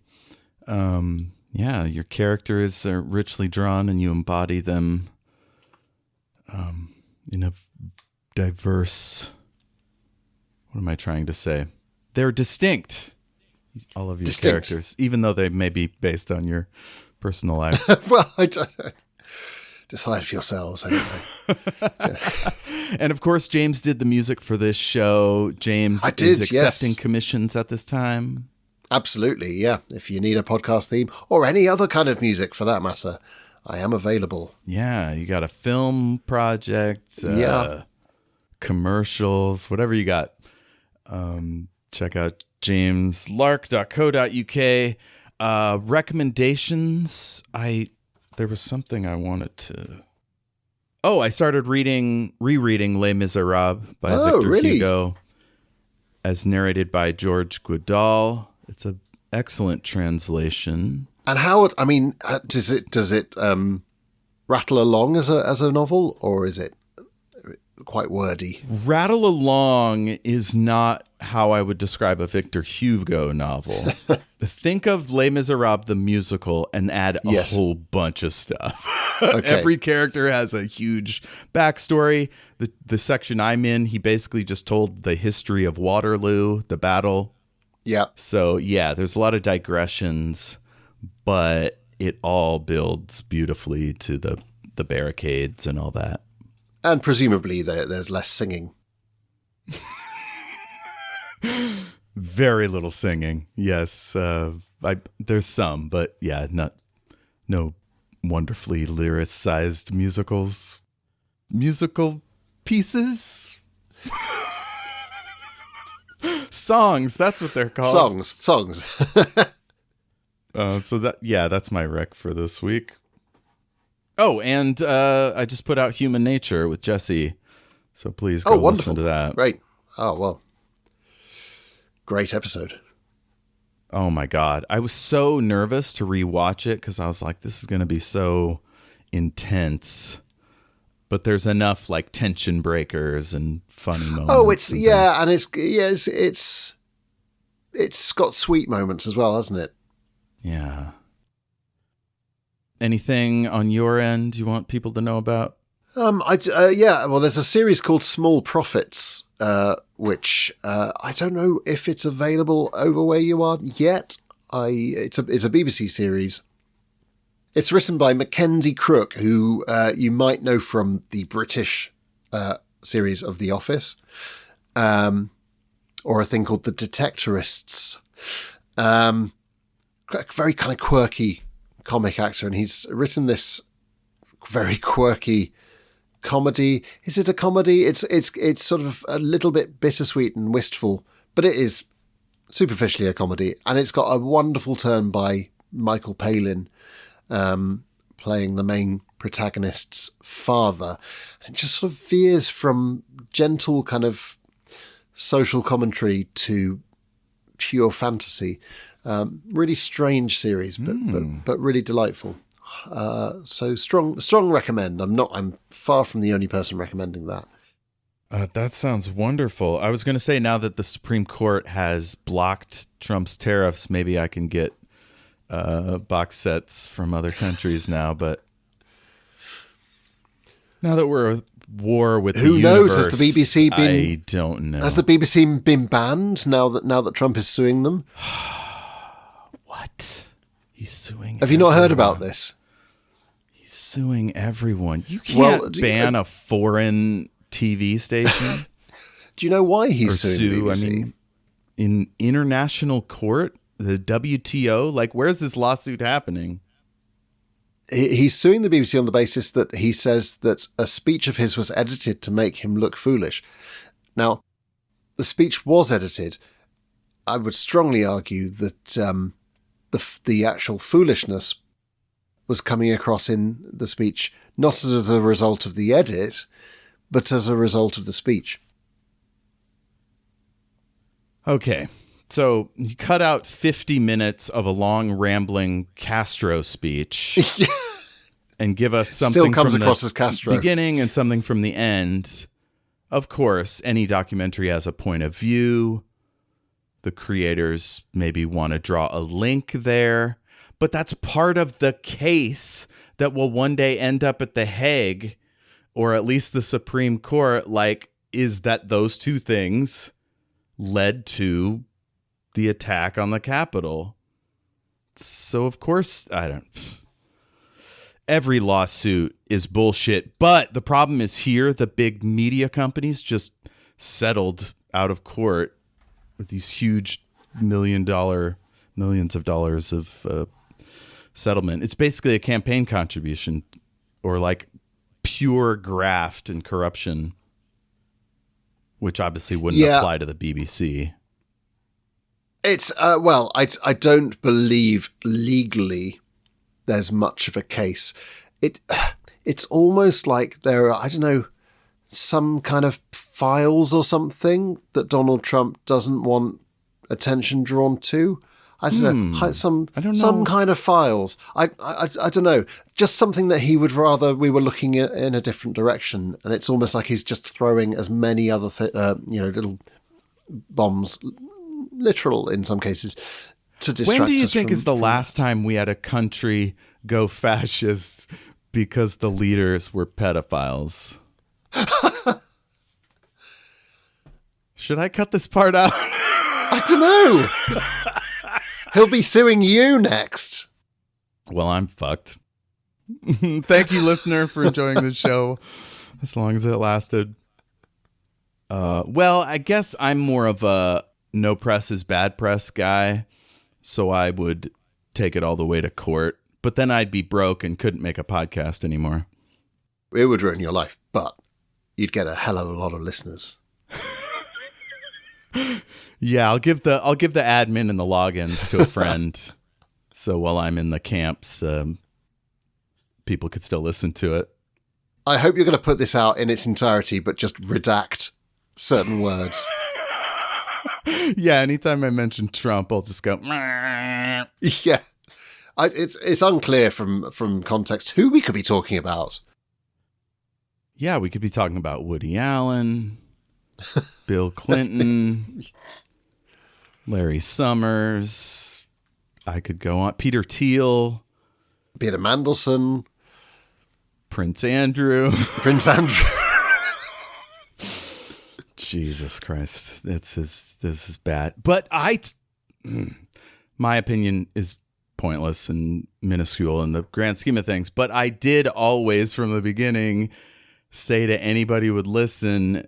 Yeah, your characters are richly drawn, and you embody them in a diverse... What am I trying to say? They're distinct, all of your characters, even though they may be based on your personal life. Well, I don't know. Decide for yourselves, anyway. And of course, James did the music for this show. James is accepting commissions at this time. Absolutely, yeah. If you need a podcast theme or any other kind of music for that matter, I am available. Yeah, you got a film project, commercials, whatever you got. Check out jameslark.co.uk. Recommendations. There was something I wanted to... Oh, I started rereading Les Miserables by Victor Hugo, as narrated by George Guidall. It's an excellent translation. And how, I mean, does it rattle along as a novel, or is it quite wordy? Rattle along is not how I would describe a Victor Hugo novel. Think of Les Miserables the musical and add a whole bunch of stuff. Okay. Every character has a huge backstory. The section I'm in, he basically just told the history of Waterloo, the battle. Yeah. So yeah, there's a lot of digressions, but it all builds beautifully to the barricades and all that. And presumably there's less singing. Very little singing. Yes. There's some, but yeah, no wonderfully lyricized musical pieces. Songs. That's what they're called. Songs. So that's my rec for this week. Oh, and I just put out Human Nature with Jesse. So please go listen to that. Great. Oh, well. Great episode. Oh, my God. I was so nervous to rewatch it because I was like, this is going to be so intense. But there's enough like tension breakers and funny moments. Oh, it's got sweet moments as well, hasn't it? Yeah. Anything on your end you want people to know about? Well, there's a series called Small Profits, which I don't know if it's available over where you are yet. It's a BBC series. It's written by Mackenzie Crook, who you might know from the British series of The Office, or a thing called The Detectorists. Very kind of quirky comic actor, and he's written this very quirky comedy. Is it a comedy? It's sort of a little bit bittersweet and wistful, but it is superficially a comedy, and it's got a wonderful turn by Michael Palin, playing the main protagonist's father. It just sort of veers from gentle kind of social commentary to pure fantasy. Really strange series, but really delightful. So strong recommend. I'm far from the only person recommending that. That sounds wonderful. I was going to say, now that the Supreme Court has blocked Trump's tariffs, maybe I can get box sets from other countries now. But now that we're at war with who the knows? universe, Has the BBC been? I don't know. Has the BBC been banned now that Trump is suing them? What? He's suing. Have you not heard about this? He's suing everyone. You can't ban a foreign TV station. Do you know why he's suing the BBC? I mean, in international court, the WTO. Like, where's this lawsuit happening? He's suing the BBC on the basis that he says that a speech of his was edited to make him look foolish. Now, the speech was edited. I would strongly argue that the actual foolishness was coming across in the speech, not as a result of the edit, but as a result of the speech. Okay. So you cut out 50 minutes of a long, rambling Castro speech and give us something Still comes from across the as Castro. beginning and something from the end. Of course, any documentary has a point of view. The creators maybe want to draw a link there, but that's part of the case that will one day end up at The Hague, or at least the Supreme Court, is that those two things led to the attack on the Capitol. So, of course, every lawsuit is bullshit, but the problem is here, the big media companies just settled out of court with these huge millions of dollars of settlement. It's basically a campaign contribution, or pure graft and corruption, which obviously wouldn't apply to the BBC. It's I don't believe legally there's much of a case. It's almost like there are, I don't know, some kind of files or something that Donald Trump doesn't want attention drawn to. I don't know, some kind of files. I don't know, just something that he would rather we were looking in a different direction, and it's almost like he's just throwing as many other little bombs, literal in some cases, to distract us. When do you think is the last time we had a country go fascist because the leaders were pedophiles? Should I cut this part out? I don't know. He'll be suing you next. Well, I'm fucked. Thank you, listener, for enjoying the show as long as it lasted. Well, I guess I'm more of a no press is bad press guy, so I would take it all the way to court. But then I'd be broke and couldn't make a podcast anymore. It would ruin your life, but you'd get a hell of a lot of listeners. Yeah, I'll give the admin and the logins to a friend. So while I'm in the camps, people could still listen to it. I hope you're going to put this out in its entirety, but just redact certain words. Yeah, anytime I mention Trump, I'll just go. Yeah, it's unclear from context who we could be talking about. Yeah, we could be talking about Woody Allen, Bill Clinton, Larry Summers. I could go on. Peter Thiel. Peter Mandelson. Prince Andrew. Prince Andrew. Jesus Christ. This is bad. But my opinion is pointless and minuscule in the grand scheme of things. But I did always, from the beginning, say to anybody who would listen,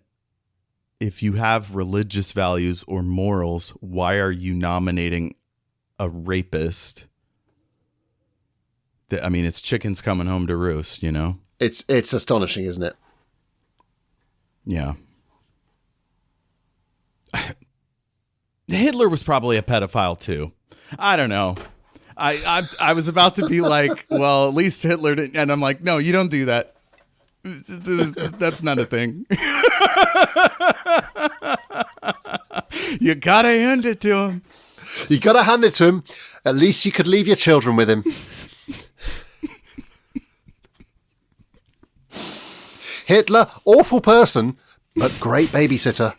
if you have religious values or morals, why are you nominating a rapist? I mean, it's chickens coming home to roost, you know? It's astonishing, isn't it? Yeah. Hitler was probably a pedophile too. I don't know. I was about to be like, well, at least Hitler didn't. And I'm like, no, you don't do that. That's not a thing. You gotta hand it to him. You gotta hand it to him. At least you could leave your children with him. Hitler, awful person, but great babysitter.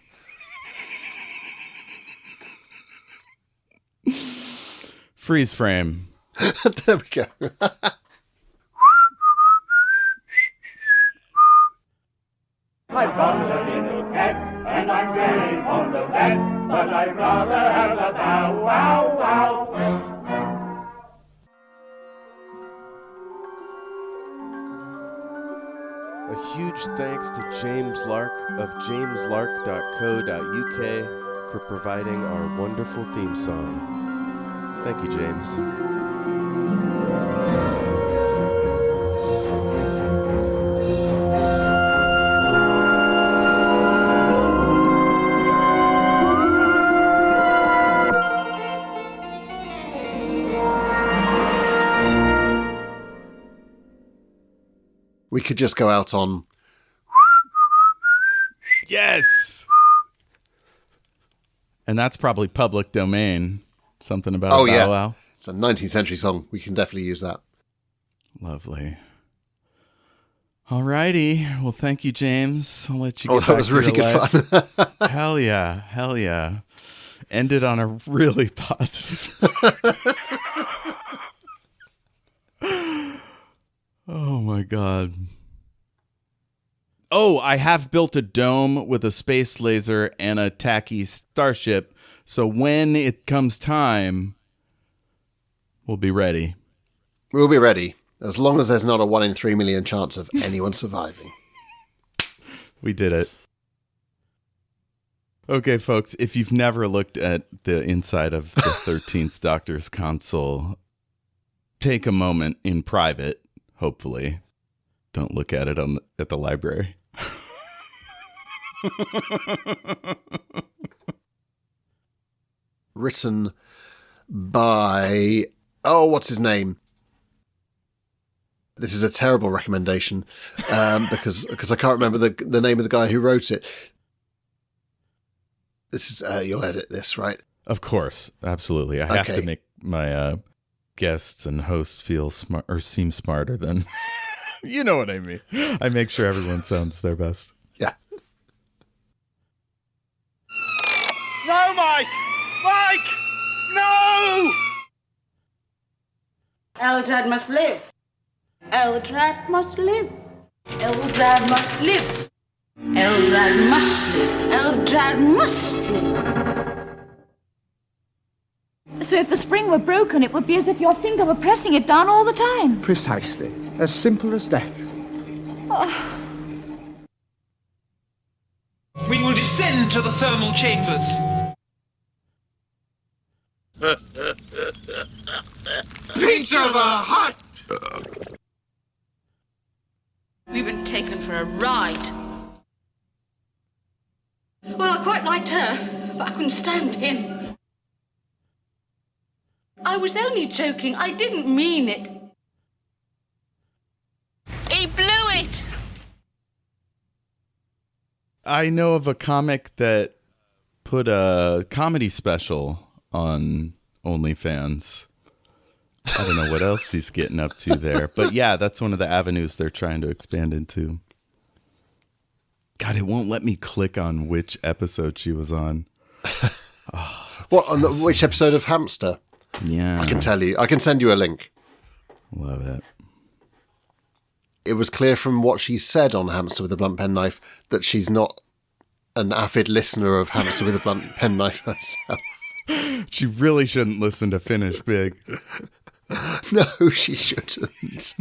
Freeze frame. There we go. I've got a little cat, and I'm very fond of that, but I'd rather have a bow wow wow. A huge thanks to James Lark of jameslark.co.uk for providing our wonderful theme song. Thank you, James. We could just go out on... Yes! And that's probably public domain. Something about oh, a bow yeah. wow. It's a 19th century song. We can definitely use that. Lovely. All righty. Well, thank you, James. I'll let you get that back was to really your good life. fun. Hell yeah. Hell yeah. Ended on a really positive. Oh, my God. Oh, I have built a dome with a space laser and a tacky starship. So when it comes time, we'll be ready. We'll be ready, as long as there's not a 1 in 3 million chance of anyone surviving. We did it. Okay, folks, if you've never looked at the inside of the 13th Doctor's console, take a moment in private, hopefully. Don't look at it at the library. Written by... Oh, what's his name? This is a terrible recommendation because I can't remember the name of the guy who wrote it. This is you'll edit this, right? Of course, absolutely. I have to make my guests and hosts feel smart or seem smarter than you know what I mean. I make sure everyone sounds their best. Yeah. No, Mike! Mike! No! Eldrad must live. Eldrad must live. Eldrad must live. Eldrad must live. Eldrad must live. So if the spring were broken, it would be as if your finger were pressing it down all the time. Precisely. As simple as that. Oh. We will descend to the thermal chambers. Into the hut! We've been taken for a ride. Well, I quite liked her, but I couldn't stand him. I was only joking. I didn't mean it. He blew it! I know of a comic that put a comedy special on OnlyFans. I don't know what else he's getting up to there. But yeah, that's one of the avenues they're trying to expand into. God, it won't let me click on which episode she was on. What, on which episode of Hamster? Yeah. I can tell you. I can send you a link. Love it. It was clear from what she said on Hamster with a Blunt Pen Knife that she's not an avid listener of Hamster with a Blunt Pen Knife herself. She really shouldn't listen to Finish Big. No, she shouldn't.